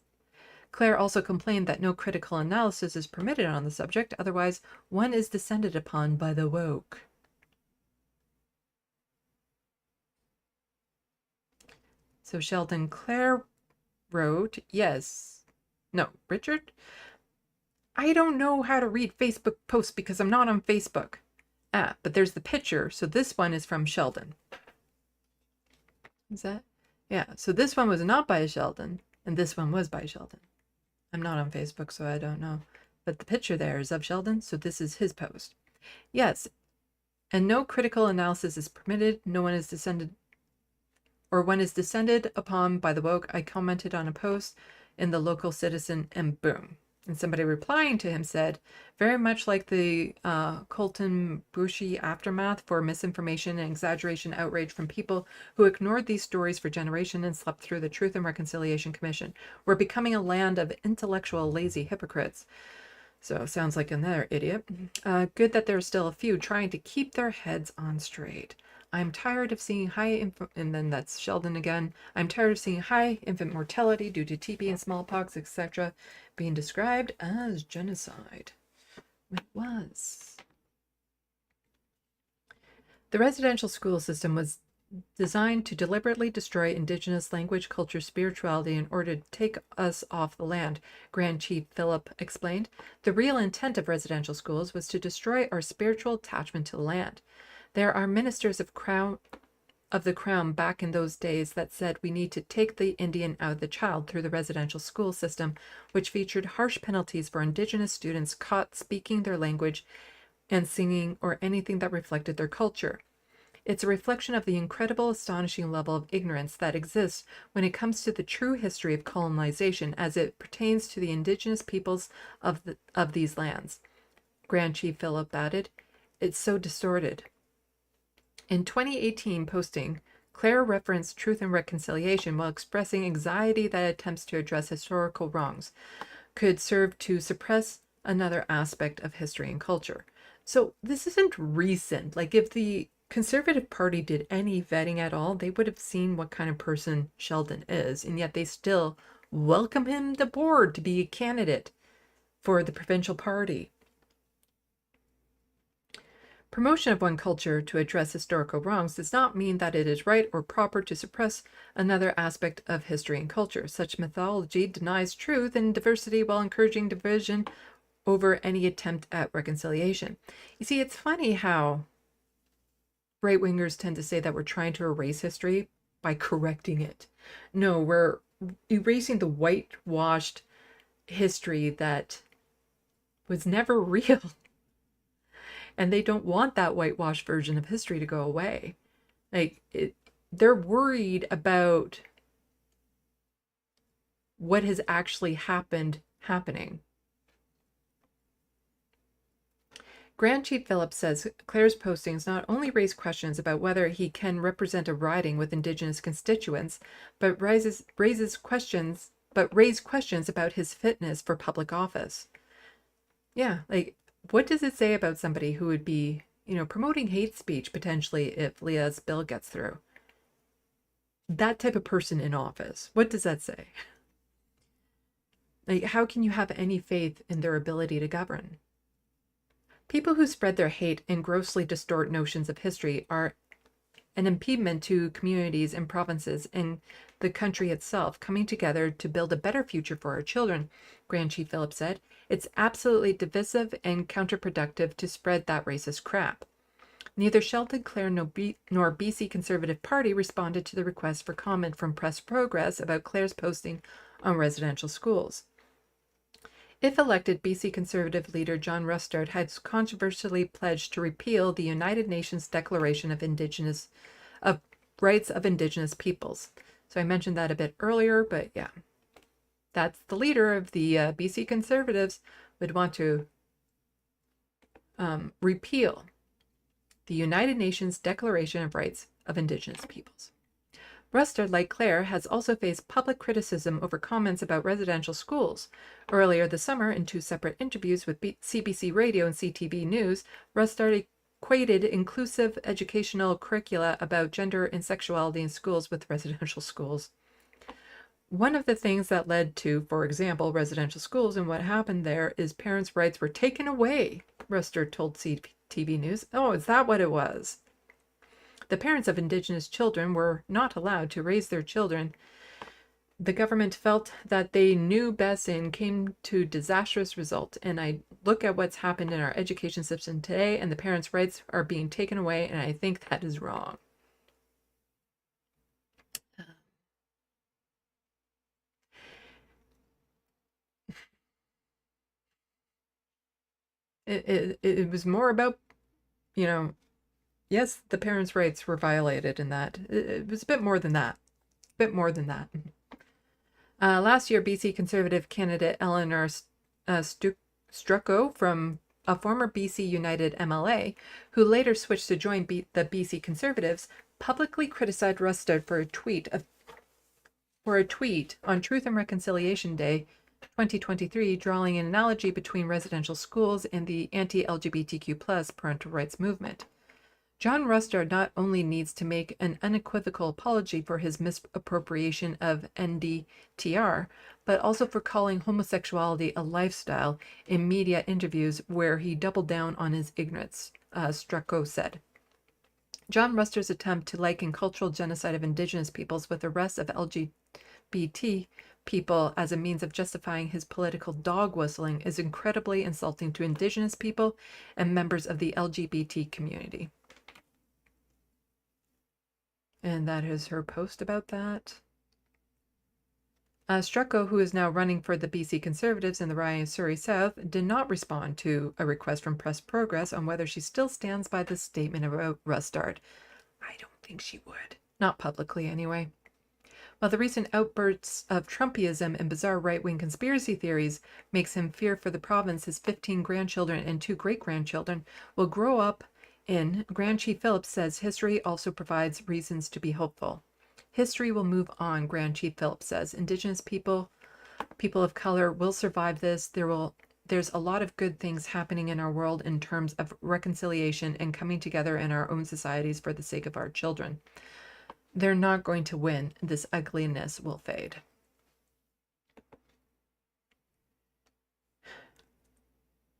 Claire also complained that no critical analysis is permitted on the subject, otherwise one is descended upon by the woke. So Sheldon, Claire wrote, yes. No, Richard? I don't know how to read Facebook posts because I'm not on Facebook. Ah, but there's the picture, so this one is from Sheldon. Is that? Yeah, so this one was not by Sheldon, and this one was by Sheldon. I'm not on Facebook, so I don't know. But the picture there is of Sheldon, so this is his post. Yes, and no critical analysis is permitted. No one is descended, or one is descended upon by the woke. I commented on a post in the Local Citizen, and boom. And somebody replying to him said, very much like the Colton Bushi aftermath for misinformation and exaggeration outrage from people who ignored these stories for generations and slept through the Truth and Reconciliation Commission. We're becoming a land of intellectual lazy hypocrites. So sounds like another idiot. Good that there are still a few trying to keep their heads on straight. I'm tired of seeing and then that's Sheldon again. I'm tired of seeing high infant mortality due to TB and smallpox, etc., being described as genocide. It was. The residential school system was designed to deliberately destroy Indigenous language, culture, spirituality in order to take us off the land, Grand Chief Philip explained. The real intent of residential schools was to destroy our spiritual attachment to the land. There are ministers of the crown back in those days that said we need to take the Indian out of the child through the residential school system, which featured harsh penalties for Indigenous students caught speaking their language and singing or anything that reflected their culture. It's a reflection of the incredible, astonishing level of ignorance that exists when it comes to the true history of colonization as it pertains to the Indigenous peoples of these lands. Grand Chief Philip added, it's so distorted. In 2018 posting, Claire referenced Truth and Reconciliation while expressing anxiety that attempts to address historical wrongs could serve to suppress another aspect of history and culture. So this isn't recent. Like if the Conservative Party did any vetting at all, they would have seen what kind of person Sheldon is, and yet they still welcome him to board to be a candidate for the provincial party. Promotion of one culture to address historical wrongs does not mean that it is right or proper to suppress another aspect of history and culture. Such methodology denies truth and diversity while encouraging division over any attempt at reconciliation. You see, it's funny how right-wingers tend to say that we're trying to erase history by correcting it. No, we're erasing the whitewashed history that was never real. And they don't want that whitewashed version of history to go away. They're worried about what has actually happening. Grand Chief Phillips says Claire's postings not only raise questions about whether he can represent a riding with Indigenous constituents, but raise questions about his fitness for public office. Yeah, what does it say about somebody who would be, promoting hate speech potentially if Leah's bill gets through? That type of person in office. What does that say? How can you have any faith in their ability to govern? People who spread their hate and grossly distort notions of history are an impediment to communities and provinces and the country itself coming together to build a better future for our children, Grand Chief Phillips said. It's absolutely divisive and counterproductive to spread that racist crap. Neither Sheldon, Clare, nor BC Conservative Party responded to the request for comment from Press Progress about Claire's posting on residential schools. If elected, BC Conservative leader John Rustard has controversially pledged to repeal the United Nations Declaration of Rights of Indigenous Peoples. So I mentioned that a bit earlier, but yeah. That's the leader of the BC Conservatives would want to repeal the United Nations Declaration of Rights of Indigenous Peoples. Rustard, like Clare, has also faced public criticism over comments about residential schools. Earlier this summer, in two separate interviews with CBC Radio and CTV News, Rustard equated inclusive educational curricula about gender and sexuality in schools with residential schools. One of the things that led to, for example, residential schools and what happened there is parents' rights were taken away, Rustard told CTV News. Oh, is that what it was? The parents of Indigenous children were not allowed to raise their children. The government felt that they knew best and came to disastrous results. And I look at what's happened in our education system today, and the parents' rights are being taken away, and I think that is wrong. It was more about, yes, the parents' rights were violated in that. It was a bit more than that. Last year, BC Conservative candidate Eleanor Strucko, from a former BC United MLA, who later switched to join the BC Conservatives, publicly criticized Rustard for a tweet on Truth and Reconciliation Day 2023, drawing an analogy between residential schools and the anti-LGBTQ+ parental rights movement. John Rustard not only needs to make an unequivocal apology for his misappropriation of NDTR, but also for calling homosexuality a lifestyle in media interviews where he doubled down on his ignorance, Strucko said. John Rustard's attempt to liken cultural genocide of Indigenous peoples with the rest of LGBT people as a means of justifying his political dog whistling is incredibly insulting to Indigenous people and members of the LGBT community. And that is her post about that. Strucko, who is now running for the BC Conservatives in the Ryan-Surrey South, did not respond to a request from Press Progress on whether she still stands by the statement about Rustard. I don't think she would. Not publicly, anyway. While the recent outbursts of Trumpism and bizarre right-wing conspiracy theories makes him fear for the province his 15 grandchildren and 2 great-grandchildren will grow up in, Grand Chief Phillips says history also provides reasons to be hopeful. History will move on, Grand Chief Phillips says. Indigenous people of color will survive this. There will there's a lot of good things happening in our world in terms of reconciliation and coming together in our own societies for the sake of our children. They're not going to win. This ugliness will fade.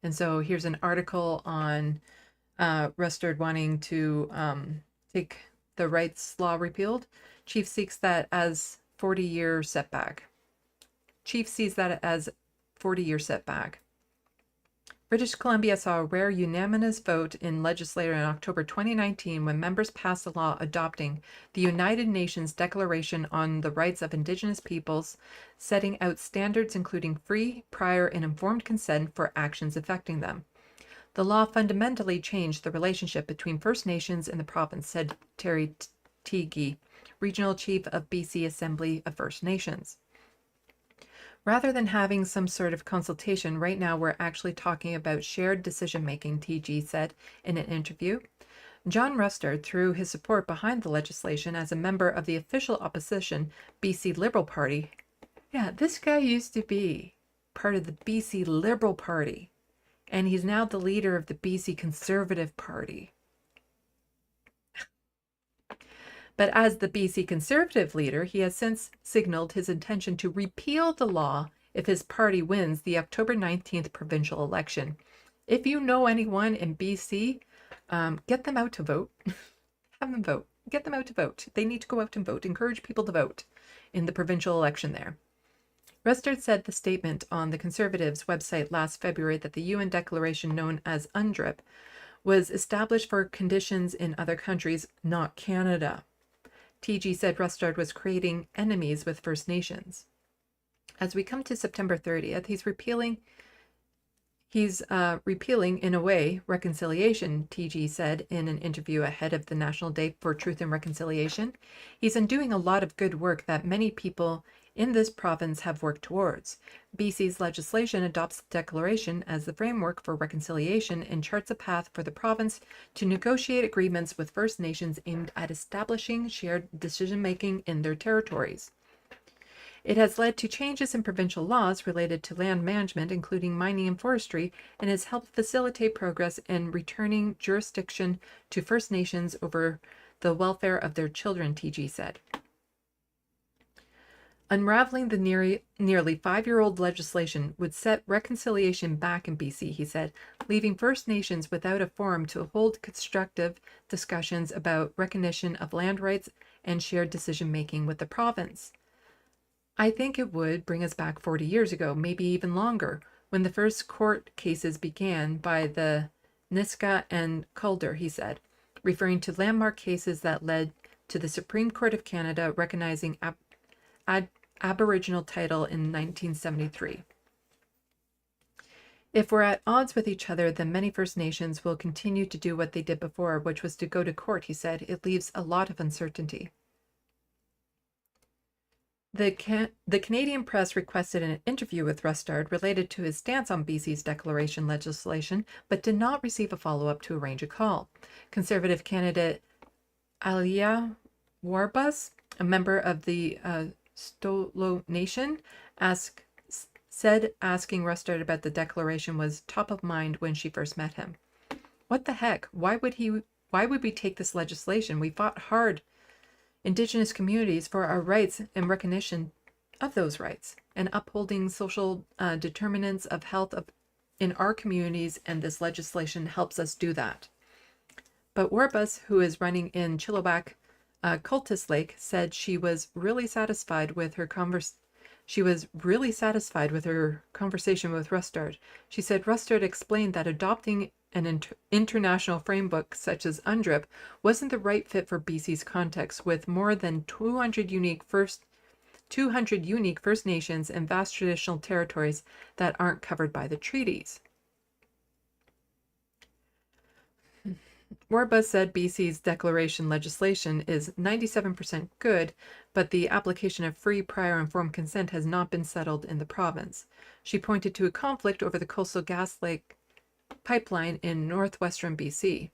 And so here's an article on Rustard wanting to take the rights law repealed. Chief seeks that as 40-year setback. Chief sees that as 40-year setback. British Columbia saw a rare unanimous vote in legislature in October 2019 when members passed a law adopting the United Nations Declaration on the Rights of Indigenous Peoples, setting out standards including free, prior, and informed consent for actions affecting them. The law fundamentally changed the relationship between First Nations and the province, said Terry Teague, Regional Chief of BC Assembly of First Nations. Rather than having some sort of consultation, right now we're actually talking about shared decision-making, TG said in an interview. John Rustard threw his support behind the legislation as a member of the official opposition BC Liberal Party. Yeah, this guy used to be part of the BC Liberal Party, and he's now the leader of the BC Conservative Party. But as the BC Conservative leader, he has since signaled his intention to repeal the law if his party wins the October 19th provincial election. If you know anyone in BC, get them out to vote. Have them vote. Get them out to vote. They need to go out and vote. Encourage people to vote in the provincial election there. Rustard said the statement on the Conservatives' website last February that the UN declaration known as UNDRIP was established for conditions in other countries, not Canada. TG said Rustard was creating enemies with First Nations. As we come to September 30th, he's repealing in a way reconciliation, TG said in an interview ahead of the National Day for Truth and Reconciliation. He's undoing a lot of good work that many people in this province have worked towards. BC's legislation adopts the declaration as the framework for reconciliation and charts a path for the province to negotiate agreements with First Nations aimed at establishing shared decision-making in their territories. It has led to changes in provincial laws related to land management, including mining and forestry, and has helped facilitate progress in returning jurisdiction to First Nations over the welfare of their children, TG said. Unraveling the nearly 5-year-old legislation would set reconciliation back in BC, he said, leaving First Nations without a forum to hold constructive discussions about recognition of land rights and shared decision-making with the province. I think it would bring us back 40 years ago, maybe even longer, when the first court cases began by the Niska and Calder, he said, referring to landmark cases that led to the Supreme Court of Canada recognizing Aboriginal title in 1973. If we're at odds with each other, then many First Nations will continue to do what they did before, which was to go to court, he said. It leaves a lot of uncertainty. The Canadian press requested an interview with Rustard related to his stance on BC's declaration legislation, but did not receive a follow-up to arrange a call. Conservative candidate Alia Warbus, a member of the Stolo Nation, said asking Rustard about the declaration was top of mind when she first met him. What the heck? Why would we take this legislation? We fought hard, Indigenous communities, for our rights and recognition of those rights and upholding social determinants of health in our communities, and this legislation helps us do that. But Warbus, who is running in Chilliwack, Cultus Lake, said she was really satisfied with her conversation with Rustard. She said Rustard explained that adopting an international framework such as UNDRIP wasn't the right fit for BC's context, with more than 200 unique First Nations and vast traditional territories that aren't covered by the treaties. Warbus said BC's declaration legislation is 97% good, but the application of free, prior, informed consent has not been settled in the province. She pointed to a conflict over the Coastal GasLink pipeline in northwestern BC.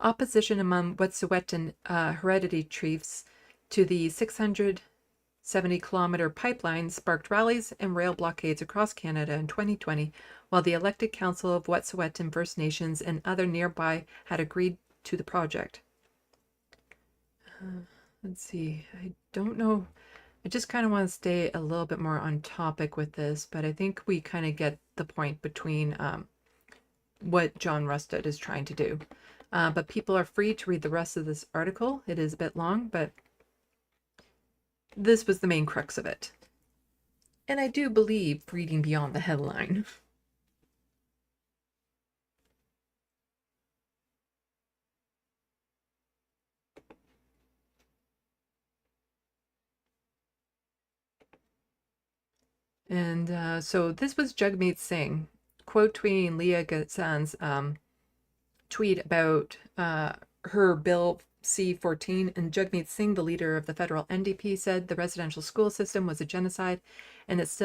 Opposition among Wet'suwet'en heredity chiefs to the 600 70-kilometer pipeline sparked rallies and rail blockades across Canada in 2020, while the elected Council of Wet'suwet'en First Nations and other nearby had agreed to the project. Let's see, I don't know. I just kind of want to stay a little bit more on topic with this, but I think we kind of get the point between what John Rustad is trying to do. But people are free to read the rest of this article. It is a bit long, but this was the main crux of it. And I do believe reading beyond the headline. And so this was Jagmeet Singh quote tweeting Leah Ghazan's tweet about her bill C-14, and Jagmeet Singh, the leader of the federal NDP, said the residential school system was a genocide, and its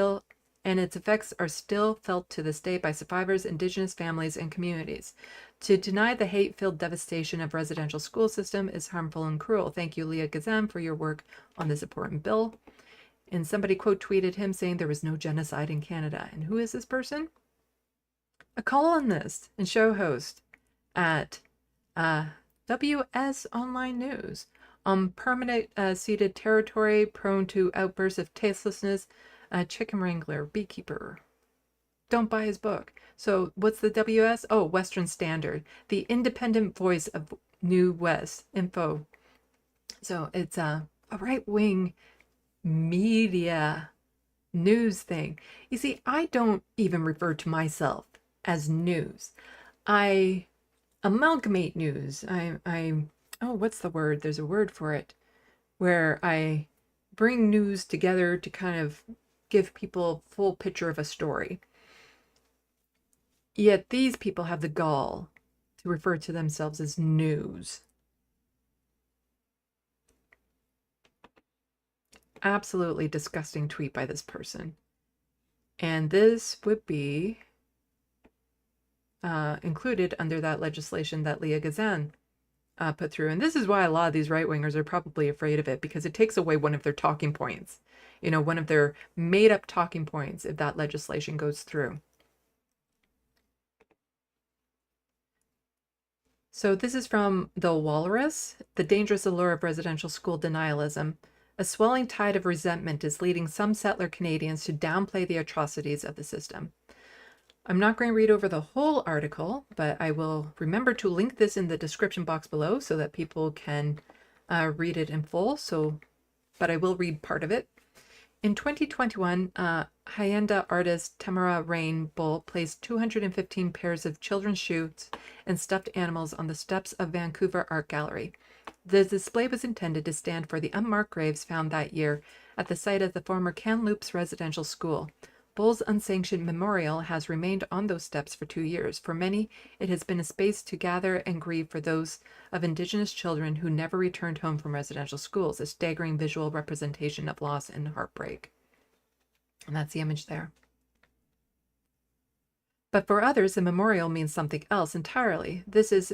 effects are still felt to this day by survivors, Indigenous families, and communities. To deny the hate-filled devastation of residential school system is harmful and cruel. Thank you, Leah Ghazan, for your work on this important bill. And somebody quote tweeted him saying there was no genocide in Canada. And who is this person? A columnist and show host at WS Online News on permanent ceded territory prone to outbursts of tastelessness, chicken wrangler, beekeeper. Don't buy his book. So what's the WS? Oh, Western Standard, the independent voice of New West Info. So it's a right-wing media news thing. You see, I don't even refer to myself as news. I amalgamate news. Oh, what's the word? There's a word for it, where I bring news together to kind of give people a full picture of a story. Yet these people have the gall to refer to themselves as news. Absolutely disgusting tweet by this person. And this would be included under that legislation that Leah Ghazan put through. And this is why a lot of these right-wingers are probably afraid of it, because it takes away one of their talking points. You know, one of their made-up talking points if that legislation goes through. So this is from The Walrus, The Dangerous Allure of Residential School Denialism. A swelling tide of resentment is leading some settler Canadians to downplay the atrocities of the system. I'm not going to read over the whole article, but I will remember to link this in the description box below so that people can read it in full. But I will read part of it. In 2021, Hacienda artist Tamara Rain Bull placed 215 pairs of children's shoes and stuffed animals on the steps of Vancouver Art Gallery. The display was intended to stand for the unmarked graves found that year at the site of the former Kamloops residential school. Bull's unsanctioned memorial has remained on those steps for 2 years. For many, it has been a space to gather and grieve for those of Indigenous children who never returned home from residential schools, a staggering visual representation of loss and heartbreak. And that's the image there. But for others, the memorial means something else entirely. This is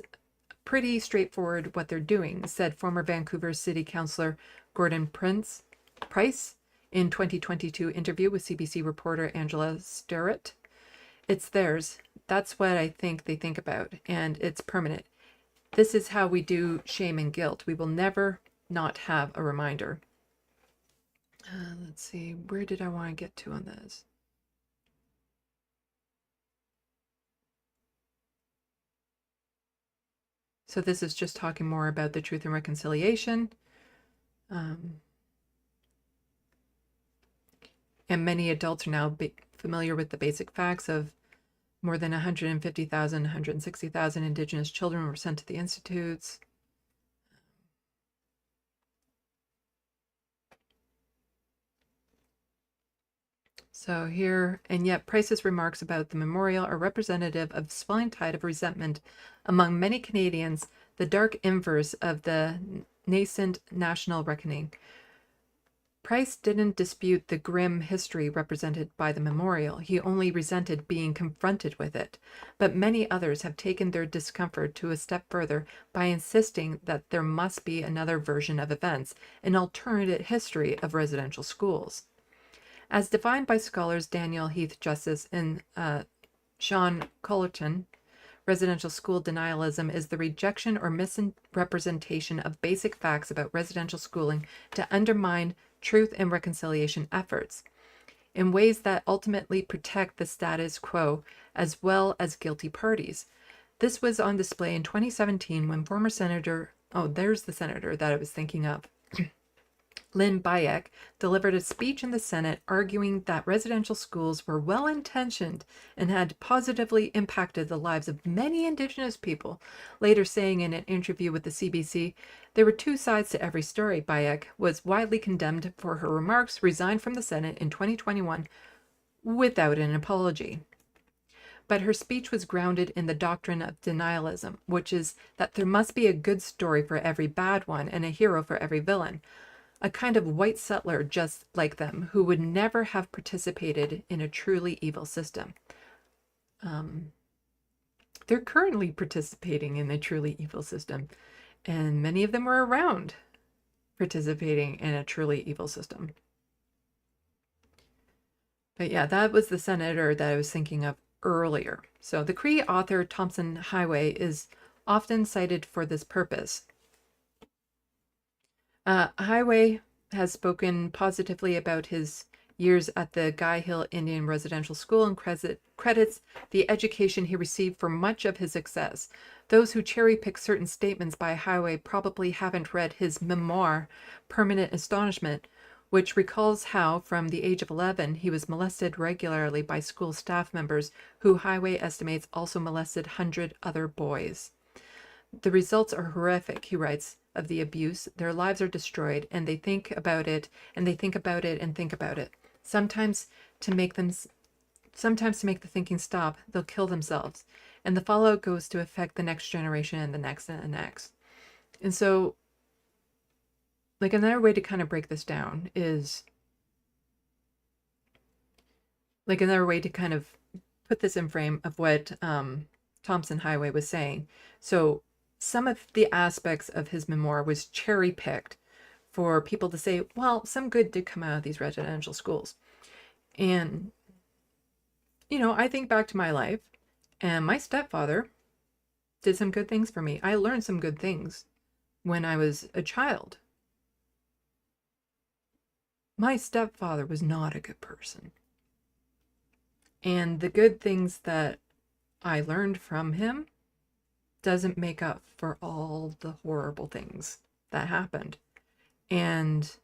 pretty straightforward what they're doing, said former Vancouver City Councillor Gordon Price in 2022 interview with CBC reporter Angela Sterrett. It's theirs. That's what I think they think about, and it's permanent. This is how we do shame and guilt. We will never not have a reminder. Let's see, where did I want to get to on this? So this is just talking more about the Truth and Reconciliation. And many adults are now familiar with the basic facts of more than 150,000, 160,000 Indigenous children were sent to the institutes. So here, and yet Price's remarks about the memorial are representative of swelling tide of resentment among many Canadians, the dark inverse of the nascent national reckoning. Price didn't dispute the grim history represented by the memorial. He only resented being confronted with it. But many others have taken their discomfort to a step further by insisting that there must be another version of events, an alternate history of residential schools. As defined by scholars Daniel Heath Justice and Sean Cullerton, residential school denialism is the rejection or misrepresentation of basic facts about residential schooling to undermine truth and reconciliation efforts in ways that ultimately protect the status quo as well as guilty parties. This was on display in 2017 when former Senator, there's the senator that I was thinking of, Lynn Bayek, delivered a speech in the Senate arguing that residential schools were well-intentioned and had positively impacted the lives of many Indigenous people, later saying in an interview with the CBC, "There were two sides to every story." Bayek was widely condemned for her remarks, resigned from the Senate in 2021 without an apology. But her speech was grounded in the doctrine of denialism, which is that there must be a good story for every bad one and a hero for every villain. A kind of white settler just like them who would never have participated in a truly evil system. They're currently participating in a truly evil system, and many of them were around participating in a truly evil system. But yeah, that was the senator that I was thinking of earlier. So the Cree author Thompson Highway is often cited for this purpose. Highway has spoken positively about his years at the Guy Hill Indian Residential School and credits the education he received for much of his success. Those who cherry-pick certain statements by Highway probably haven't read his memoir, Permanent Astonishment, which recalls how, from the age of 11, he was molested regularly by school staff members who Highway estimates also molested 100 other boys. The results are horrific, he writes, of the abuse. Their lives are destroyed, and they think about it, and they think about it, and think about it. Sometimes to make the thinking stop, they'll kill themselves, and the fallout goes to affect the next generation and the next and the next. And so, like, another way to kind of break this down is, like, another way to kind of put this in frame of what Thompson Highway was saying. So some of the aspects of his memoir was cherry-picked for people to say, well, some good did come out of these residential schools. And, you know, I think back to my life, and my stepfather did some good things for me. I learned some good things when I was a child. My stepfather was not a good person. And the good things that I learned from him doesn't make up for all the horrible things that happened. And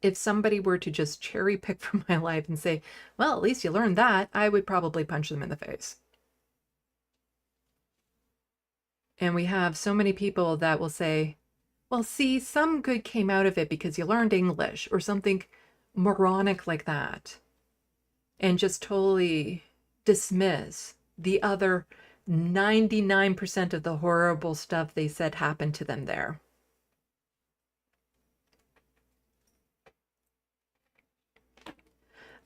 if somebody were to just cherry pick from my life and say, well, at least you learned that, I would probably punch them in the face. And we have so many people that will say, well, see, some good came out of it because you learned English or something moronic like that. And just totally dismiss the other 99% of the horrible stuff they said happened to them there.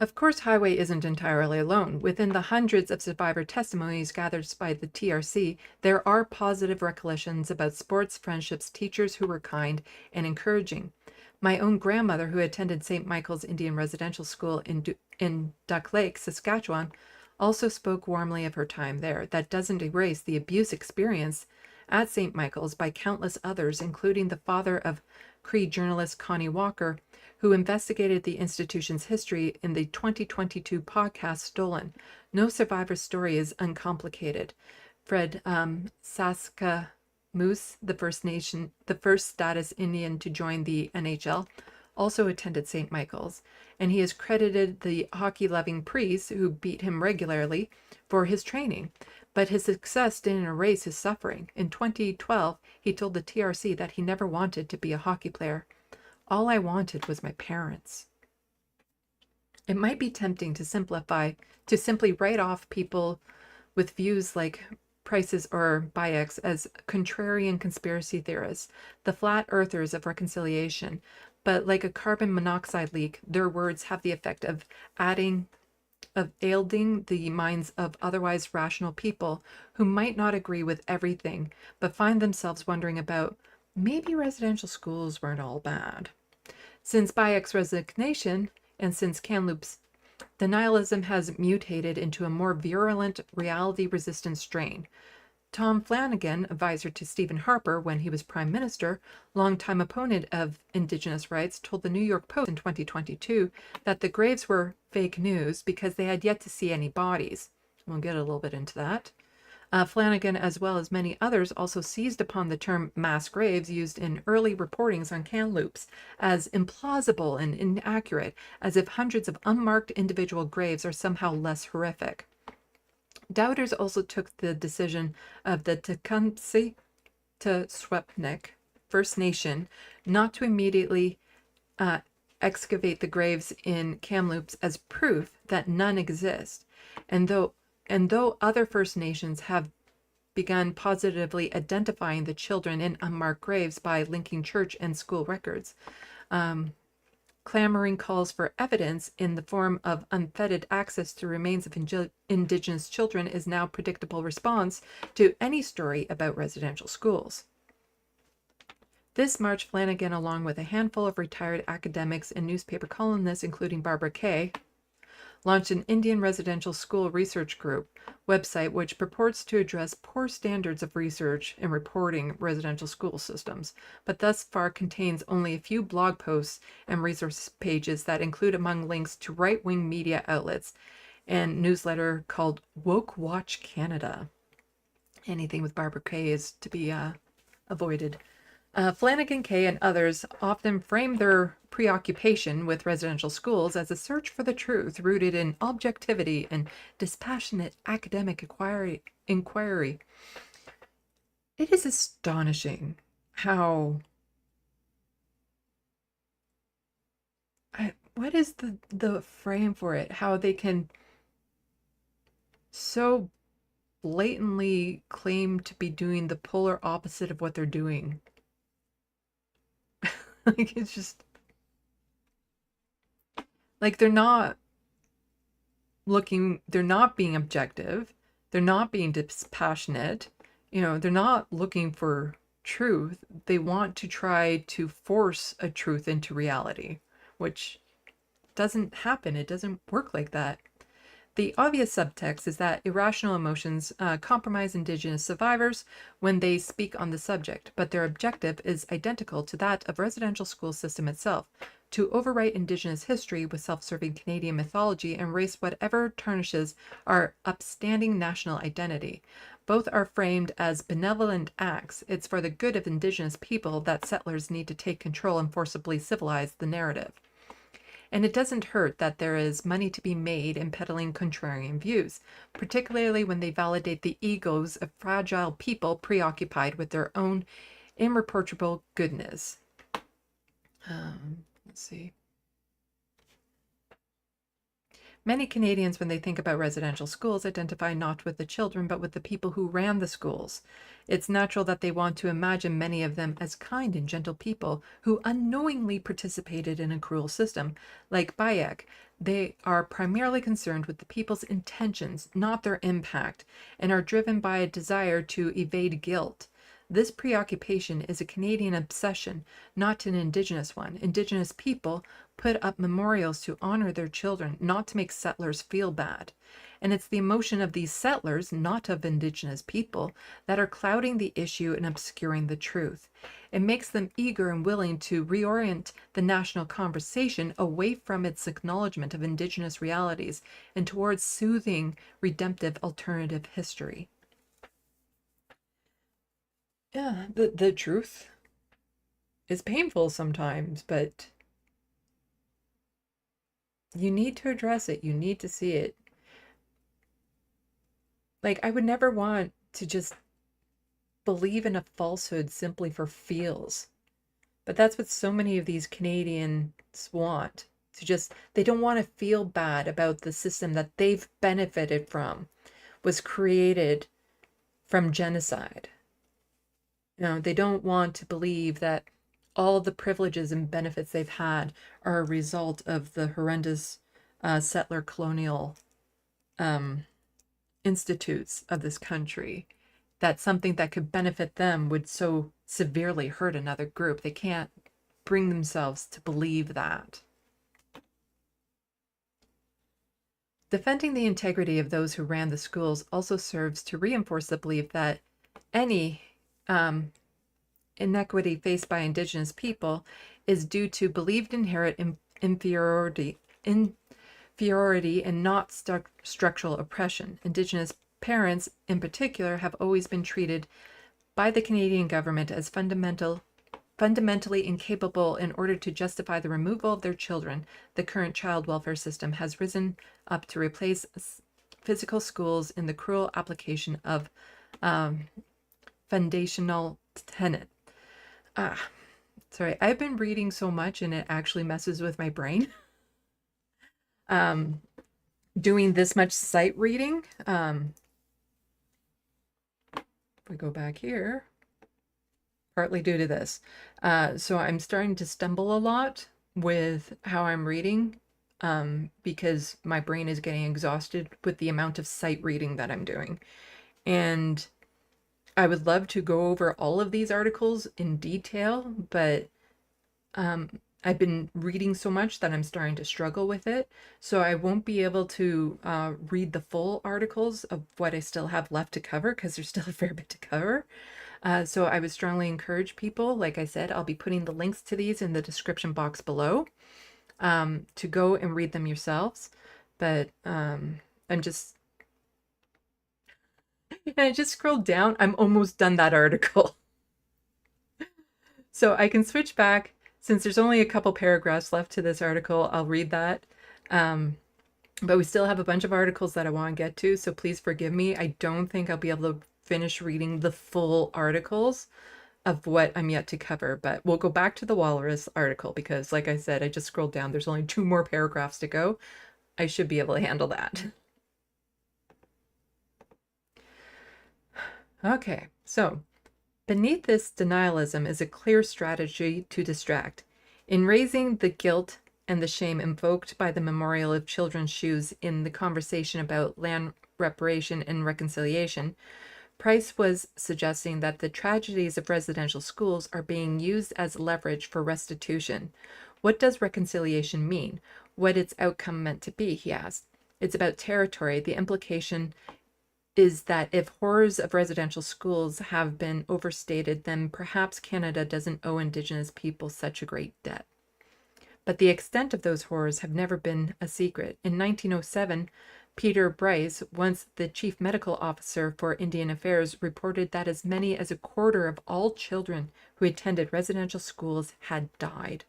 Of course, Highway isn't entirely alone. Within the hundreds of survivor testimonies gathered by the TRC, there are positive recollections about sports, friendships, teachers who were kind and encouraging. My own grandmother, who attended St. Michael's Indian Residential School in Duck Lake, Saskatchewan, also spoke warmly of her time there. That doesn't erase the abuse experienced at St. Michael's by countless others, including the father of Cree journalist Connie Walker, who investigated the institution's history in the 2022 podcast Stolen. No survivor's story is uncomplicated. Fred Saska Moose, the first status Indian to join the NHL, also attended St. Michael's, and he has credited the hockey-loving priest who beat him regularly for his training. But his success didn't erase his suffering. In 2012, he told the TRC that he never wanted to be a hockey player. All I wanted was my parents. It might be tempting to simply write off people with views like Price's or Bayek's as contrarian conspiracy theorists, the flat earthers of reconciliation. But like a carbon monoxide leak, their words have the effect of aiding the minds of otherwise rational people who might not agree with everything, but find themselves wondering about maybe residential schools weren't all bad. Since Bayek's resignation, and since Kamloops, denialism has mutated into a more virulent, reality-resistant strain. Tom Flanagan, advisor to Stephen Harper when he was Prime Minister, longtime opponent of Indigenous rights, told the New York Post in 2022 that the graves were fake news because they had yet to see any bodies. We'll get a little bit into that. Flanagan, as well as many others, also seized upon the term mass graves used in early reportings on Kamloops as implausible and inaccurate, as if hundreds of unmarked individual graves are somehow less horrific. Doubters also took the decision of the Tecumseh to Swepnik First Nation not to immediately excavate the graves in Kamloops as proof that none exist. And though other First Nations have begun positively identifying the children in unmarked graves by linking church and school records, clamoring calls for evidence in the form of unfettered access to remains of Indigenous children is now a predictable response to any story about residential schools. This March, Flanagan, along with a handful of retired academics and newspaper columnists, including Barbara Kay, launched an Indian Residential School Research Group website which purports to address poor standards of research and reporting residential school systems, but thus far contains only a few blog posts and resource pages that include among links to right-wing media outlets and newsletter called Woke Watch Canada. Anything with Barbara Kay is to be avoided. Flanagan, Kay, and others often frame their preoccupation with residential schools as a search for the truth rooted in objectivity and dispassionate academic inquiry. It is astonishing how... what is the frame for it? How they can so blatantly claim to be doing the polar opposite of what they're doing. Like, it's just like they're not being objective, they're not being dispassionate, they're not looking for truth. They want to try to force a truth into reality, which doesn't happen. It doesn't work like that. The obvious subtext is that irrational emotions compromise Indigenous survivors when they speak on the subject, but their objective is identical to that of residential school system itself, to overwrite Indigenous history with self-serving Canadian mythology and erase whatever tarnishes our upstanding national identity. Both are framed as benevolent acts. It's for the good of Indigenous people that settlers need to take control and forcibly civilize the narrative. And it doesn't hurt that there is money to be made in peddling contrarian views, particularly when they validate the egos of fragile people preoccupied with their own irreproachable goodness. Let's see. Many Canadians, when they think about residential schools, identify not with the children, but with the people who ran the schools. It's natural that they want to imagine many of them as kind and gentle people who unknowingly participated in a cruel system. Like Bayek, they are primarily concerned with the people's intentions, not their impact, and are driven by a desire to evade guilt. This preoccupation is a Canadian obsession, not an Indigenous one. Indigenous people put up memorials to honor their children, not to make settlers feel bad. And it's the emotion of these settlers, not of Indigenous people, that are clouding the issue and obscuring the truth. It makes them eager and willing to reorient the national conversation away from its acknowledgement of Indigenous realities and towards soothing, redemptive alternative history. Yeah, the truth is painful sometimes, but you need to address it. You need to see it. Like, I would never want to just believe in a falsehood simply for feels. But that's what so many of these Canadians want. They don't want to feel bad about the system that they've benefited from, was created from genocide. They don't want to believe that all the privileges and benefits they've had are a result of the horrendous settler colonial institutes of this country, that something that could benefit them would so severely hurt another group. They can't bring themselves to believe that. Defending the integrity of those who ran the schools also serves to reinforce the belief that any inequity faced by Indigenous people is due to believed inherent inferiority and not structural oppression. Indigenous parents, in particular, have always been treated by the Canadian government as fundamentally incapable. In order to justify the removal of their children, the current child welfare system has risen up to replace physical schools in the cruel application of foundational tenet. Sorry, I've been reading so much and it actually messes with my brain. Doing this much sight reading. If we go back here, partly due to this. So I'm starting to stumble a lot with how I'm reading because my brain is getting exhausted with the amount of sight reading that I'm doing. And I would love to go over all of these articles in detail, but I've been reading so much that I'm starting to struggle with it. So I won't be able to read the full articles of what I still have left to cover because there's still a fair bit to cover. So I would strongly encourage people, like I said, I'll be putting the links to these in the description box below to go and read them yourselves. But I just scrolled down. I'm almost done that article. So I can switch back. Since there's only a couple paragraphs left to this article, I'll read that. But we still have a bunch of articles that I want to get to, so please forgive me. I don't think I'll be able to finish reading the full articles of what I'm yet to cover, but we'll go back to the walrus article because, like I said, I just scrolled down. There's only 2 more paragraphs to go. I should be able to handle that. Okay, so beneath this denialism is a clear strategy to distract. In raising the guilt and the shame invoked by the memorial of children's shoes in the conversation about land reparation and reconciliation, Price was suggesting that the tragedies of residential schools are being used as leverage for restitution. What does reconciliation mean? What its outcome meant to be, he asked. It's about territory. The implication is that if horrors of residential schools have been overstated, then perhaps Canada doesn't owe Indigenous people such a great debt. But the extent of those horrors have never been a secret. In 1907, Peter Bryce, once the chief medical officer for Indian Affairs, reported that as many as a quarter of all children who attended residential schools had died.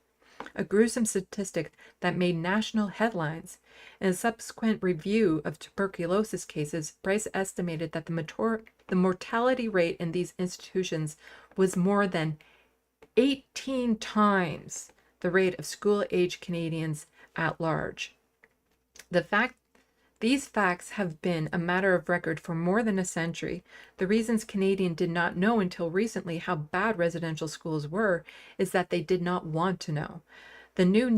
A gruesome statistic that made national headlines. In a subsequent review of tuberculosis cases, Bryce estimated that the mortality rate in these institutions was more than 18 times the rate of school-age Canadians at large. These facts have been a matter of record for more than a century. The reasons Canadians did not know until recently how bad residential schools were is that they did not want to know. The new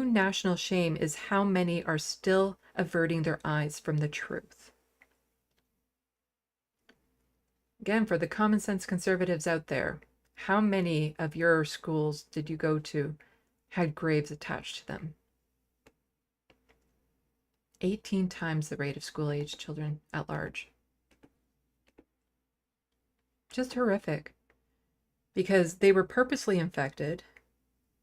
national shame is how many are still averting their eyes from the truth. Again, for the common sense conservatives out there, how many of your schools did you go to had graves attached to them? 18 times the rate of school-age children at large. Just horrific. Because they were purposely infected.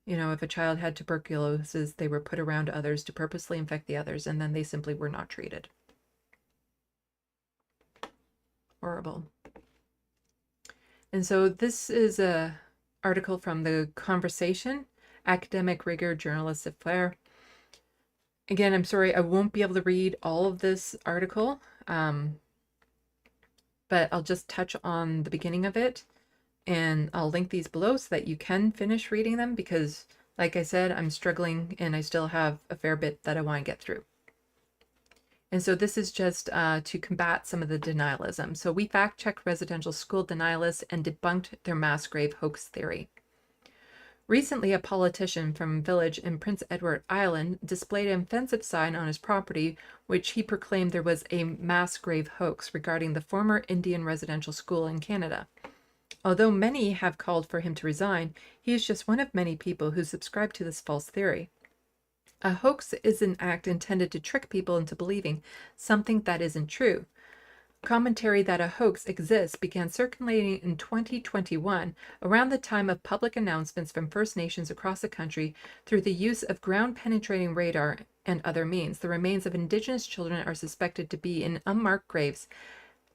You know, if a child had tuberculosis, they were put around others to purposely infect the others, and then they simply were not treated. Horrible. And so this is a article from The Conversation, Academic Rigor, Journalist Affair. Again, I'm sorry, I won't be able to read all of this article, but I'll just touch on the beginning of it, and I'll link these below so that you can finish reading them because, like I said, I'm struggling and I still have a fair bit that I want to get through. And so this is just to combat some of the denialism. So we fact-checked residential school denialists and debunked their mass grave hoax theory. Recently, a politician from a village in Prince Edward Island displayed an offensive sign on his property, which he proclaimed there was a mass grave hoax regarding the former Indian residential school in Canada. Although many have called for him to resign, he is just one of many people who subscribe to this false theory. A hoax is an act intended to trick people into believing something that isn't true. Commentary that a hoax exists began circulating in 2021 around the time of public announcements from First Nations across the country through the use of ground-penetrating radar and other means. The remains of Indigenous children are suspected to be in unmarked graves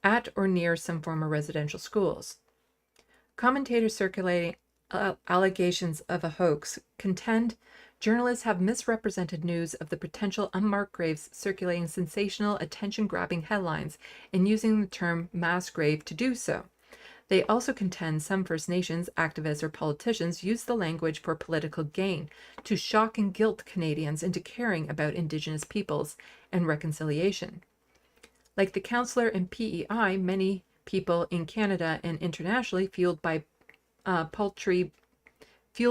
at or near some former residential schools. Commentators circulating allegations of a hoax contend journalists have misrepresented news of the potential unmarked graves, circulating sensational, attention-grabbing headlines and using the term mass grave to do so. They also contend some First Nations activists or politicians use the language for political gain to shock and guilt Canadians into caring about Indigenous peoples and reconciliation. Like the councillor in PEI, many people in Canada and internationally fueled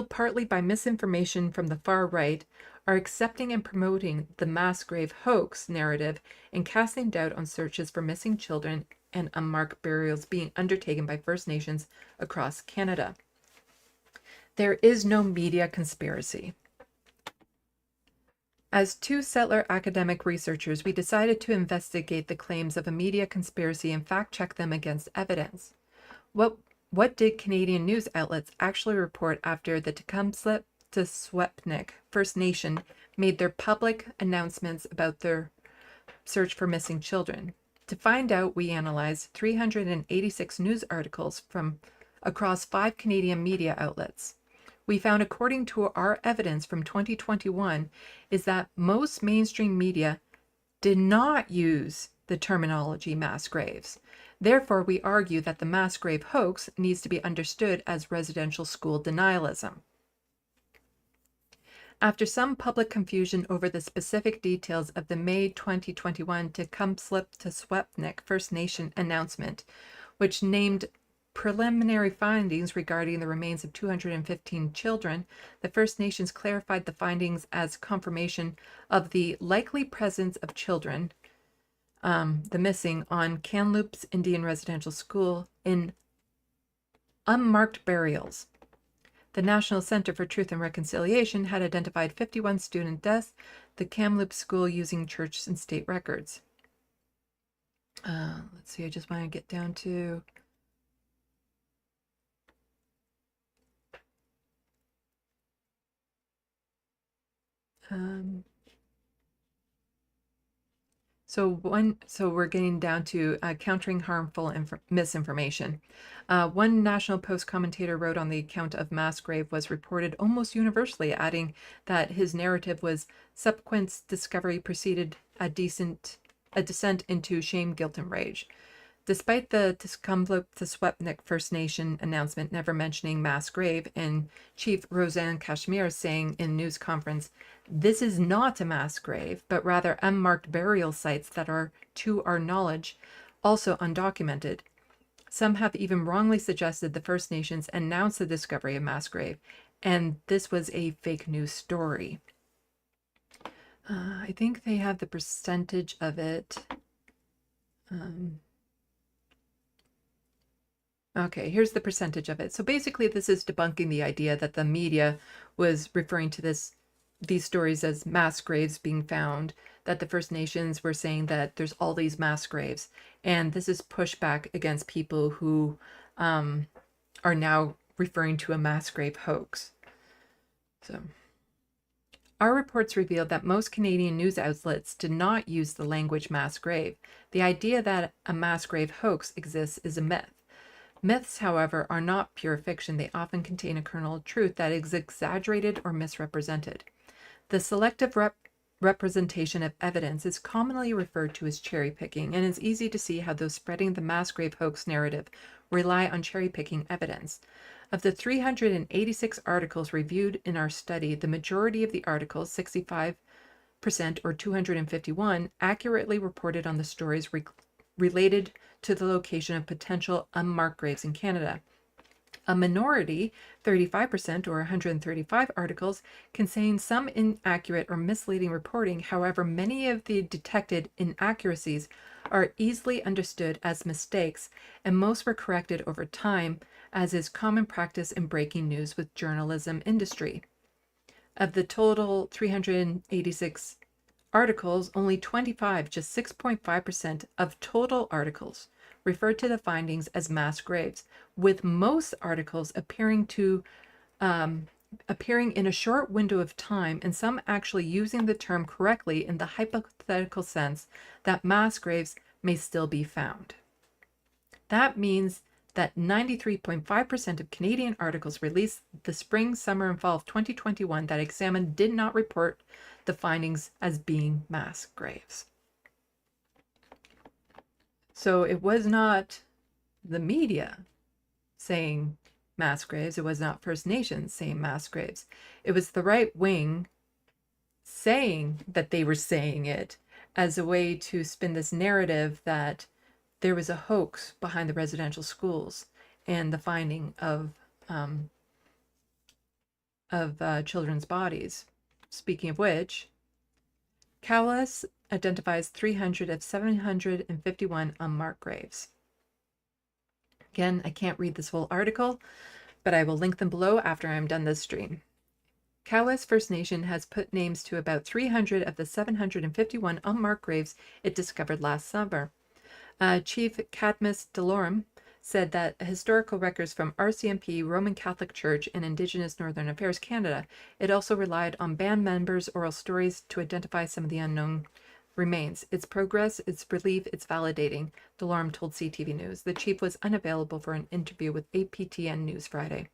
partly by misinformation from the far right, are accepting and promoting the mass grave hoax narrative and casting doubt on searches for missing children and unmarked burials being undertaken by First Nations across Canada. There is no media conspiracy. As two settler academic researchers, we decided to investigate the claims of a media conspiracy and fact-check them against evidence. What did Canadian news outlets actually report after the Tecumseh to Swepnik First Nation made their public announcements about their search for missing children? To find out, we analyzed 386 news articles from across 5 Canadian media outlets. We found, according to our evidence from 2021, is that most mainstream media did not use the terminology mass graves. Therefore, we argue that the mass grave hoax needs to be understood as residential school denialism. After some public confusion over the specific details of the May 2021 Tecumseh to Swepnik First Nation announcement, which named preliminary findings regarding the remains of 215 children, the First Nations clarified the findings as confirmation of the likely presence of children, the missing, on Kamloops Indian Residential School in unmarked burials. The National Center for Truth and Reconciliation had identified 51 student deaths, the Kamloops School using church and state records. Let's see, I just want to get down to... So we're getting down to countering harmful misinformation. One National Post commentator wrote on the account of mass grave was reported almost universally, adding that his narrative was subsequent discovery preceded a descent into shame, guilt, and rage. Despite the Tecumseh to Swepnik First Nation announcement never mentioning mass grave, and Chief Roseanne Kashmir saying in news conference, "This is not a mass grave, but rather unmarked burial sites that are, to our knowledge, also undocumented." Some have even wrongly suggested the First Nations announced the discovery of mass grave, and this was a fake news story. I think they have the percentage of it. Okay, here's the percentage of it. So basically, this is debunking the idea that the media was referring to these stories as mass graves being found, that the First Nations were saying that there's all these mass graves. And this is pushback against people who are now referring to a mass grave hoax. So our reports revealed that most Canadian news outlets did not use the language mass grave. The idea that a mass grave hoax exists is a myth. Myths, however, are not pure fiction. They often contain a kernel of truth that is exaggerated or misrepresented. The selective representation of evidence is commonly referred to as cherry picking, and it's easy to see how those spreading the mass grave hoax narrative rely on cherry picking evidence. Of the 386 articles reviewed in our study, the majority of the articles, 65% or 251, accurately reported on the stories related to the location of potential unmarked graves in Canada. A minority, 35% or 135 articles, contain some inaccurate or misleading reporting. However, many of the detected inaccuracies are easily understood as mistakes, and most were corrected over time, as is common practice in breaking news with journalism industry. Of the total 386 articles, only 25, just 6.5% of total articles, referred to the findings as mass graves, with most articles appearing in a short window of time, and some actually using the term correctly in the hypothetical sense that mass graves may still be found. That means that 93.5% of Canadian articles released the spring, summer, and fall of 2021 that examined did not report the findings as being mass graves. So it was not the media saying mass graves. It was not First Nations saying mass graves. It was the right wing saying that they were saying it as a way to spin this narrative that there was a hoax behind the residential schools and the finding of children's bodies. Speaking of which, Cowles identifies 300 of 751 unmarked graves. Again, I can't read this whole article, but I will link them below after I'm done this stream. Cowles First Nation has put names to about 300 of the 751 unmarked graves it discovered last summer. Chief Cadmus Delorme said that historical records from RCMP, Roman Catholic Church, and Indigenous Northern Affairs Canada. It also relied on band members' oral stories to identify some of the unknown remains. It's progress, it's relief, it's validating, Delorme told CTV News. The chief was unavailable for an interview with APTN News Friday.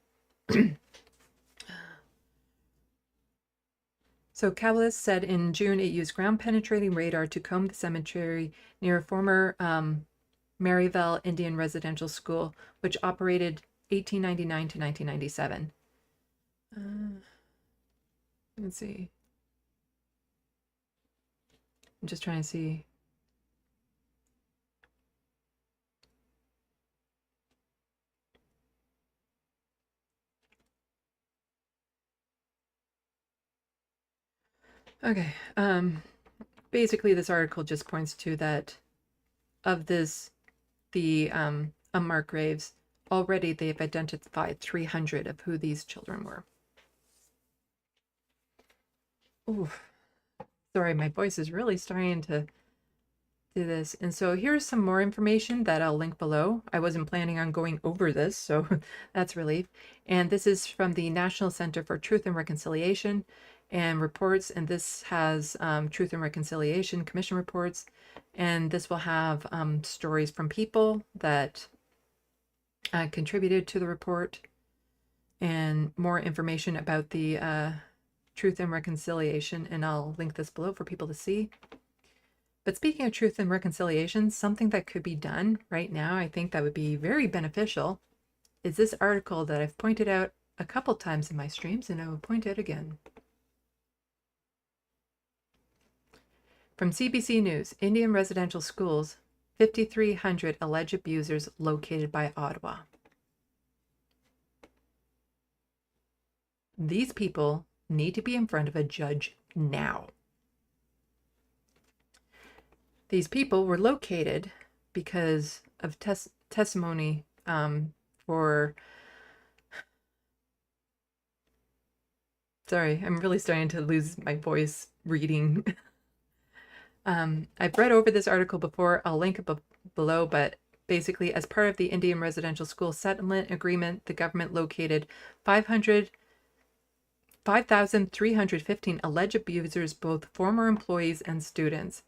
So Cowles said in June it used ground-penetrating radar to comb the cemetery near a former Maryville Indian Residential School, which operated 1899 to 1997. Let's see. I'm just trying to see. Okay. Basically, this article just points to that of the unmarked graves, already they've identified 300 of who these children were. Ooh, sorry, my voice is really starting to do this. And so here's some more information that I'll link below. I wasn't planning on going over this, so that's relief. And this is from the National Center for Truth and Reconciliation and reports, and this has Truth and Reconciliation Commission reports, and this will have stories from people that contributed to the report and more information about the Truth and Reconciliation, and I'll link this below for people to see. But speaking of Truth and Reconciliation, something that could be done right now, I think that would be very beneficial, is this article that I've pointed out a couple times in my streams, and I will point out again. From CBC News, Indian residential schools, 5,300 alleged abusers located by Ottawa. These people need to be in front of a judge now. These people were located because of testimony for... Sorry, I'm really starting to lose my voice reading. I've read over this article before. I'll link it below, but basically, as part of the Indian Residential School Settlement Agreement, the government located 5,315 alleged abusers, both former employees and students.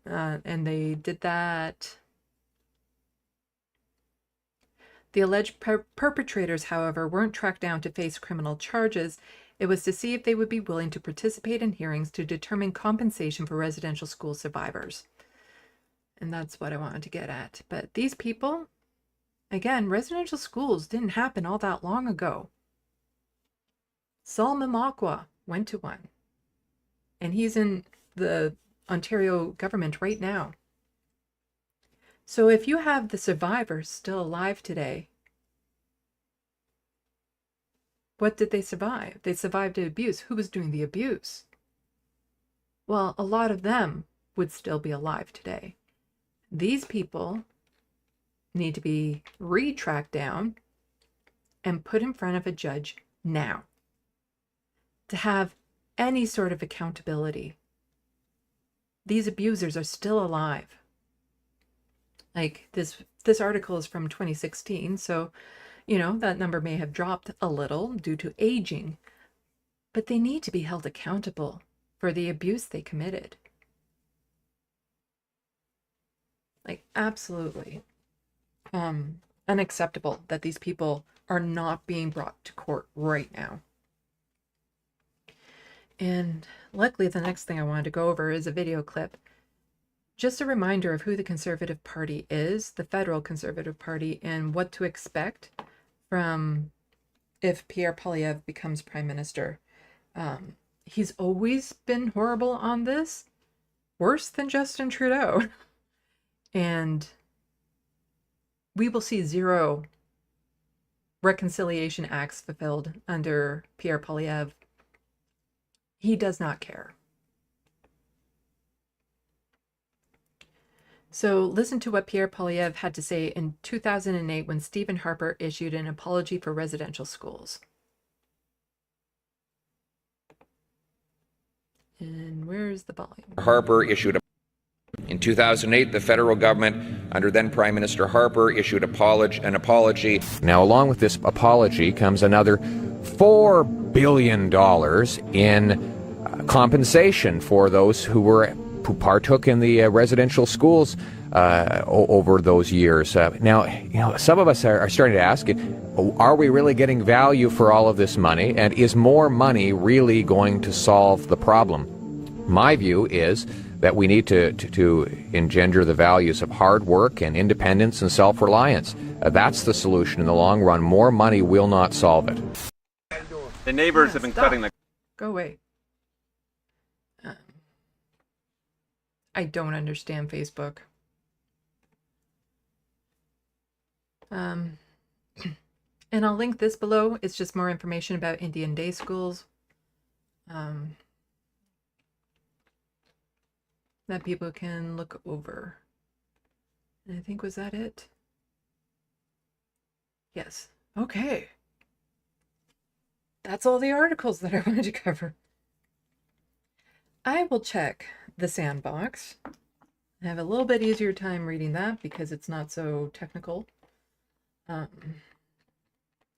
And they did that. The alleged perpetrators, however, weren't tracked down to face criminal charges. It was to see if they would be willing to participate in hearings to determine compensation for residential school survivors. And that's what I wanted to get at. But these people, again, residential schools didn't happen all that long ago. Saul Mamakwa went to one. And he's in the Ontario government right now. So if you have the survivors still alive today, what did they survive? They survived abuse. Who was doing the abuse? Well, a lot of them would still be alive today. These people need to be re-tracked down and put in front of a judge now to have any sort of accountability. These abusers are still alive. Like this article is from 2016, so that number may have dropped a little due to aging, but they need to be held accountable for the abuse they committed. Like, absolutely unacceptable that these people are not being brought to court right now. And luckily, the next thing I wanted to go over is a video clip. Just a reminder of who the Conservative Party is, the federal Conservative Party, and what to expect from if Pierre Poilievre becomes Prime Minister. He's always been horrible on this, worse than Justin Trudeau. And we will see 0 reconciliation acts fulfilled under Pierre Poilievre. He does not care. So listen to what Pierre Poilievre had to say in 2008 when Stephen Harper issued an apology for residential schools. And where's the volume? Harper issued in 2008, the federal government, under then Prime Minister Harper, issued an apology. Now, along with this apology comes another $4 billion in compensation for those who partook in the residential schools over those years. Now, some of us are starting to ask, are we really getting value for all of this money? And is more money really going to solve the problem? My view is that we need to engender the values of hard work and independence and self-reliance. That's the solution in the long run. More money will not solve it. The neighbors have been cutting the... Go away. I don't understand Facebook. And I'll link this below. It's just more information about Indian day schools. That people can look over. And I think, was that it? Yes. Okay. That's all the articles that I wanted to cover. I will check the Sandbox. I have a little bit easier time reading that because it's not so technical. And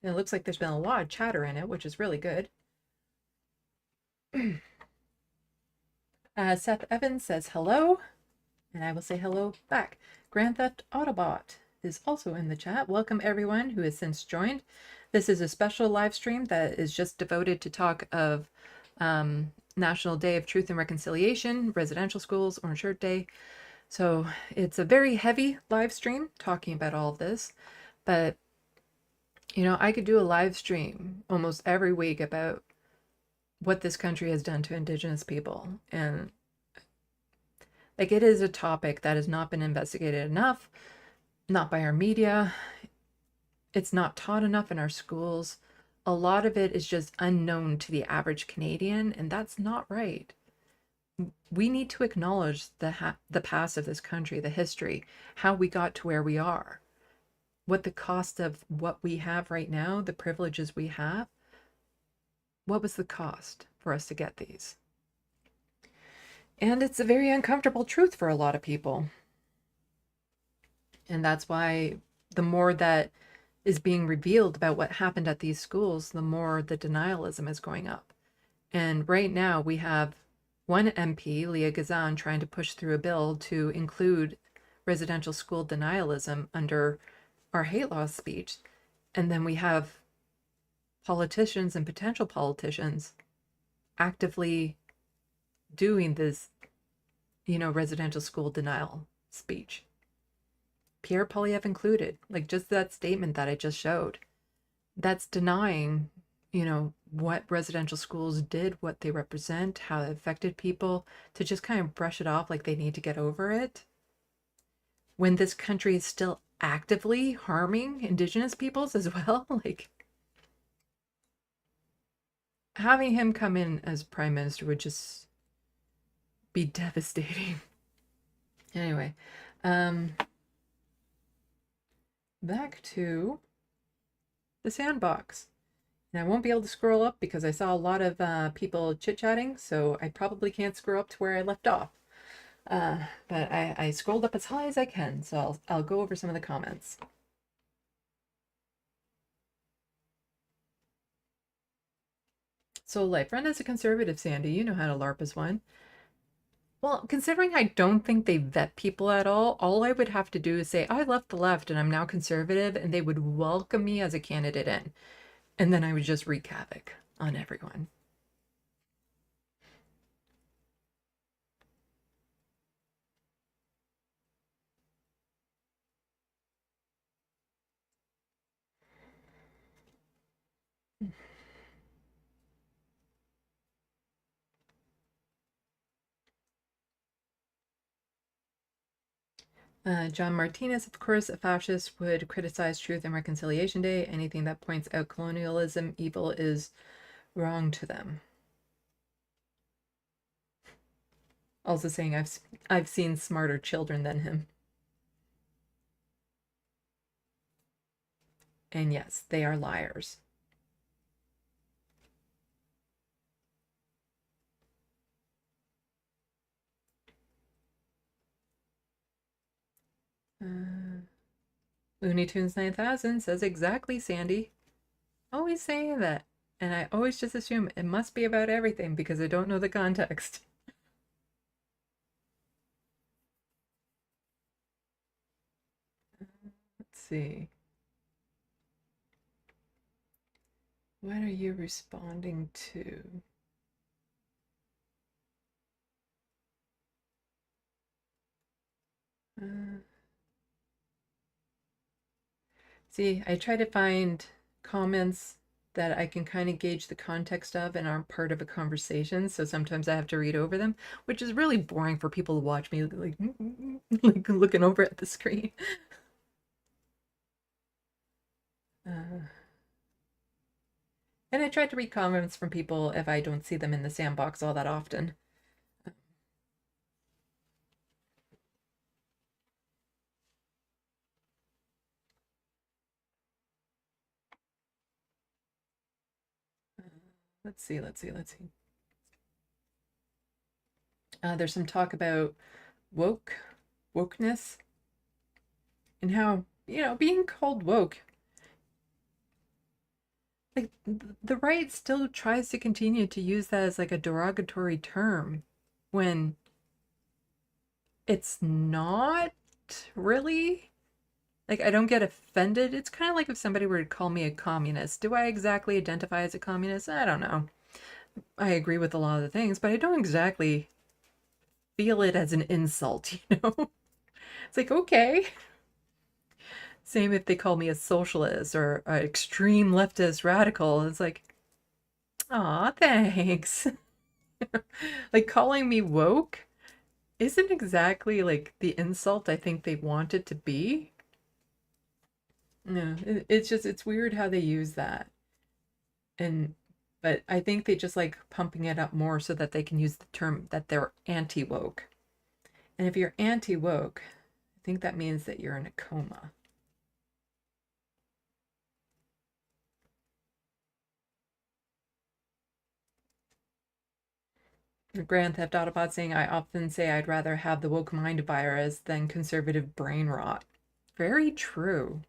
it looks like there's been a lot of chatter in it, which is really good. Seth Evans says hello, and I will say hello back. Grand Theft Autobot is also in the chat. Welcome everyone who has since joined. This is a special live stream that is just devoted to talk of National Day of Truth and Reconciliation, residential schools, Orange Shirt Day. So it's a very heavy live stream talking about all of this, but I could do a live stream almost every week about what this country has done to Indigenous people. And like, it is a topic that has not been investigated enough, not by our media. It's not taught enough in our schools. A lot of it is just unknown to the average Canadian, and that's not right. We need to acknowledge the past of this country, the history, how we got to where we are, what the cost of what we have right now, the privileges we have. What was the cost for us to get these? And it's a very uncomfortable truth for a lot of people. And that's why the more that is being revealed about what happened at these schools, the more the denialism is going up. And right now we have one MP, Leah Gazan, trying to push through a bill to include residential school denialism under our hate law speech. And then we have politicians and potential politicians actively doing this, residential school denial speech. Pierre Poilievre included, like just that statement that I just showed, that's denying, what residential schools did, what they represent, how it affected people, to just kind of brush it off like they need to get over it. When this country is still actively harming Indigenous peoples as well, like, having him come in as prime minister would just be devastating. Anyway, back to the sandbox. And I won't be able to scroll up because I saw a lot of people chit-chatting, so I probably can't scroll up to where I left off. But I scrolled up as high as I can, so I'll go over some of the comments. So life run as a conservative, Sandy, you know how to LARP as one. Well, considering I don't think they vet people at all I would have to do is say, I left the left and I'm now conservative, and they would welcome me as a candidate in. And then I would just wreak havoc on everyone. John Martinez, of course, a fascist would criticize Truth and Reconciliation Day. Anything that points out colonialism, evil is wrong to them. Also saying I've seen smarter children than him. And yes, they are liars. Looney Tunes 9000 says exactly, Sandy. Always saying that. And I always just assume it must be about everything because I don't know the context. Let's see. What are you responding to? See, I try to find comments that I can kind of gauge the context of and aren't part of a conversation. So sometimes I have to read over them, which is really boring for people to watch me like looking over at the screen. And I try to read comments from people if I don't see them in the sandbox all that often. Let's see. There's some talk about wokeness, and how, being called woke, like the right still tries to continue to use that as like a derogatory term when it's not really. Like, I don't get offended. It's kind of like if somebody were to call me a communist. Do I exactly identify as a communist? I don't know. I agree with a lot of the things, but I don't exactly feel it as an insult, It's like, okay. Same if they call me a socialist or an extreme leftist radical. It's like, aw, thanks. Like, calling me woke isn't exactly like the insult I think they want it to be. No, it's weird how they use that. But I think they just like pumping it up more so that they can use the term that they're anti-woke. And if you're anti-woke, I think that means that you're in a coma. Grand Theft Autobot saying, I often say I'd rather have the woke mind virus than conservative brain rot. Very true.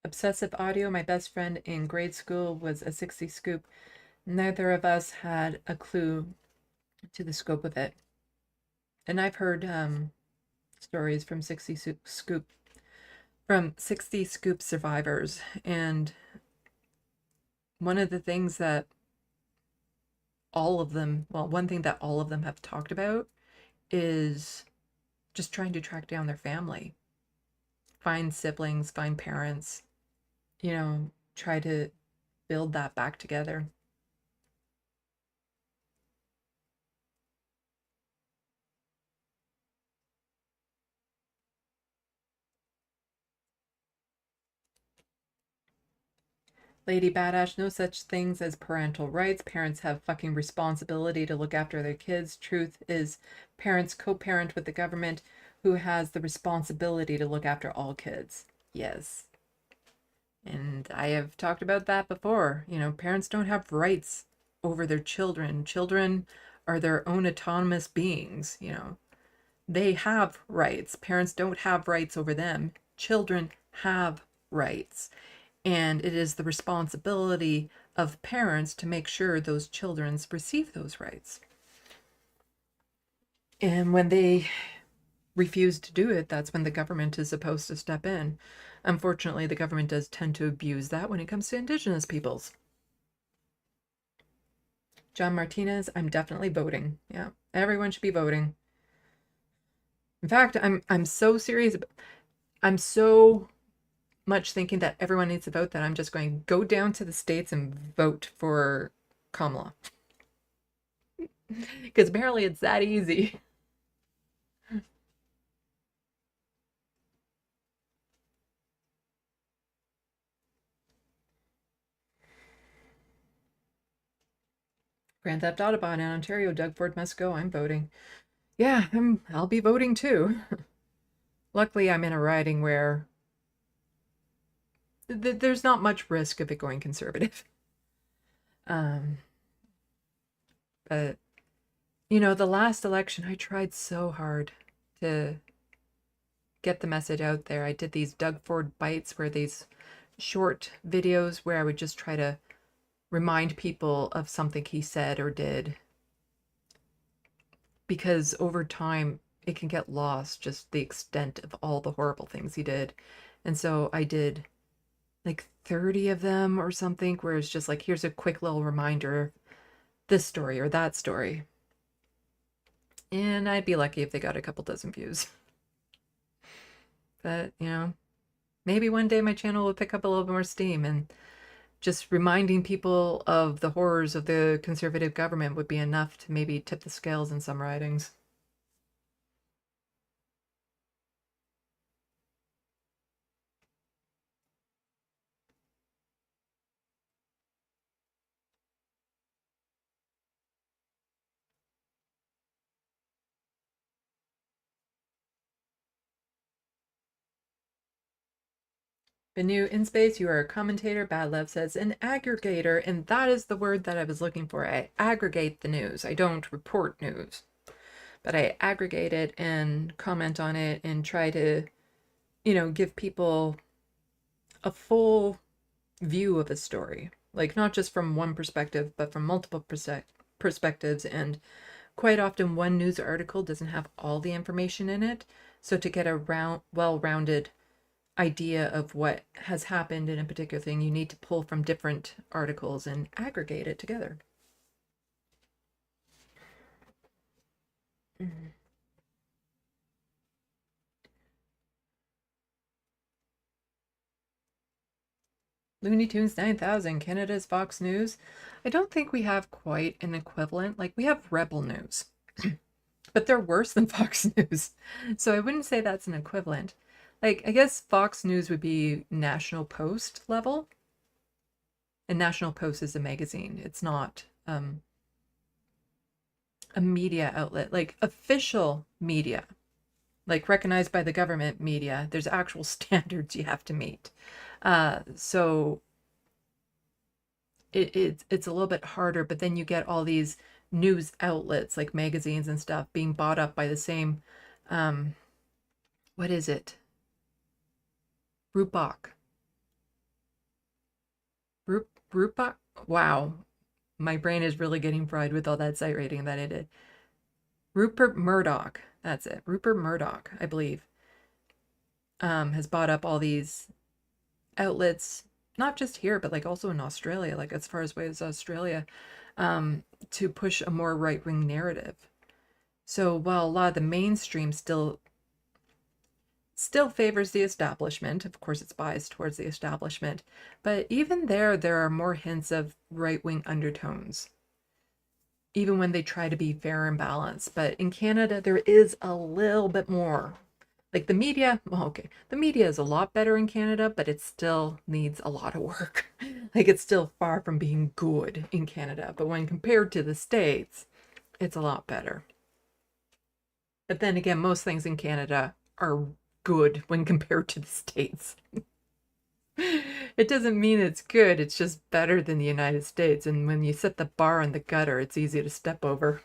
Obsessive audio, my best friend in grade school was a 60 scoop. Neither of us had a clue to the scope of it. And I've heard stories from 60 scoop survivors, and one of the things that one thing that all of them have talked about is just trying to track down their family find siblings, find parents, you know, try to build that back together. Lady Badash, no such things as parental rights. Parents have fucking responsibility to look after their kids. Truth is, parents co-parent with the government, who has the responsibility to look after all kids. Yes. And I have talked about that before. You know, parents don't have rights over their children. Children are their own autonomous beings, you know. They have rights. Parents don't have rights over them. Children have rights. And it is the responsibility of parents to make sure those children receive those rights. And when they refuse to do it, that's when the government is supposed to step in. Unfortunately, the government does tend to abuse that when it comes to Indigenous peoples. John Martinez, I'm definitely voting. Yeah, everyone should be voting. In fact, I'm so serious. I'm so much thinking that everyone needs to vote that I'm just going to go down to the States and vote for Kamala. Because apparently it's that easy. Grand Theft Autobahn in Ontario, Doug Ford must go. I'm voting. Yeah, I'll be voting too. Luckily, I'm in a riding where there's not much risk of it going conservative. But, you know, the last election, I tried so hard to get the message out there. I did these Doug Ford Bites, where these short videos where I would just try to remind people of something he said or did. Because over time, it can get lost, just the extent of all the horrible things he did. And so I did like 30 of them or something, where it's just like, here's a quick little reminder of this story or that story. And I'd be lucky if they got a couple dozen views. But, you know, maybe one day my channel will pick up a little bit more steam, and just reminding people of the horrors of the conservative government would be enough to maybe tip the scales in some ridings. Benu in space, you are a commentator. Bad Love says an aggregator, and that is the word that I was looking for. I aggregate the news. I don't report news, but I aggregate it and comment on it and try to, you know, give people a full view of a story. Like, not just from one perspective, but from multiple perspectives. And quite often one news article doesn't have all the information in it. So to get a well-rounded idea of what has happened in a particular thing, you need to pull from different articles and aggregate it together. Looney Tunes 9000, Canada's Fox News. I don't think we have quite an equivalent. Like, we have Rebel News, but they're worse than Fox News. So I wouldn't say that's an equivalent. Like, I guess Fox News would be National Post level. And National Post is a magazine. It's not a media outlet. Like, official media, like recognized by the government media, there's actual standards you have to meet. So it's a little bit harder, but then you get all these news outlets like magazines and stuff being bought up by the same, what is it? Rupok. Wow. My brain is really getting fried with all that site rating that I did. Rupert Murdoch. That's it. Rupert Murdoch, I believe, has bought up all these outlets, not just here, but like also in Australia, like as far away as Australia, to push a more right-wing narrative. So while a lot of the mainstream still still favors the establishment. Of course, it's biased towards the establishment, but even there are more hints of right-wing undertones, even when they try to be fair and balanced. But in Canada, there is a little bit more. Like the media, well, okay, the media is a lot better in Canada, but it still needs a lot of work. Like it's still far from being good in Canada, but when compared to the States, it's a lot better. But then again, most things in Canada are good when compared to the States. It doesn't mean it's good, it's just better than the United States. And when you set the bar in the gutter, it's easy to step over.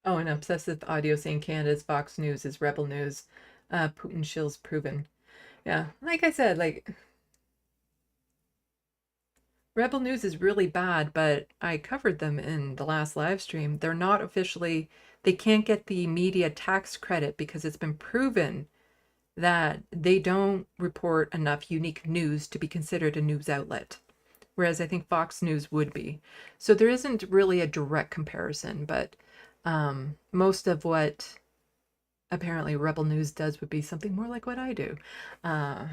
Oh, and Obsessive Audio saying Canada's Fox News is rebel news. Putin shills proven. Yeah, like I said, like rebel news is really bad, but I covered them in the last live stream. They're not officially, they can't get the media tax credit because it's been proven that they don't report enough unique news to be considered a news outlet. Whereas I think Fox News would be. So there isn't really a direct comparison, but most of what apparently Rebel News does would be something more like what I do. But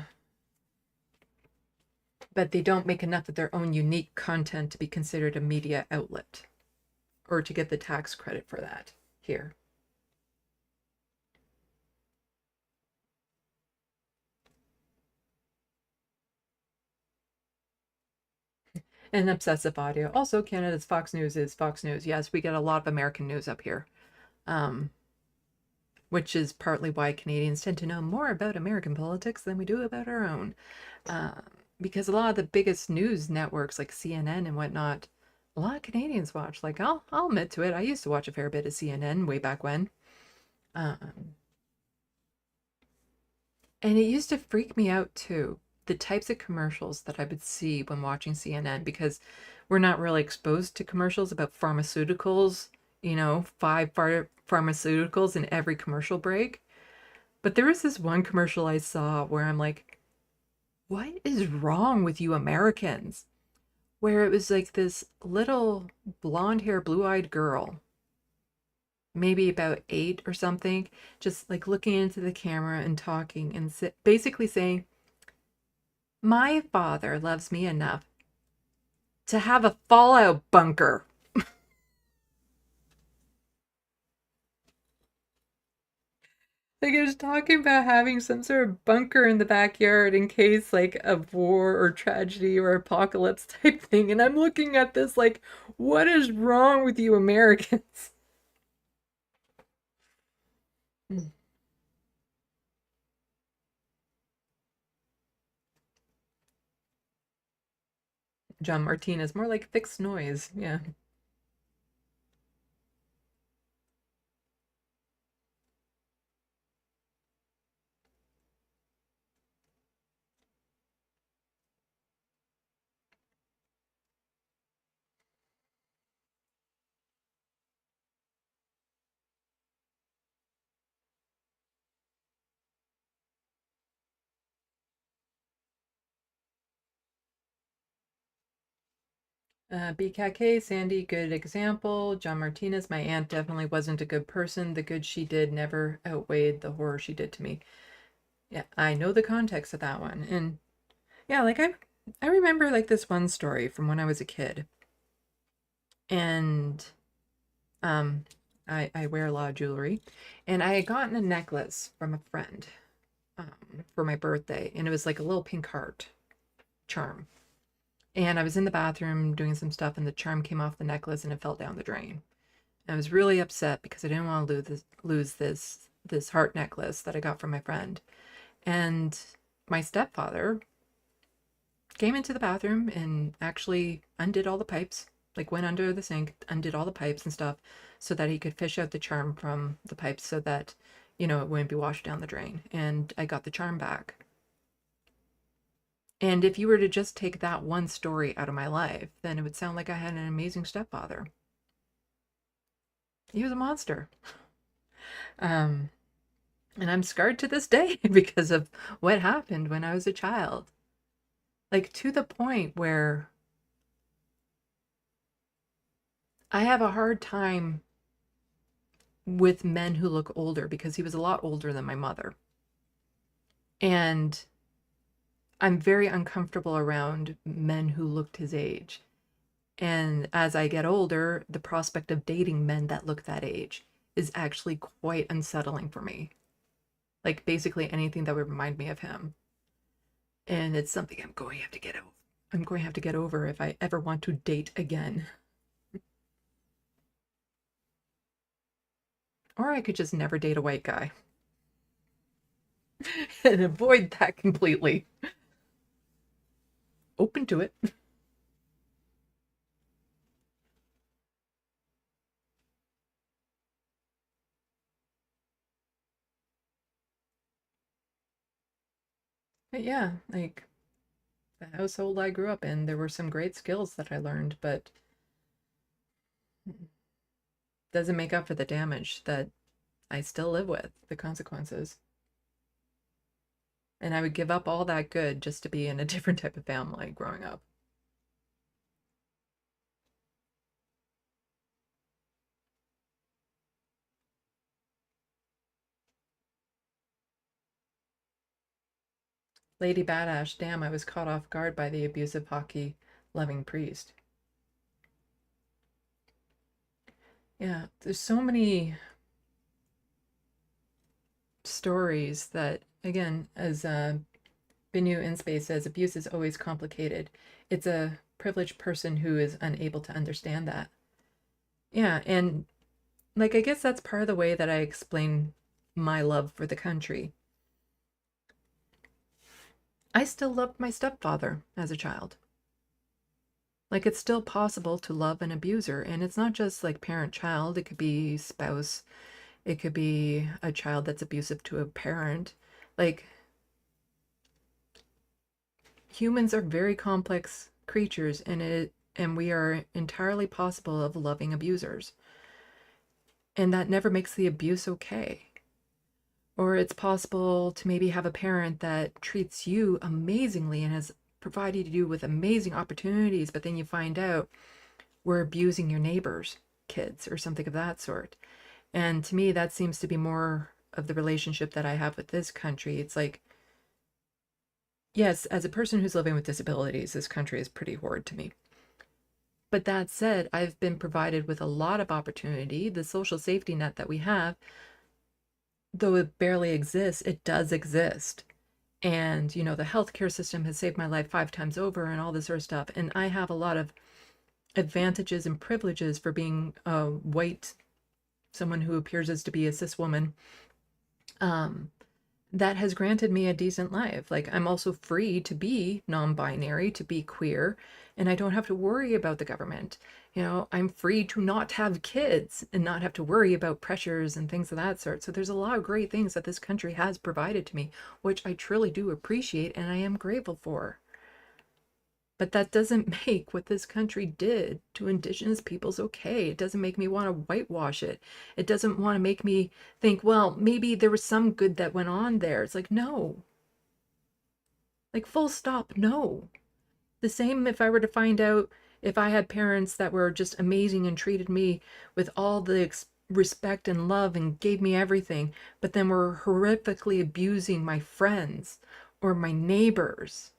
they don't make enough of their own unique content to be considered a media outlet or to get the tax credit for that here. And Obsessive Audio. Also, Canada's Fox News is Fox News. Yes, we get a lot of American news up here, which is partly why Canadians tend to know more about American politics than we do about our own. Because a lot of the biggest news networks like CNN and whatnot, a lot of Canadians watch. Like, I'll admit to it, I used to watch a fair bit of CNN way back when. And it used to freak me out too, the types of commercials that I would see when watching CNN, because we're not really exposed to commercials about pharmaceuticals, you know, 5 pharmaceuticals in every commercial break. But there was this one commercial I saw where I'm like, what is wrong with you Americans? Where it was like this little blonde hair, blue-eyed girl, maybe about 8 or something, just like looking into the camera and talking and basically saying, my father loves me enough to have a fallout bunker. Like I was talking about having some sort of bunker in the backyard in case like of war or tragedy or apocalypse type thing. And I'm looking at this like, what is wrong with you Americans? John Martinez, more like fixed noise. Yeah. BKK, Sandy, good example. John Martinez, my aunt definitely wasn't a good person. The good she did never outweighed the horror she did to me. Yeah, I know the context of that one. And yeah, like I remember like this one story from when I was a kid. And I wear a lot of jewelry. And I had gotten a necklace from a friend for my birthday. And it was like a little pink heart charm. And I was in the bathroom doing some stuff and the charm came off the necklace and it fell down the drain. And I was really upset because I didn't want to lose this heart necklace that I got from my friend. And my stepfather came into the bathroom and actually undid all the pipes, like went under the sink, undid all the pipes and stuff so that he could fish out the charm from the pipes so that, you know, it wouldn't be washed down the drain. And I got the charm back. And if you were to just take that one story out of my life, then it would sound like I had an amazing stepfather. He was a monster. And I'm scarred to this day because of what happened when I was a child. Like, to the point where I have a hard time with men who look older, because he was a lot older than my mother. And I'm very uncomfortable around men who looked his age. And as I get older, the prospect of dating men that look that age is actually quite unsettling for me. Like, basically anything that would remind me of him. And it's something I'm going to have to get over. I'm going to have to get over if I ever want to date again. Or I could just never date a white guy and avoid that completely. Open to it. But yeah, like, the household I grew up in, there were some great skills that I learned, but doesn't make up for the damage that I still live with, the consequences. And I would give up all that good just to be in a different type of family growing up. Lady Badass, damn, I was caught off guard by the abusive hockey-loving priest. Yeah, there's so many stories that, again, as Binu in Space says, abuse is always complicated. It's a privileged person who is unable to understand that. Yeah, and like, I guess that's part of the way that I explain my love for the country. I still loved my stepfather as a child. Like, it's still possible to love an abuser, and it's not just like parent-child, it could be spouse, it could be a child that's abusive to a parent. Like, humans are very complex creatures, and we are entirely possible of loving abusers. And that never makes the abuse okay. Or it's possible to maybe have a parent that treats you amazingly and has provided you with amazing opportunities, but then you find out we're abusing your neighbor's kids or something of that sort. And to me, that seems to be more of the relationship that I have with this country. It's like, yes, as a person who's living with disabilities, this country is pretty horrid to me. But that said, I've been provided with a lot of opportunity. The social safety net that we have, though it barely exists, it does exist. And, you know, the healthcare system has saved my life 5 times over and all this sort of stuff. And I have a lot of advantages and privileges for being a white, someone who appears as to be a cis woman. That has granted me a decent life. Like, I'm also free to be non-binary, to be queer, and I don't have to worry about the government. You know, I'm free to not have kids and not have to worry about pressures and things of that sort. So there's a lot of great things that this country has provided to me, which I truly do appreciate and I am grateful for. But that doesn't make what this country did to Indigenous peoples okay. It doesn't make me want to whitewash it. It doesn't want to make me think, well, maybe there was some good that went on there. It's like, no. Like, full stop, no. The same if I were to find out if I had parents that were just amazing and treated me with all the respect and love and gave me everything, but then were horrifically abusing my friends or my neighbors.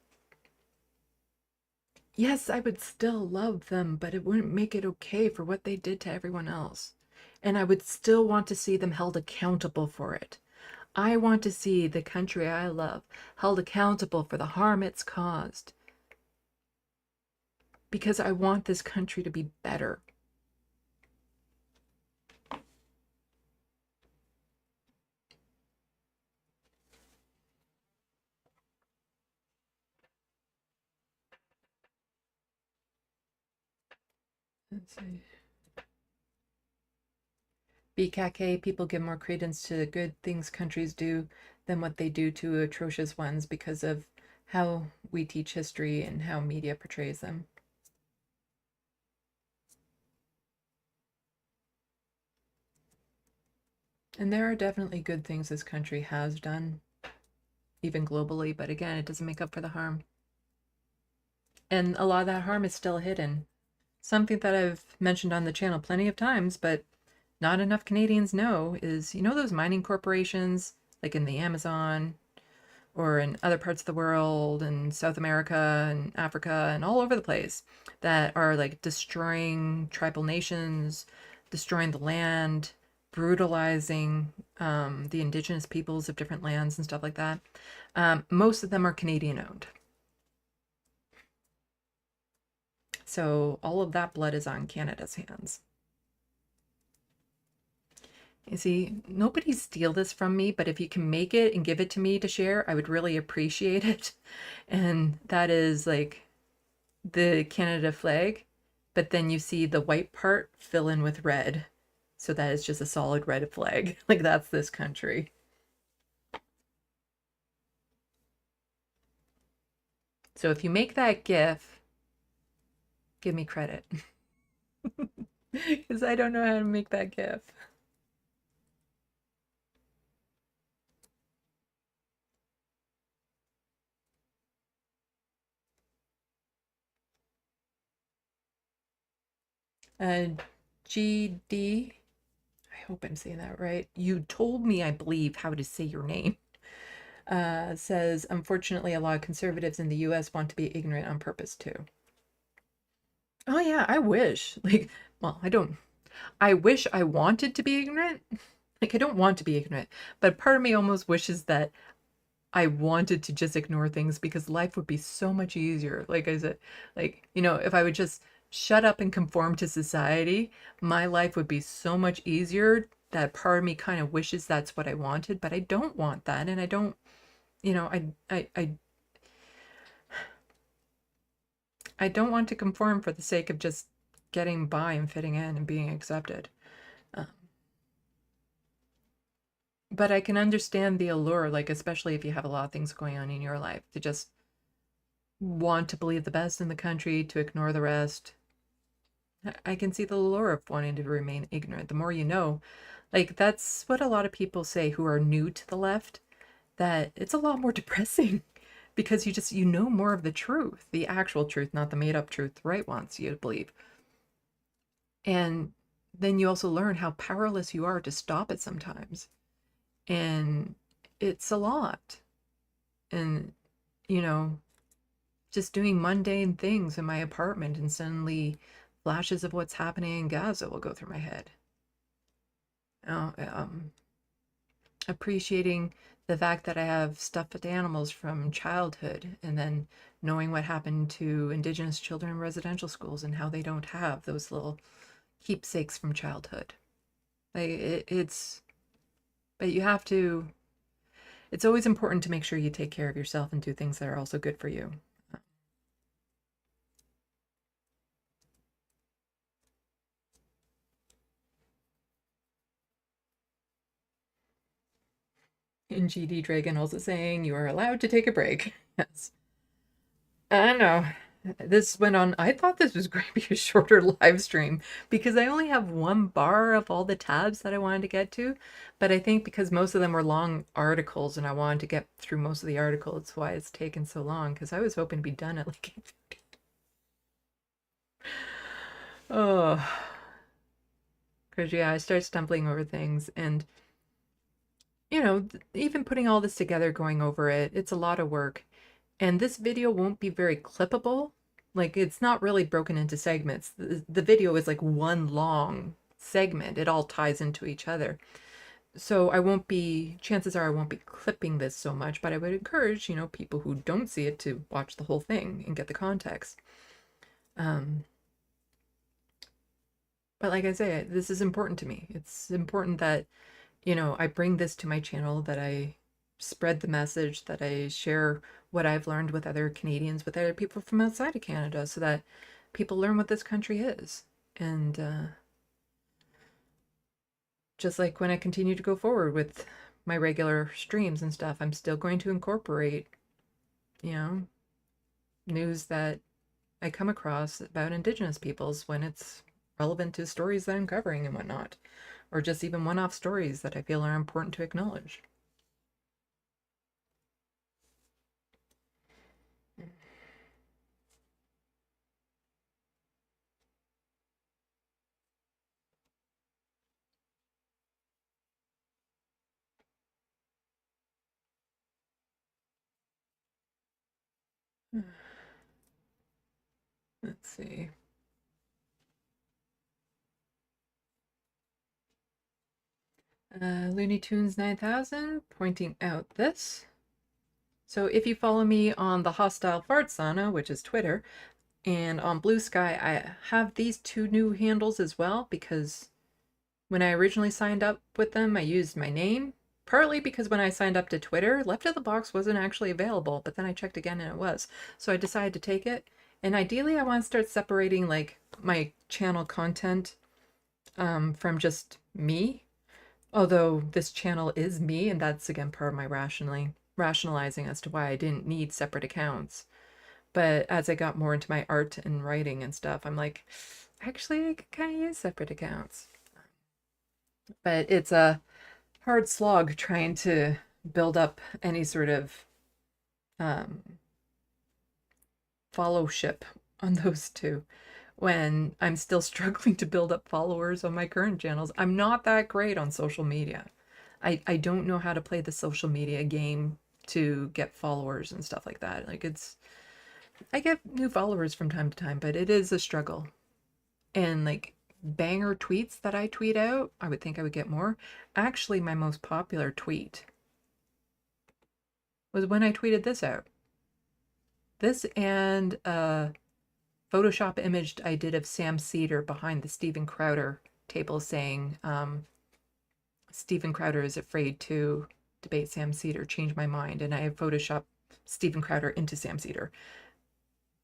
Yes, I would still love them, but it wouldn't make it okay for what they did to everyone else. And I would still want to see them held accountable for it. I want to see the country I love held accountable for the harm it's caused. Because I want this country to be better. Let's see. BKK, people give more credence to the good things countries do than what they do to atrocious ones because of how we teach history and how media portrays them. And there are definitely good things this country has done, even globally, but again, it doesn't make up for the harm. And a lot of that harm is still hidden. Something that I've mentioned on the channel plenty of times, but not enough Canadians know is, you know, those mining corporations like in the Amazon or in other parts of the world and South America and Africa and all over the place that are like destroying tribal nations, destroying the land, brutalizing the indigenous peoples of different lands and stuff like that. Most of them are Canadian owned. So all of that blood is on Canada's hands. You see, nobody steal this from me, but if you can make it and give it to me to share, I would really appreciate it. And that is like the Canada flag, but then you see the white part fill in with red. So that is just a solid red flag. Like that's this country. So if you make that GIF, give me credit. Because I don't know how to make that GIF. GD, I hope I'm saying that right. You told me, I believe, how to say your name. Says, unfortunately, a lot of conservatives in the US want to be ignorant on purpose too. Oh yeah, I wish. Like, well, I wish I wanted to be ignorant. Like, I don't want to be ignorant, but part of me almost wishes that I wanted to just ignore things because life would be so much easier. Like I said, like, you know, if I would just shut up and conform to society, my life would be so much easier. That part of me kind of wishes that's what I wanted, but I don't want that. And I don't, you know, I don't want to conform for the sake of just getting by and fitting in and being accepted. But I can understand the allure, like, especially if you have a lot of things going on in your life, to just want to believe the best in the country, to ignore the rest. I can see the allure of wanting to remain ignorant. The more you know, like, that's what a lot of people say who are new to the left, that it's a lot more depressing because you know more of the truth, the actual truth, not the made up truth the right wants you to believe. And then you also learn how powerless you are to stop it sometimes. And it's a lot. And, you know, just doing mundane things in my apartment and suddenly flashes of what's happening in Gaza will go through my head. Appreciating the fact that I have stuffed animals from childhood and then knowing what happened to Indigenous children in residential schools and how they don't have those little keepsakes from childhood. Like but you have to, it's always important to make sure you take care of yourself and do things that are also good for you. And GD Dragon also saying you are allowed to take a break. Yes. I don't know. This went on. I thought this was going to be a shorter live stream because I only have one bar of all the tabs that I wanted to get to. But I think because most of them were long articles and I wanted to get through most of the articles, that's why it's taken so long, because I was hoping to be done at like 8:50. Oh. Because, yeah, I start stumbling over things and, you know, even putting all this together, going over it, it's a lot of work. And this video won't be very clippable. Like, it's not really broken into segments. The video is like one long segment. It all ties into each other. So chances are I won't be clipping this so much, but I would encourage, you know, people who don't see it to watch the whole thing and get the context. But like I say, this is important to me. It's important that, you know, I bring this to my channel, that I spread the message, that I share what I've learned with other Canadians, with other people from outside of Canada, so that people learn what this country is. And just like when I continue to go forward with my regular streams and stuff, I'm still going to incorporate, you know, news that I come across about Indigenous peoples when it's relevant to stories that I'm covering and whatnot, or just even one-off stories that I feel are important to acknowledge. Let's see. Looney Tunes 9000 pointing out this. So if you follow me on the Hostile Fart Sauna, which is Twitter, and on Blue Sky, I have these two new handles as well, because when I originally signed up with them, I used my name, partly because when I signed up to Twitter, Left of the Box wasn't actually available, but then I checked again and it was. So I decided to take it. And ideally, I want to start separating like my channel content from just me. Although this channel is me, and that's again part of my rationalizing as to why I didn't need separate accounts. But as I got more into my art and writing and stuff, I'm like, actually, I could kind of use separate accounts. But it's a hard slog trying to build up any sort of followship on those two when I'm still struggling to build up followers on my current channels. I'm not that great on social media. I don't know how to play the social media game to get followers and stuff like that. Like I get new followers from time to time, but it is a struggle. And like banger tweets that I tweet out, I would think I would get more. Actually, my most popular tweet was when I tweeted this out. This and a Photoshop image I did of Sam Cedar behind the Steven Crowder table saying, Steven Crowder is afraid to debate Sam Cedar, change my mind. And I have Photoshopped Steven Crowder into Sam Cedar.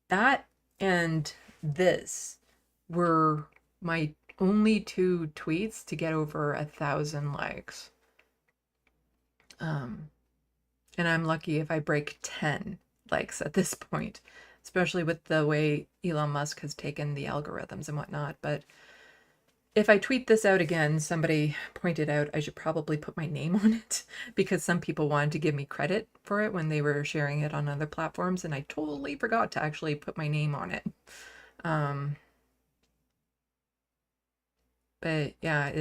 That and this were my only two tweets to get over 1,000 likes. And I'm lucky if I break 10 likes at this point, especially with the way Elon Musk has taken the algorithms and whatnot. But if I tweet this out again, somebody pointed out I should probably put my name on it because some people wanted to give me credit for it when they were sharing it on other platforms, and I totally forgot to actually put my name on it. But yeah,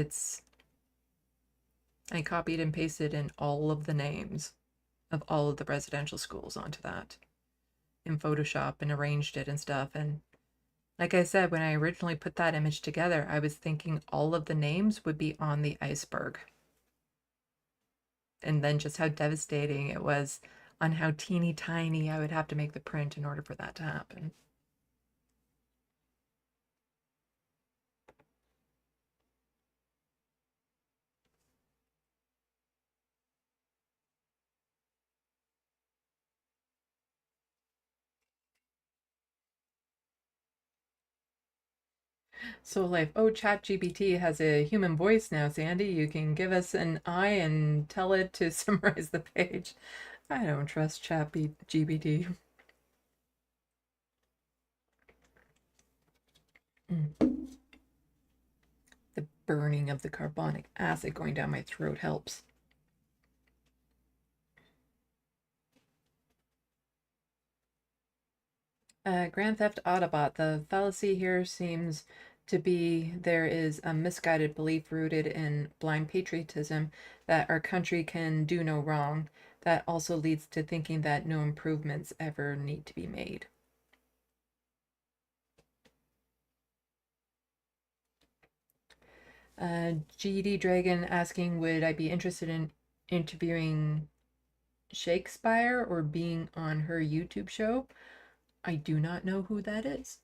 I copied and pasted in all of the names of all of the residential schools onto that in Photoshop and arranged it and stuff. And like I said, when I originally put that image together, I was thinking all of the names would be on the iceberg. And then just how devastating it was on how teeny tiny I would have to make the print in order for that to happen. So Life, oh, ChatGPT has a human voice now, Sandy. You can give us an eye and tell it to summarize the page. I don't trust ChatGPT. The burning of the carbonic acid going down my throat helps. Grand Theft Autobot. The fallacy here seems to be there is a misguided belief rooted in blind patriotism that our country can do no wrong. That also leads to thinking that no improvements ever need to be made. GD Dragon asking, would I be interested in interviewing Shakespeare or being on her YouTube show? I do not know who that is.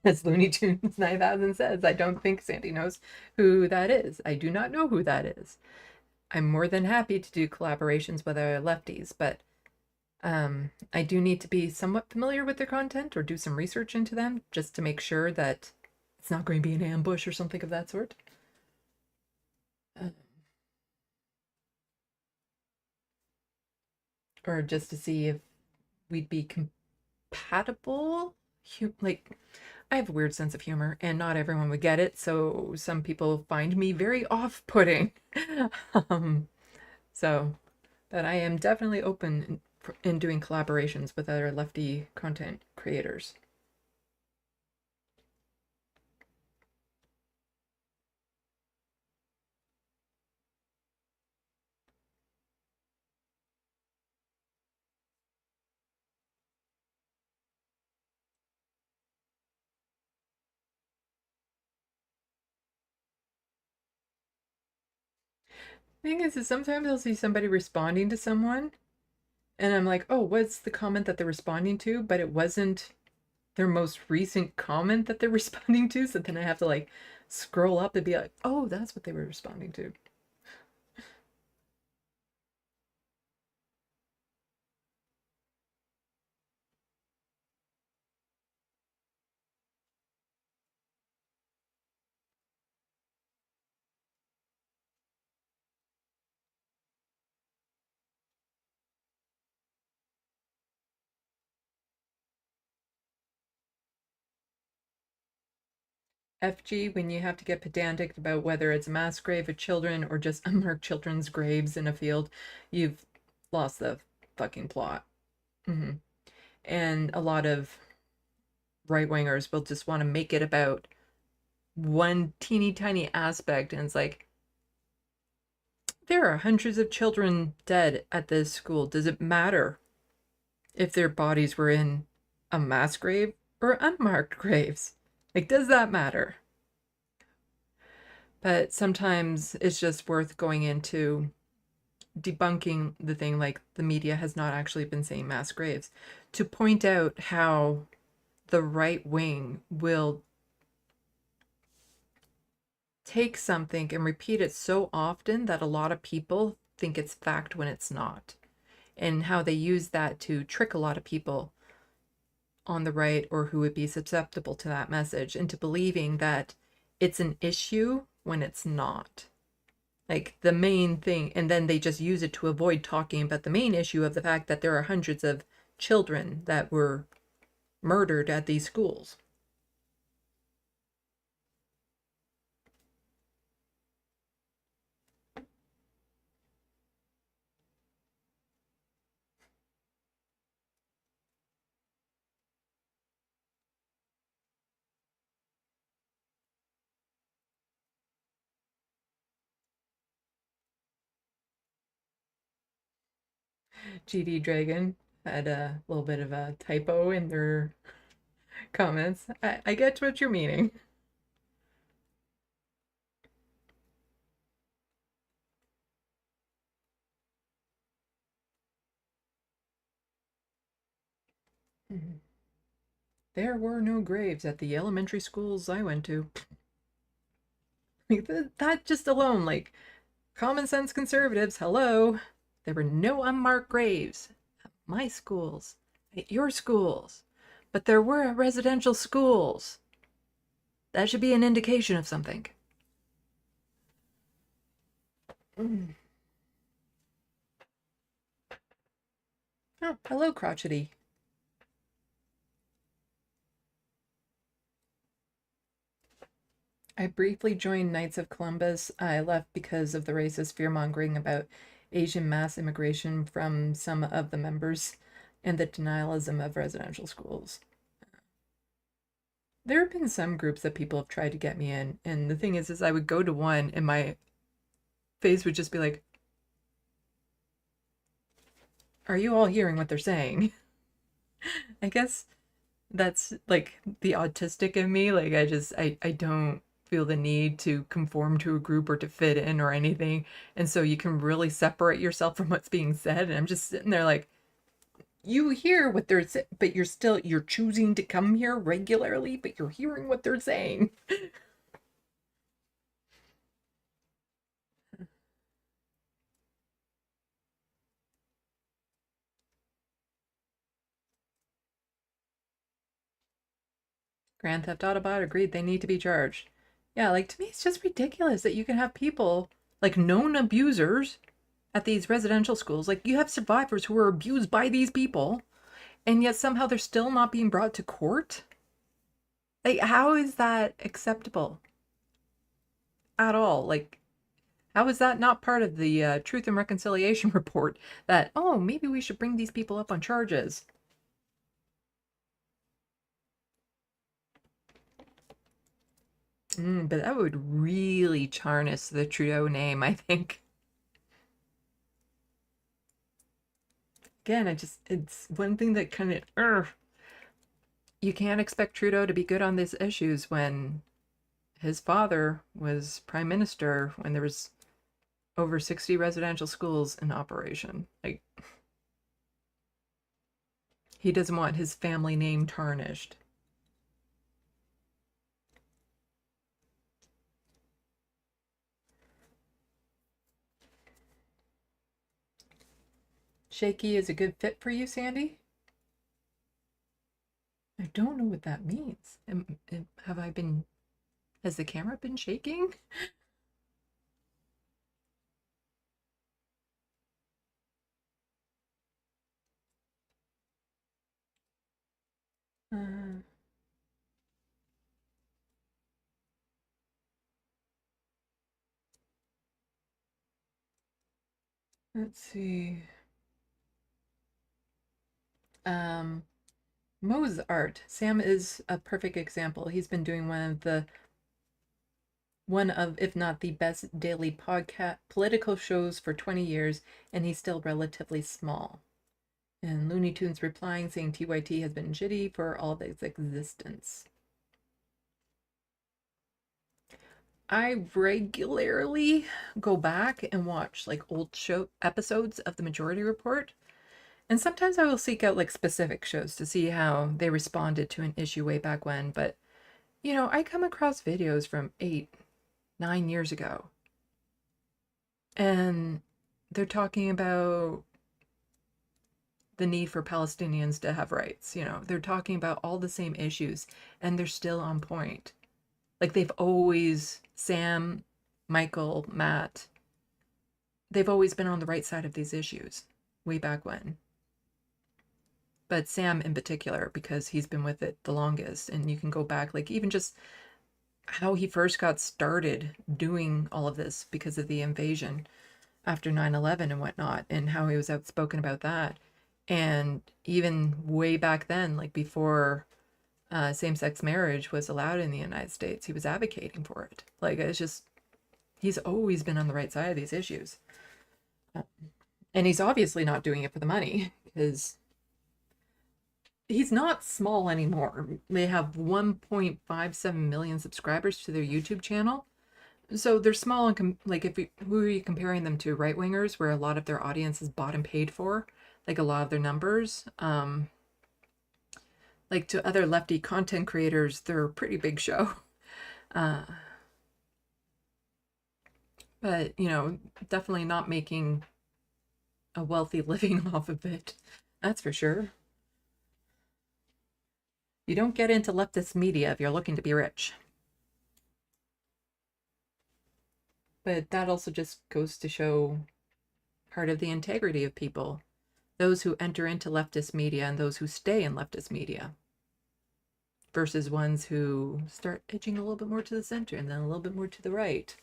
As Looney Tunes 9000 says, I don't think Sandy knows who that is. I do not know who that is. I'm more than happy to do collaborations with other lefties, but I do need to be somewhat familiar with their content or do some research into them just to make sure that it's not going to be an ambush or something of that sort. Or just to see if we'd be compatible. Like, I have a weird sense of humor and not everyone would get it, so some people find me very off-putting. But I am definitely open in doing collaborations with other lefty content creators. Thing is sometimes I'll see somebody responding to someone, and I'm like, oh, what's the comment that they're responding to? But it wasn't their most recent comment that they're responding to. So then I have to like scroll up and be like, oh, that's what they were responding to. FG, when you have to get pedantic about whether it's a mass grave of children or just unmarked children's graves in a field, you've lost the fucking plot. And a lot of right-wingers will just want to make it about one teeny tiny aspect, and it's like, there are hundreds of children dead at this school. Does it matter if their bodies were in a mass grave or unmarked graves? Like, does that matter? But sometimes it's just worth going into debunking the thing, like the media has not actually been saying mass graves, to point out how the right wing will take something and repeat it so often that a lot of people think it's fact when it's not, and how they use that to trick a lot of people on the right or who would be susceptible to that message into believing that it's an issue when it's not. Like the main thing, and then they just use it to avoid talking about the main issue of the fact that there are hundreds of children that were murdered at these schools. GD Dragon had a little bit of a typo in their comments. I get what you're meaning. There were no graves at the elementary schools I went to. Like that just alone, like, common sense conservatives, hello. There were no unmarked graves at my schools, at your schools, but there were at residential schools. That should be an indication of something. Oh, hello, crotchety. I briefly joined Knights of Columbus. I left because of the racist fear-mongering about Asian mass immigration from some of the members and the denialism of residential schools. There have been some groups that people have tried to get me in, and the thing is I would go to one and my face would just be like, are you all hearing what they're saying? I guess that's like the autistic in me. Like I don't feel the need to conform to a group or to fit in or anything. And so you can really separate yourself from what's being said. And I'm just sitting there like, you hear what they're saying, but you're choosing to come here regularly, but you're hearing what they're saying. Grand Theft Autobot agreed they need to be charged. Yeah, like to me it's just ridiculous that you can have people like known abusers at these residential schools. Like you have survivors who were abused by these people, and yet somehow they're still not being brought to court. Like, how is that acceptable at all? Like, how is that not part of the Truth and Reconciliation report that, oh, maybe we should bring these people up on charges? But that would really tarnish the Trudeau name, I think. Again, it's one thing that kind of, you can't expect Trudeau to be good on these issues when his father was prime minister, when there was over 60 residential schools in operation. Like, he doesn't want his family name tarnished. Shaky is a good fit for you, Sandy? I don't know what that means. Has the camera been shaking? Let's see. Mo's art. Sam is a perfect example. He's been doing one of, if not the best daily podcast political shows for 20 years, and he's still relatively small. And Looney Tunes replying saying TYT has been shitty for all of its existence. I regularly go back and watch like old show episodes of the Majority Report. And sometimes I will seek out like specific shows to see how they responded to an issue way back when. But, you know, I come across videos from 8-9 years ago. And they're talking about the need for Palestinians to have rights. You know, they're talking about all the same issues and they're still on point. Like they've always, Sam, Michael, Matt, they've always been on the right side of these issues way back when. But Sam in particular, because he's been with it the longest, and you can go back, like even just how he first got started doing all of this because of the invasion after 9/11 and whatnot, and how he was outspoken about that. And even way back then, like before same-sex marriage was allowed in the United States, he was advocating for it. Like, it's just, he's always been on the right side of these issues. And he's obviously not doing it for the money, because he's not small anymore. They have 1.57 million subscribers to their YouTube channel. So they're small, and like, who are you comparing them to? Right-wingers, where a lot of their audience is bought and paid for, like a lot of their numbers. Like to other lefty content creators, they're a pretty big show. But, you know, definitely not making a wealthy living off of it. That's for sure. You don't get into leftist media if you're looking to be rich. But that also just goes to show part of the integrity of people. Those who enter into leftist media and those who stay in leftist media. Versus ones who start edging a little bit more to the center and then a little bit more to the right.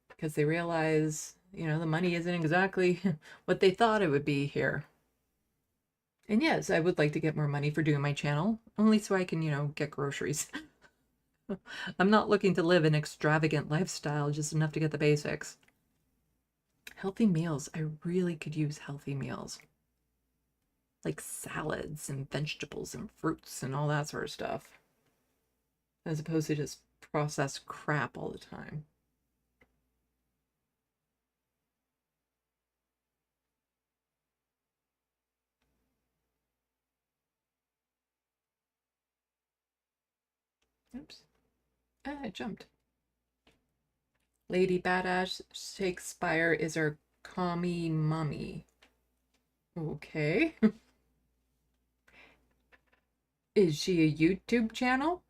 Because they realize, you know, the money isn't exactly what they thought it would be here. And yes, I would like to get more money for doing my channel, only so I can, you know, get groceries. I'm not looking to live an extravagant lifestyle, just enough to get the basics. Healthy meals. I really could use healthy meals. Like salads and vegetables and fruits and all that sort of stuff. As opposed to just processed crap all the time. Oops. Ah, I jumped. Lady Badass Shakespeare is our commie mummy. Okay. Is she a YouTube channel?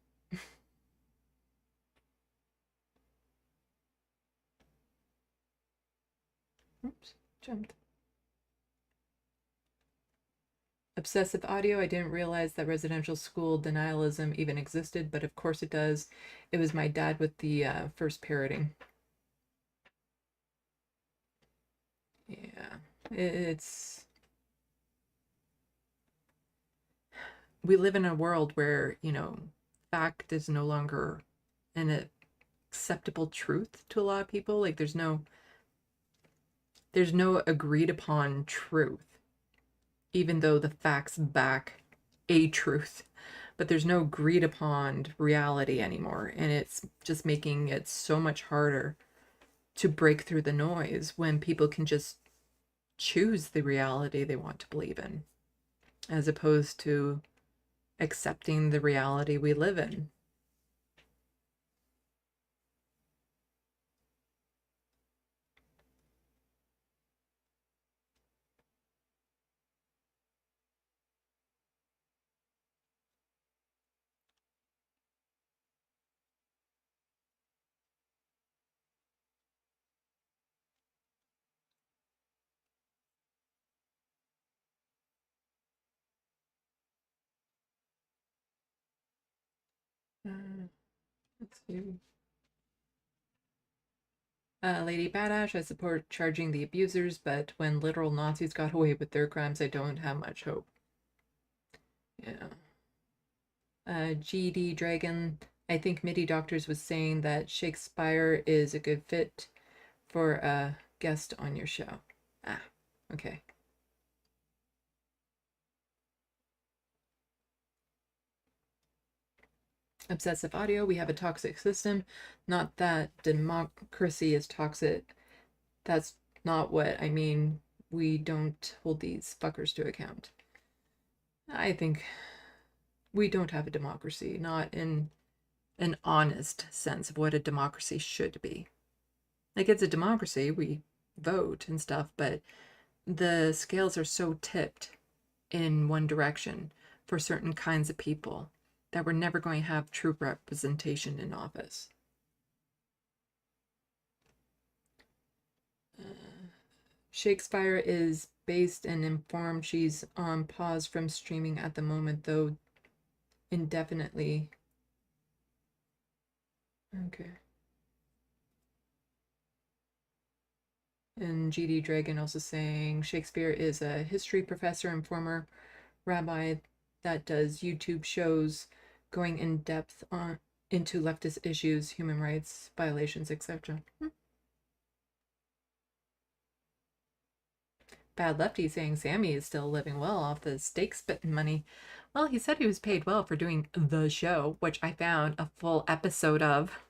Oops, jumped. Obsessive audio. I didn't realize that residential school denialism even existed, but of course it does. It was my dad with the first parroting. Yeah, it's... We live in a world where, you know, fact is no longer an acceptable truth to a lot of people. Like there's no agreed upon truth, even though the facts back a truth, but there's no agreed upon reality anymore. And it's just making it so much harder to break through the noise when people can just choose the reality they want to believe in, as opposed to accepting the reality we live in. Let's see. Lady Badash, I support charging the abusers, but when literal Nazis got away with their crimes, I don't have much hope. Yeah. GD Dragon, I think MIDI Doctors was saying that Shakespeare is a good fit for a guest on your show. Ah, okay. Obsessive Audio, we have a toxic system. Not that democracy is toxic. That's not what I mean. We don't hold these fuckers to account. I think we don't have a democracy, not in an honest sense of what a democracy should be. Like, it's a democracy, we vote and stuff, but the scales are so tipped in one direction for certain kinds of people that we're never going to have true representation in office. Shakespeare is based and informed. She's on pause from streaming at the moment, though indefinitely. Okay. And GD Dragon also saying Shakespeare is a history professor and former rabbi that does YouTube shows going in depth into leftist issues, human rights violations, etc. Bad Lefty saying Sammy is still living well off the steak spitting money. Well, he said he was paid well for doing the show, which I found a full episode of.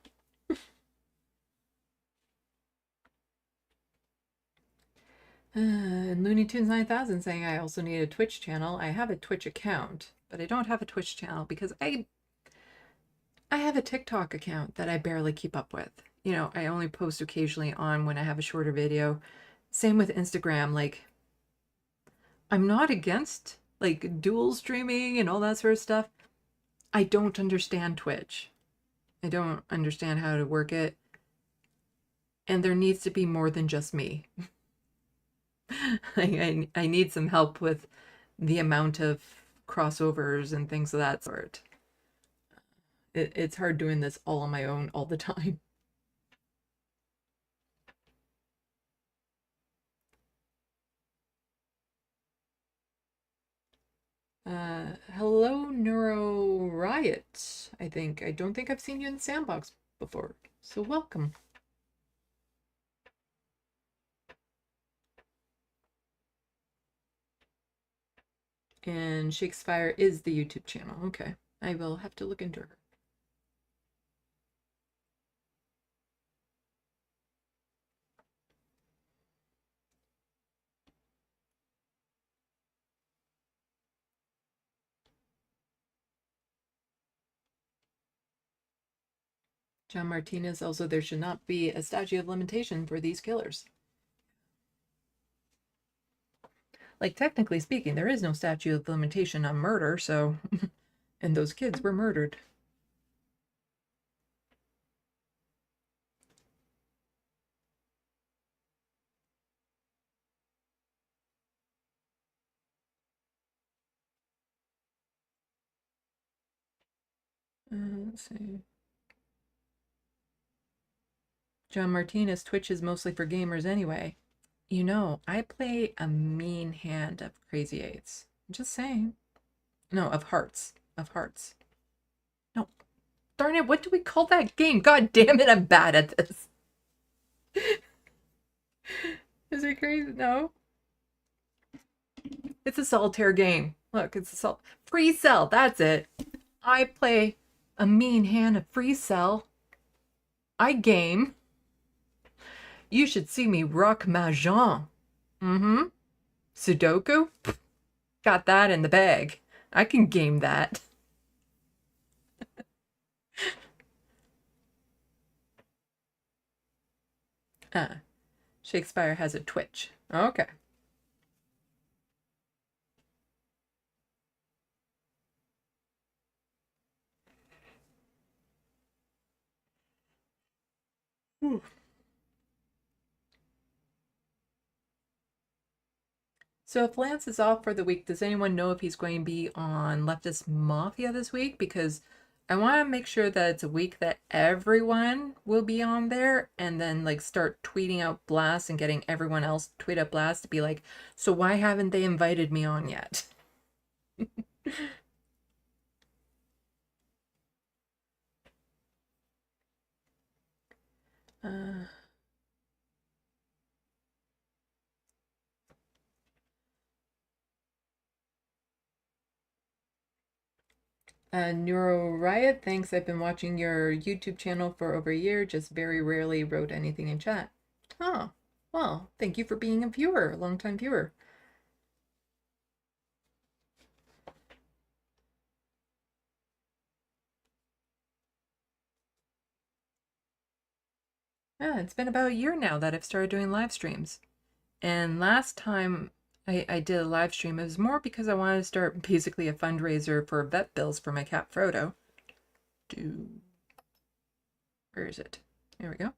And Looney Tunes 9000 saying I also need a Twitch channel. I have a Twitch account, but I don't have a Twitch channel because I have a TikTok account that I barely keep up with. You know, I only post occasionally on when I have a shorter video. Same with Instagram. Like, I'm not against like dual streaming and all that sort of stuff. I don't understand Twitch. I don't understand how to work it. And there needs to be more than just me. I need some help with the amount of crossovers and things of that sort. It's hard doing this all on my own all the time. Hello, Neuro Riot, I think. I don't think I've seen you in the sandbox before, so welcome. And Shakespeare is the YouTube channel. Okay, I will have to look into her. John Martinez, also, there should not be a statute of limitation for these killers. Like, technically speaking, there is no statute of limitation on murder, so... and those kids were murdered. Let's see. John Martinez, Twitch is mostly for gamers anyway. You know, I play a mean hand of Crazy Eights. I'm just saying. No, of Hearts. Of Hearts. No. Darn it, what do we call that game? God damn it, I'm bad at this. Is it crazy? No. It's a solitaire game. Look, it's a Free Cell, that's it. I play a mean hand of Free Cell. I game. You should see me rock Mahjong. Sudoku? Got that in the bag. I can game that. Shakespeare has a twitch. Okay. So if Lance is off for the week, does anyone know if he's going to be on Leftist Mafia this week? Because I want to make sure that it's a week that everyone will be on there, and then like start tweeting out blasts and getting everyone else to tweet out blasts to be like, so why haven't they invited me on yet? Neuro Riot, thanks. I've been watching your YouTube channel for over a year, just very rarely wrote anything in chat. Oh, well, thank you for being a viewer, a long-time viewer. Yeah, it's been about a year now that I've started doing live streams. And last time I did a live stream, it was more because I wanted to start basically a fundraiser for vet bills for my cat Frodo. Where is it? There we go.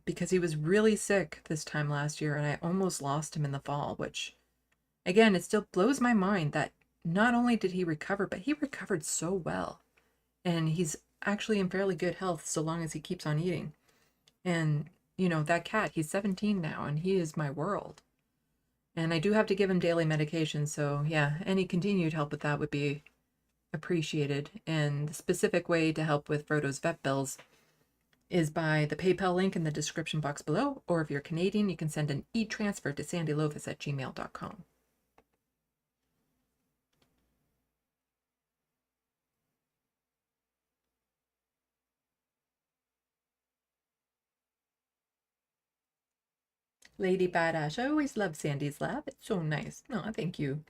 Because he was really sick this time last year and I almost lost him in the fall, which again, it still blows my mind that not only did he recover, but he recovered so well. And he's actually in fairly good health so long as he keeps on eating. And, you know, that cat, he's 17 now and he is my world. And I do have to give him daily medication. So yeah, any continued help with that would be appreciated. And the specific way to help with Frodo's vet bills is by the PayPal link in the description box below. Or if you're Canadian, you can send an e-transfer to SandeeLovas@gmail.com. Lady Badash, I always love Sandy's laugh. It's so nice. No, thank you.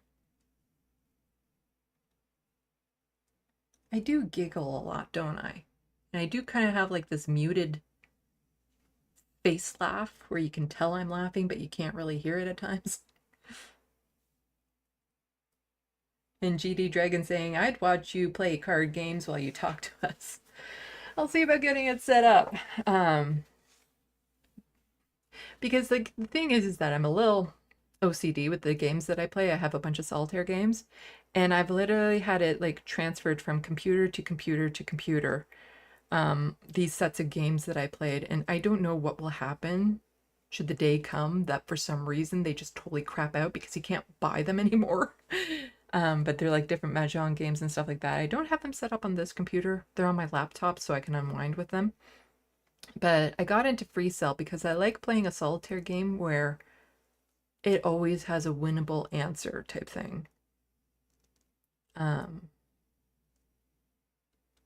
I do giggle a lot, don't I? And I do kind of have like this muted face laugh where you can tell I'm laughing, but you can't really hear it at times. And GD Dragon saying, I'd watch you play card games while you talk to us. I'll see about getting it set up. Because the thing is that I'm a little OCD with the games that I play. I have a bunch of solitaire games, and I've literally had it like transferred from computer to computer to computer. These sets of games that I played, and I don't know what will happen should the day come that for some reason they just totally crap out because you can't buy them anymore. But they're like different Mahjong games and stuff like that. I don't have them set up on this computer. They're on my laptop so I can unwind with them. But I got into Free Cell because I like playing a solitaire game where it always has a winnable answer type thing.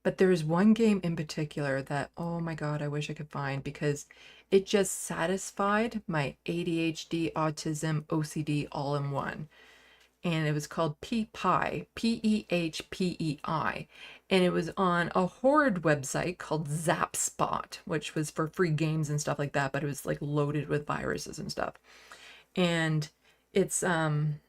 But there's one game in particular that, oh my God, I wish I could find because it just satisfied my ADHD, autism, OCD all in one. And it was called P-Pie, P-E-H-P-E-I. And it was on a horrid website called ZapSpot, which was for free games and stuff like that, but it was like loaded with viruses and stuff. And it's a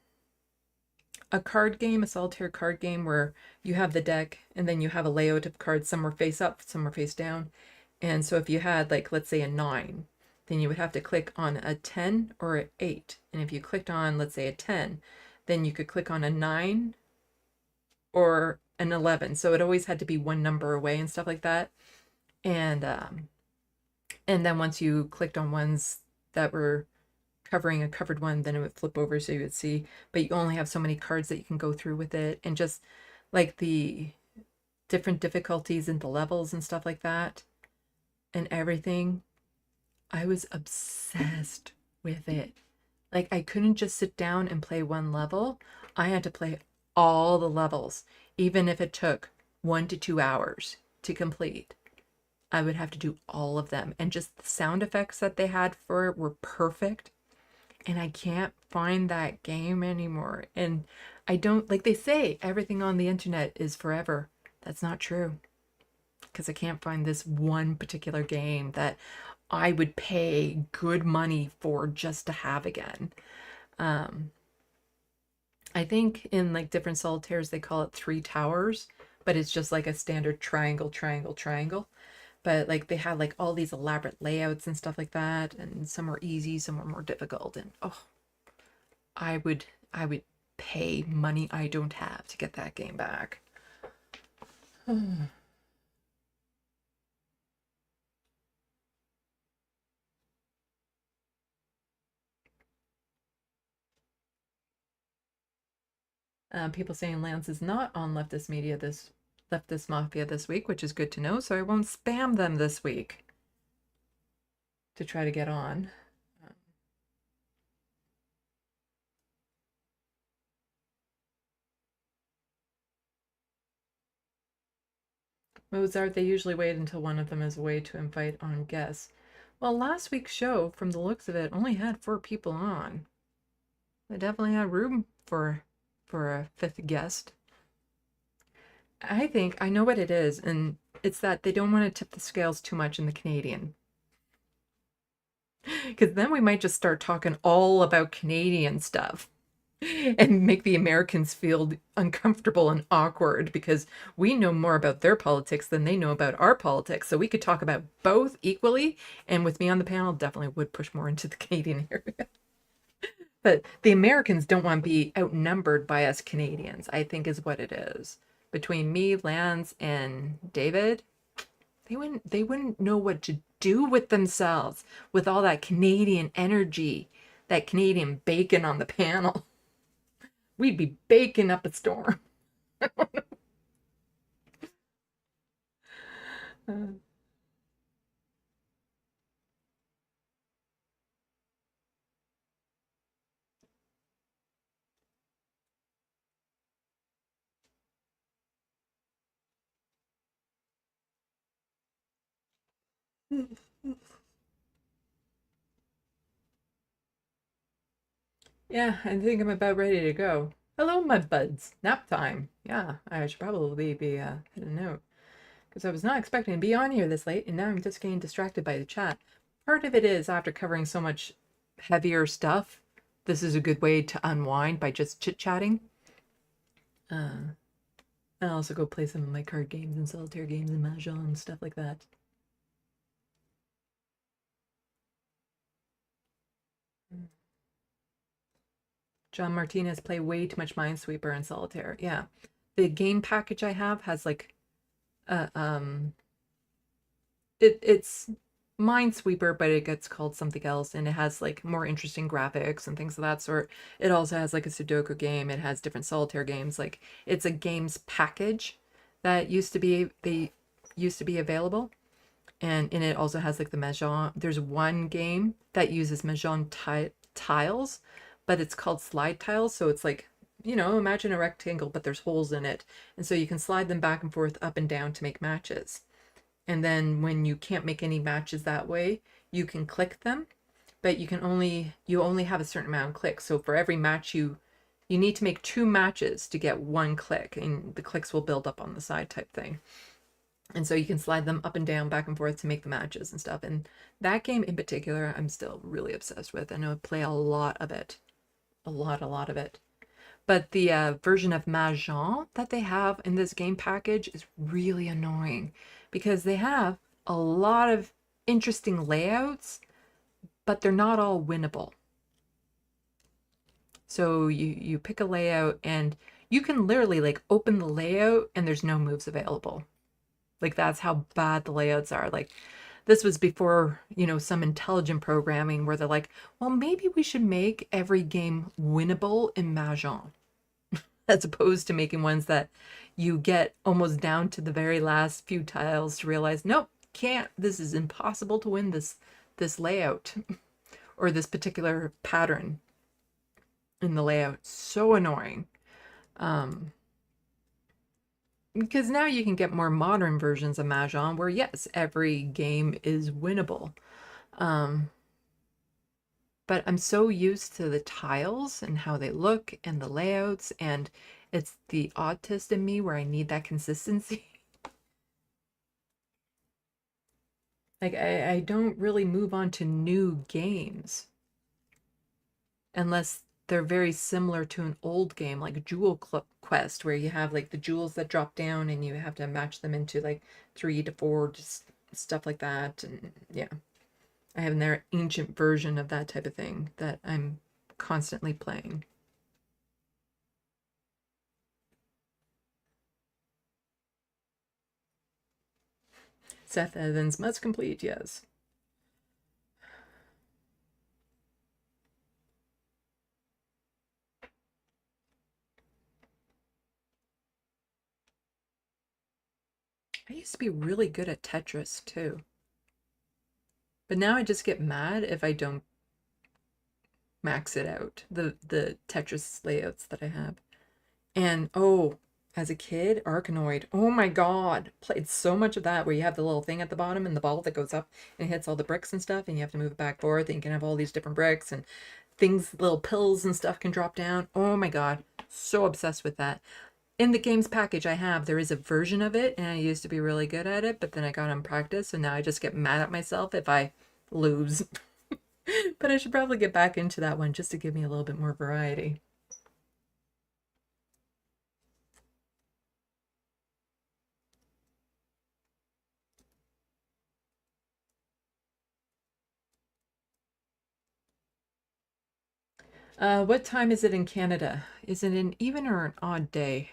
card game, a solitaire card game where you have the deck and then you have a layout of cards. Some are face up, some are face down. And so if you had like, let's say a 9, then you would have to click on a 10 or an 8. And if you clicked on, let's say a 10, then you could click on a 9 or an 11. So it always had to be one number away and stuff like that. And then once you clicked on ones that were covering a covered one, then it would flip over so you would see, but you only have so many cards that you can go through with it. And just like the different difficulties and the levels and stuff like that and everything, I was obsessed with it. Like I couldn't just sit down and play one level. I had to play all the levels, even if it took 1 to 2 hours to complete. I would have to do all of them. And just the sound effects that they had for it were perfect. And I can't find that game anymore. And I don't, like they say, everything on the internet is forever. That's not true. Because I can't find this one particular game that I would pay good money for just to have again. I think in like different solitaires, they call it 3 towers, but it's just like a standard triangle, triangle, triangle. But like they had like all these elaborate layouts and stuff like that, and some were easy, some were more difficult. And oh, I would pay money I don't have to get that game back. People saying Lance is not on Leftist Mafia this week, which is good to know. So I won't spam them this week to try to get on. Mozart, they usually wait until one of them is away to invite on guests. Well, last week's show, from the looks of it, only had 4 people on. They definitely had room for a 5th guest. I think I know what it is, and it's that they don't want to tip the scales too much in the Canadian. Because then we might just start talking all about Canadian stuff and make the Americans feel uncomfortable and awkward because we know more about their politics than they know about our politics. So we could talk about both equally. And with me on the panel, definitely would push more into the Canadian area. But the Americans don't want to be outnumbered by us Canadians, I think is what it is. Between me, Lance, and David, they wouldn't know what to do with themselves with all that Canadian energy, that Canadian bacon on the panel. We'd be baking up a storm. Yeah, I think I'm about ready to go. Hello, my buds. Nap time. Yeah, I should probably be heading out. Because I was not expecting to be on here this late, and now I'm just getting distracted by the chat. Part of it is after covering so much heavier stuff, this is a good way to unwind by just chit-chatting. I'll also go play some of my card games and solitaire games and mahjong and stuff like that. John Martinez play way too much Minesweeper and Solitaire. Yeah. The game package I have has like it's Minesweeper, but it gets called something else, and it has like more interesting graphics and things of that sort. It also has like a Sudoku game. It has different solitaire games. Like it's a games package that used to be available. And in it also has like the Mahjong. There's one game that uses Mahjong tiles, but it's called slide tiles. So it's like, you know, imagine a rectangle, but there's holes in it. And so you can slide them back and forth, up and down to make matches. And then when you can't make any matches that way, you can click them, but you only have a certain amount of clicks. So for every match you need to make 2 matches to get 1 click, and the clicks will build up on the side type thing. And so you can slide them up and down, back and forth to make the matches and stuff. And that game in particular, I'm still really obsessed with. I know I play a lot of it. A lot of it. But the version of Mahjong that they have in this game package is really annoying because they have a lot of interesting layouts, but they're not all winnable. So you pick a layout and you can literally like open the layout and there's no moves available. Like that's how bad the layouts are. Like this was before, you know, some intelligent programming where they're like, well, maybe we should make every game winnable in Mahjong, as opposed to making ones that you get almost down to the very last few tiles to realize, nope, can't. This is impossible to win this layout or this particular pattern in the layout. So annoying. because now you can get more modern versions of Mahjong where, yes, every game is winnable. But I'm so used to the tiles and how they look and the layouts, and it's the autist in me where I need that consistency. Like, I don't really move on to new games unless they're very similar to an old game like Jewel Quest, where you have like the jewels that drop down and you have to match them into like 3 to 4, just stuff like that. And yeah, I have their ancient version of that type of thing that I'm constantly playing. Seth Evans must complete, yes. I used to be really good at Tetris too. But now I just get mad if I don't max it out, the Tetris layouts that I have. And oh, as a kid, Arkanoid, oh my god, played so much of that where you have the little thing at the bottom and the ball that goes up and hits all the bricks and stuff, and you have to move it back forth, and you can have all these different bricks and things, little pills and stuff can drop down. Oh my god, so obsessed with that. In the games package I have, there is a version of it, and I used to be really good at it, but then I got on practice, so now I just get mad at myself if I lose. But I should probably get back into that one just to give me a little bit more variety. What time is it in Canada? Is it an even or an odd day?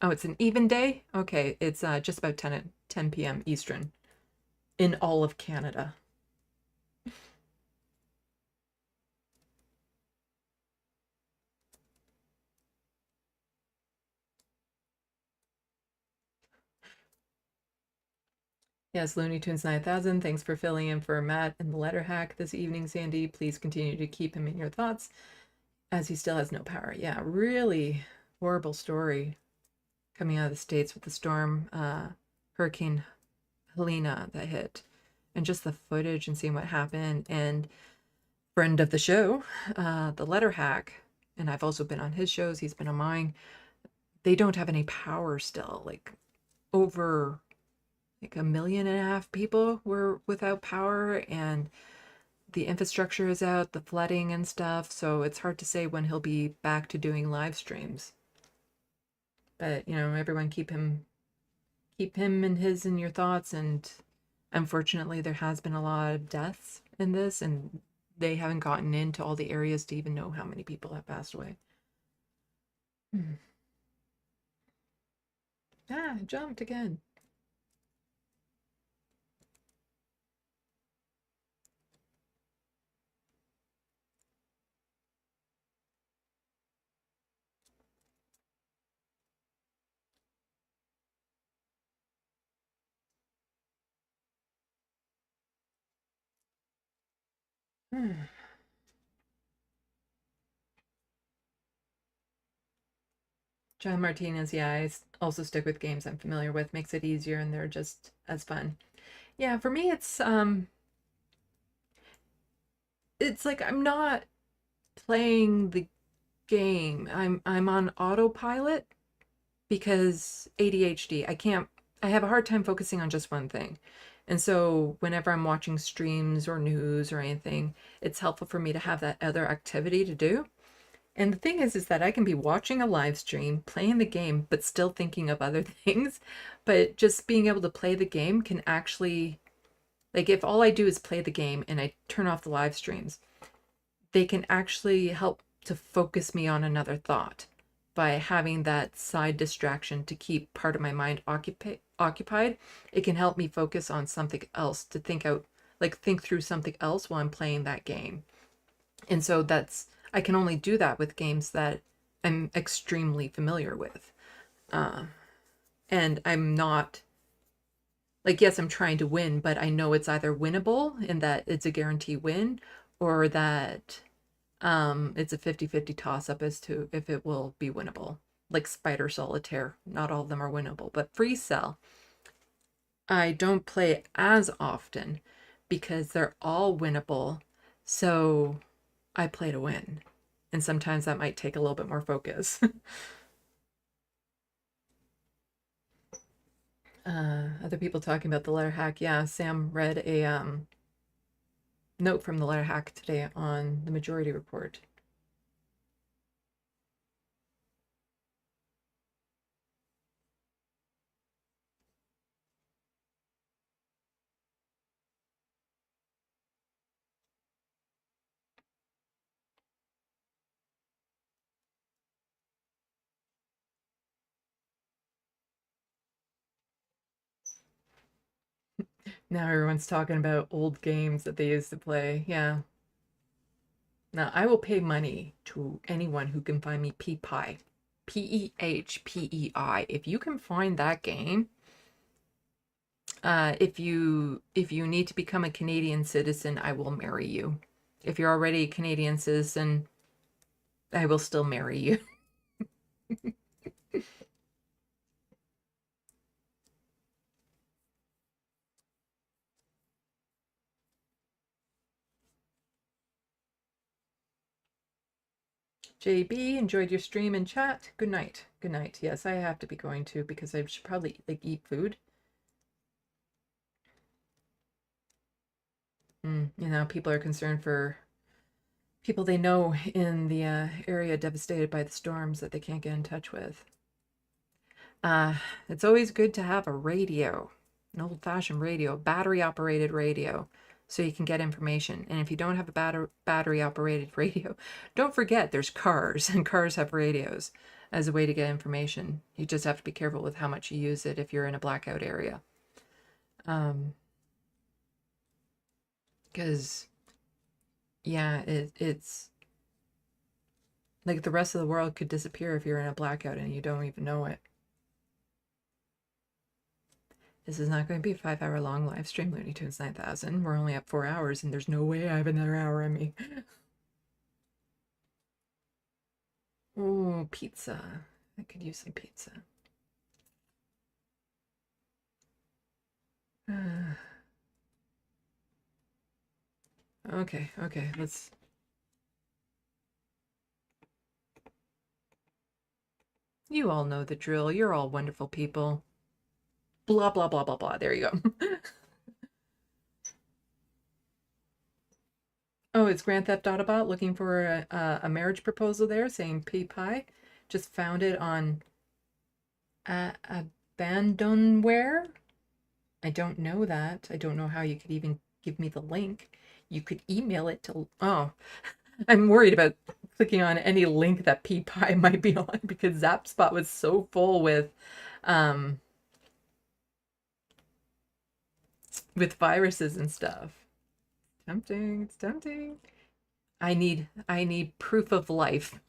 Oh, it's an even day? Okay, it's just about 10 p.m. Eastern in all of Canada. Yes, Looney Tunes 9000, thanks for filling in for Matt in the letter hack this evening, Sandy. Please continue to keep him in your thoughts as he still has no power. Yeah, really horrible story coming out of the States with the storm, Hurricane Helena that hit, and just the footage and seeing what happened. And friend of the show, the letter hack, and I've also been on his shows, he's been on mine. They don't have any power still, like over like 1.5 million people were without power, and the infrastructure is out, the flooding and stuff, so it's hard to say when he'll be back to doing live streams. But you know, everyone keep him and his in your thoughts. And unfortunately there has been a lot of deaths in this, and they haven't gotten into all the areas to even know how many people have passed away. Ah, I jumped again. John Martinez, yeah, I also stick with games I'm familiar with. Makes it easier, and they're just as fun. Yeah, for me, it's like I'm not playing the game. I'm on autopilot because ADHD. I have a hard time focusing on just one thing. And so whenever I'm watching streams or news or anything, it's helpful for me to have that other activity to do. And the thing is that I can be watching a live stream, playing the game, but still thinking of other things. But just being able to play the game can actually, like if all I do is play the game and I turn off the live streams, they can actually help to focus me on another thought by having that side distraction to keep part of my mind occupied. It can help me focus on something else, to think through something else while I'm playing that game. And so I can only do that with games that I'm extremely familiar with. And I'm not, like, yes, I'm trying to win, but I know it's either winnable in that it's a guarantee win, or that it's a 50-50 toss-up as to if it will be winnable. like Spider Solitaire. Not all of them are winnable, but Free Cell, I don't play as often because they're all winnable. So I play to win. And sometimes that might take a little bit more focus. Other people talking about the letter hack. Yeah, Sam read a note from the letter hack today on the Majority Report. Now everyone's talking about old games that they used to play. Yeah. Now I will pay money to anyone who can find me P-Pie. P-E-H-P-E-I. If you can find that game, if you need to become a Canadian citizen, I will marry you. If you're already a Canadian citizen, I will still marry you. JB, enjoyed your stream and chat. Good night. Good night. Yes, I have to be going to because I should probably like eat food. You know, people are concerned for people they know in the area devastated by the storms that they can't get in touch with. It's always good to have a radio, an old-fashioned radio, battery-operated radio, so you can get information. And if you don't have a battery-operated radio, don't forget there's cars, and cars have radios as a way to get information. You just have to be careful with how much you use it if you're in a blackout area. Because, yeah, it's like the rest of the world could disappear if you're in a blackout and you don't even know it. This is not going to be a 5-hour long live stream, Looney Tunes 9000. We're only at 4 hours, and there's no way I have another hour in me. Oh, pizza. I could use some pizza. Okay, let's... You all know the drill. You're all wonderful people. Blah, blah, blah, blah, blah. There you go. Oh, it's Grand Theft Autobot looking for a marriage proposal there, saying P-Pie. Just found it on Abandonware. I don't know that. I don't know how you could even give me the link. You could email it to... Oh, I'm worried about clicking on any link that P-Pie might be on because Zapspot was so full with viruses and stuff. Tempting, it's tempting. I need proof of life.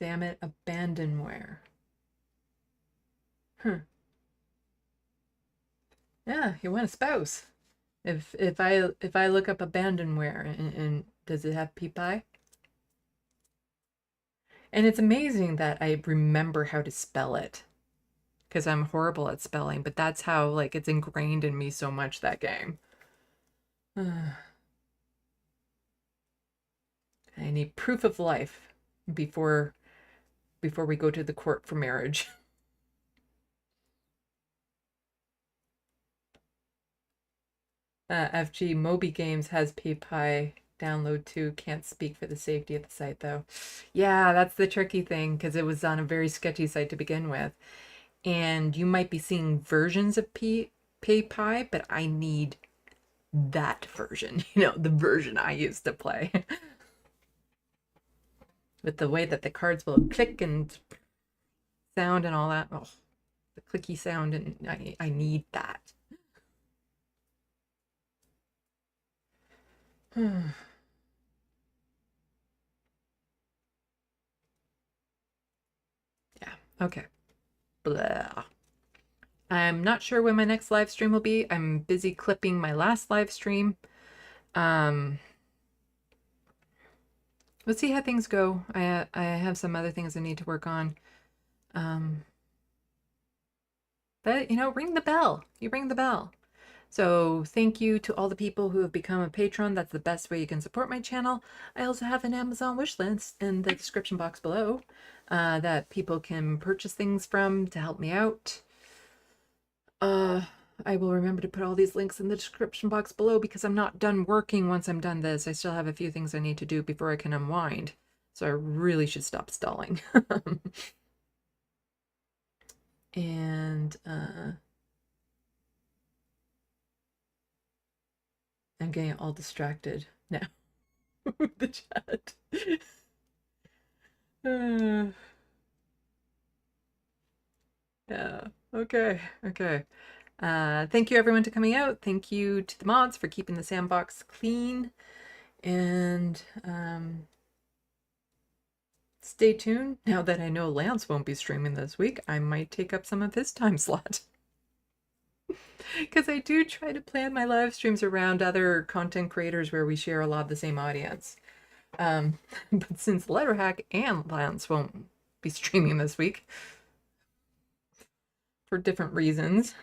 Damn it, Abandonware. Yeah, you want a spouse. If I look up Abandonware and does it have P-Pie? And it's amazing that I remember how to spell it. Because I'm horrible at spelling, but that's how, like, it's ingrained in me so much, that game. I need proof of life before we go to the court for marriage. FG Moby Games has P-Pie download too. Can't speak for the safety of the site though. Yeah, that's the tricky thing because it was on a very sketchy site to begin with. And you might be seeing versions of P-Pie, but I need that version, you know, the version I used to play. With the way that the cards will click and sound and all that. Oh, the clicky sound, and I need that. Yeah, okay. Blah. I'm not sure when my next live stream will be. I'm busy clipping my last live stream. Let's see how things go. I have some other things I need to work on. But, you know, ring the bell. You ring the bell. So thank you to all the people who have become a patron. That's the best way you can support my channel. I also have an Amazon wish list in the description box below that people can purchase things from to help me out. I will remember to put all these links in the description box below because I'm not done working once I'm done this. I still have a few things I need to do before I can unwind. So I really should stop stalling. And I'm getting all distracted now with the chat. Yeah, okay. Thank you everyone to coming out. Thank you to the mods for keeping the sandbox clean. And stay tuned. Now that I know Lance won't be streaming this week, I might take up some of his time slot. Because I do try to plan my live streams around other content creators where we share a lot of the same audience. But since Letterhack and Lance won't be streaming this week for different reasons.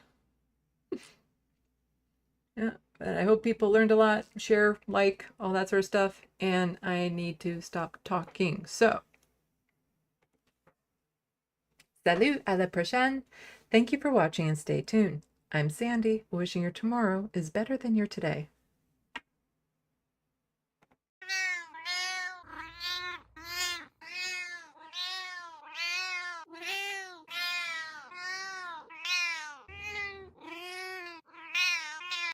Yeah, but I hope people learned a lot, share, like, all that sort of stuff, and I need to stop talking. So, salut, à la prochaine. Thank you for watching and stay tuned. I'm Sandy, wishing your tomorrow is better than your today.